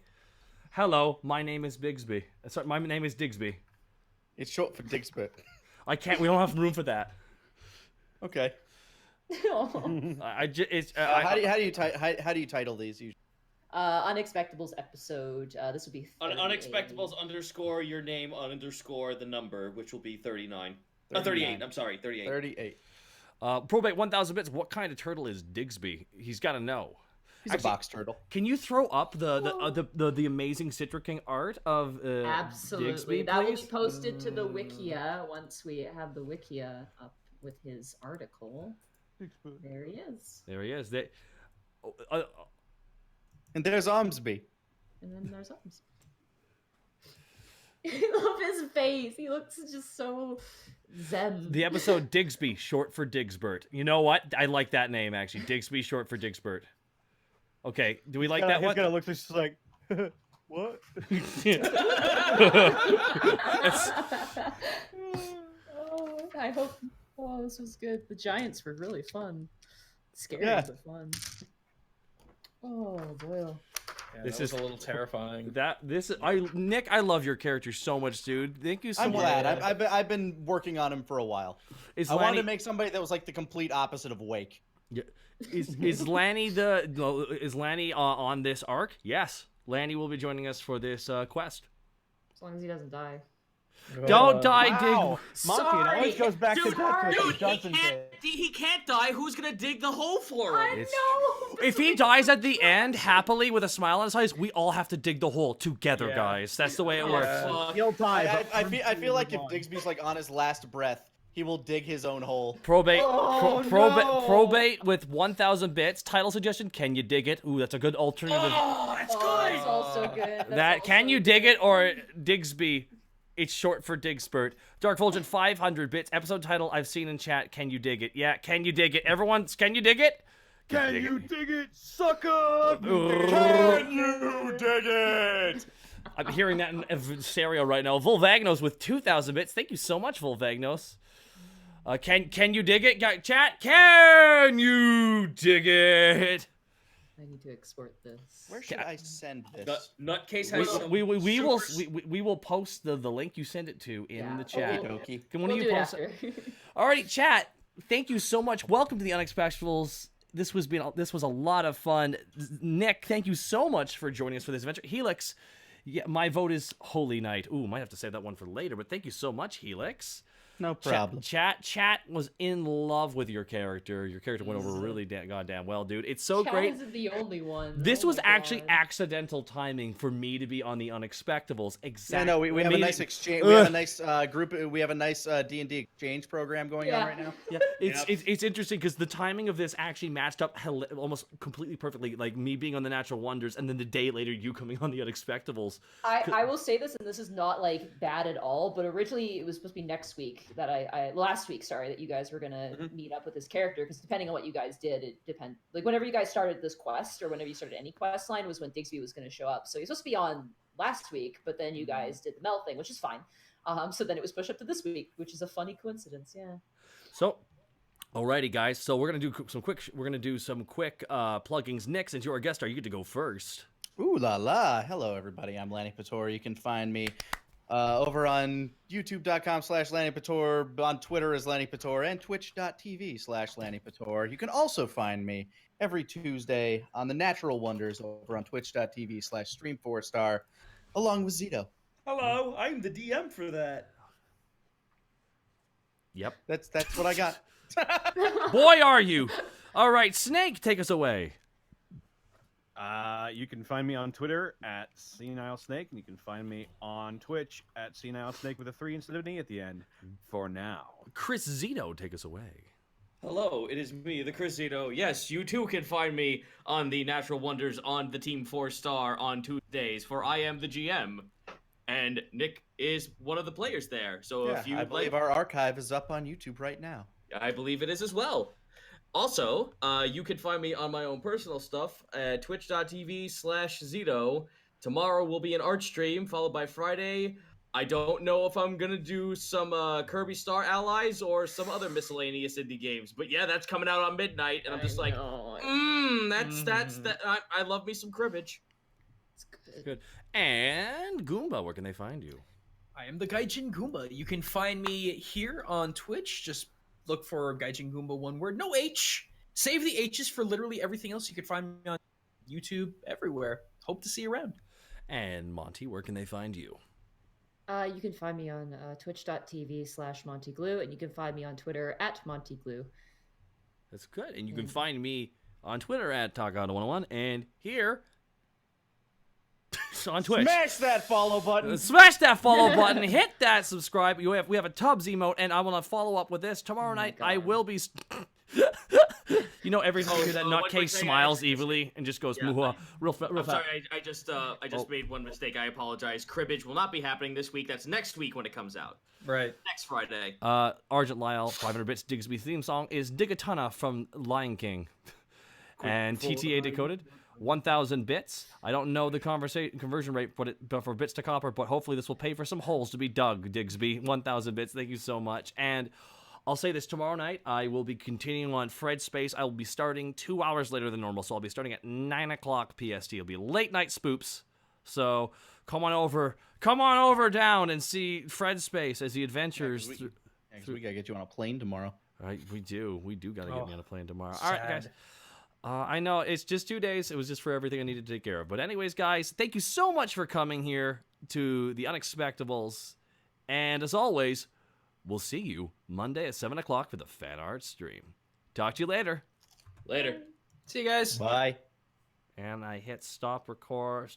S12: Hello, my name is Bigsby. Sorry, my name is Digsby.
S10: It's short for Digsby.
S12: I can't. We don't have room for that.
S10: Okay.
S12: It's.
S10: How do you title these usually?
S4: Unexpectables episode. This would be 38.
S2: Unexpectables underscore your name underscore the number, which will be 39. 38. I'm sorry, 38.
S10: 38.
S12: Probate 1,000 bits. What kind of turtle is Digsby? He's got to know.
S10: He's
S12: Actually,
S10: a box turtle.
S12: Can you throw up the amazing Citric art of
S4: Absolutely.
S12: Digsby,
S4: That will
S12: please?
S4: be posted to the Wikia once we have the Wikia up with his article. There he is.
S12: There he is.
S10: And there's Armsby.
S4: And then there's arms. I love his face. He looks just so zen.
S12: The episode Digsby, short for Digsbert. You know what? I like that name, actually. Digsby, short for Digsbert. Okay, do we like that
S11: He's
S12: one?
S11: gonna look just like, what?
S4: Oh, I hope. Oh, this was good. The Giants were really fun. Scary,
S10: Yeah.
S4: but fun. Oh, boy.
S8: Yeah,
S12: This
S8: that was
S12: is-
S8: a little terrifying.
S12: Nick, I love your character so much, dude. Thank you so
S10: I'm
S12: much.
S10: glad. I've been working on him for a while.
S12: Is
S10: I wanted
S12: Lanny,
S10: to make somebody that was like the complete opposite of Wake.
S12: is Lanny on this arc? Yes, Lanny will be joining us for this quest.
S4: As long as he doesn't die.
S12: Don't die,
S11: Wow. Monty, it always goes back to
S2: Dude,
S11: death,
S2: dude,
S11: doesn't it?
S2: he can't die. Who's gonna dig the hole for him?
S12: It's-
S4: know.
S12: If he dies at the end happily with a smile on his face, we all have to dig the hole together,
S8: Yeah.
S12: guys. That's the way it works.
S2: Fuck.
S11: He'll die.
S10: I feel like if Digsby's like on his last breath, he will dig his own hole.
S12: Probate,
S11: Oh,
S12: probate with 1,000 bits. Title suggestion: Can you dig it? Ooh, that's a good alternative.
S2: Oh, that's
S4: Oh,
S2: good.
S4: that's also good. That's
S12: That can
S4: also
S12: you dig
S4: good.
S12: it or Digsby? It's short for Digspert. Dark Fulgent 500 bits. Episode title I've seen in chat. Can you dig it? Yeah, can you dig it? Everyone, can you dig it?
S11: Can you dig it, sucker?
S12: Can you
S2: dig it!
S1: I'm hearing that in stereo right now. Volvagnos with 2,000 bits. Thank you so much, Volvagnos. Can you dig it? Chat, can you dig it?
S4: I need to export this.
S10: Where should I send this?
S8: Nutcase has
S1: We will post the link you send it to in the chat.
S10: Okey-dokey.
S1: Can one
S4: We'll
S1: of
S4: do
S1: you
S4: it
S1: post
S4: after.
S1: Alrighty, chat. Thank you so much. Welcome to the Unexpectables. This was a lot of fun. Nick, thank you so much for joining us for this adventure. Helix, yeah, my vote is Holy Night. Ooh, might have to save that one for later, but thank you so much, Helix.
S10: No problem.
S1: Chat was in love with your character. Your character went over really goddamn well, dude. It's so
S4: Chad
S1: great.
S4: isn't the only one.
S1: This
S4: Oh
S1: was
S4: my
S1: actually
S4: God.
S1: accidental timing for me to be on the Unexpectables. Exactly.
S10: Yeah, no, we have a nice exchange. We have a nice group. We have a nice D&D exchange program going on right now.
S1: Yeah, it's interesting because the timing of this actually matched up almost completely perfectly. Like me being on the Natural Wonders, and then the day later you coming on the Unexpectables.
S4: I will say this, and this is not like bad at all, but originally it was supposed to be next week that last week, sorry, that you guys were gonna meet up with this character, because depending on what you guys did, it depends. Like whenever you guys started this quest, or whenever you started any quest line, was when Digsby was gonna show up. So he's supposed to be on last week, but then you guys did the Mel thing, which is fine. So then it was pushed up to this week, which is a funny coincidence. Yeah.
S1: So, alrighty, guys. So we're gonna do some quick pluggings. Nick, since you're our guest star, you get to go first.
S10: Ooh la la! Hello everybody, I'm Lanny Pator. You can find me over on youtube.com/Lanny Pator, on Twitter as Lanny Pator, and twitch.tv/Lanny Pator. You can also find me every Tuesday on the Natural Wonders over on twitch.tv/Stream4star, along with Zito.
S7: Hello, I'm the DM for that.
S1: Yep.
S10: That's what I got.
S1: Boy, are you! All right, Snake, take us away.
S11: You can find me on Twitter at Senile Snake, and you can find me on Twitch at Senile Snake with a 3 instead of an E at the end. For now,
S1: Chris Zito, take us away.
S2: Hello, it is me, the Chris Zito. Yes, you too can find me on the Natural Wonders on the Team 4-Star on Tuesdays, for I am the GM. And Nick is one of the players there. So
S10: Yeah,
S2: if you
S10: I believe our archive is up on YouTube right now.
S2: I believe it is as well. Also, you can find me on my own personal stuff at twitch.tv/Zito. Tomorrow will be an art stream, followed by Friday. I don't know if I'm going to do some Kirby Star Allies or some other miscellaneous indie games. But yeah, that's coming out on midnight, and I'm just like, I love me some cribbage.
S4: It's
S1: Good. And Goomba, where can they find you?
S8: I am the Gaijin Goomba. You can find me here on Twitch. Just look for Gaijin Goomba, one word, no H. Save the H's for literally everything else. You can find me on YouTube, everywhere. Hope to see you around.
S1: And Monty, where can they find you?
S4: You can find me on twitch.tv/MontyGlue, and you can find me on Twitter at MontyGlue.
S1: That's good. And you can find me on Twitter at TalkOn101 and here on Twitch.
S10: Smash that follow button.
S1: Smash that follow button. Hit that subscribe. We have a Tubbs emote, and I want to follow up with this tomorrow night.
S4: God.
S1: I will be. You know, every time you hear that
S2: one quick
S1: nutcase
S2: thing,
S1: smiles evilly and just goes "Mwah," real fast.
S2: I'm sorry, I just made one mistake. I apologize. Cribbage will not be happening this week. That's next week when it comes out.
S8: Right.
S2: Next Friday.
S1: Argent Lyle, 500 bits. Digsby theme song is Digatana from Lion King, and TTA decoded. 1,000 bits. I don't know the conversion rate but for bits to copper, but hopefully this will pay for some holes to be dug, Digsby. 1,000 bits. Thank you so much. And I'll say this, tomorrow night, I will be continuing on Fred's Space. I will be starting 2 hours later than normal, so I'll be starting at 9 o'clock PST. It'll be late night spoops. So come on over down and see Fred's Space as he adventures through.
S10: We gotta get you on a plane tomorrow.
S1: Right, we do gotta get me on a plane tomorrow. All right, guys. I know, it's just 2 days. It was just for everything I needed to take care of. But anyways, guys, thank you so much for coming here to the Unexpectables. And as always, we'll see you Monday at 7 o'clock for the fan art stream. Talk to you later.
S2: Later.
S8: See you guys.
S10: Bye.
S1: And I hit stop record.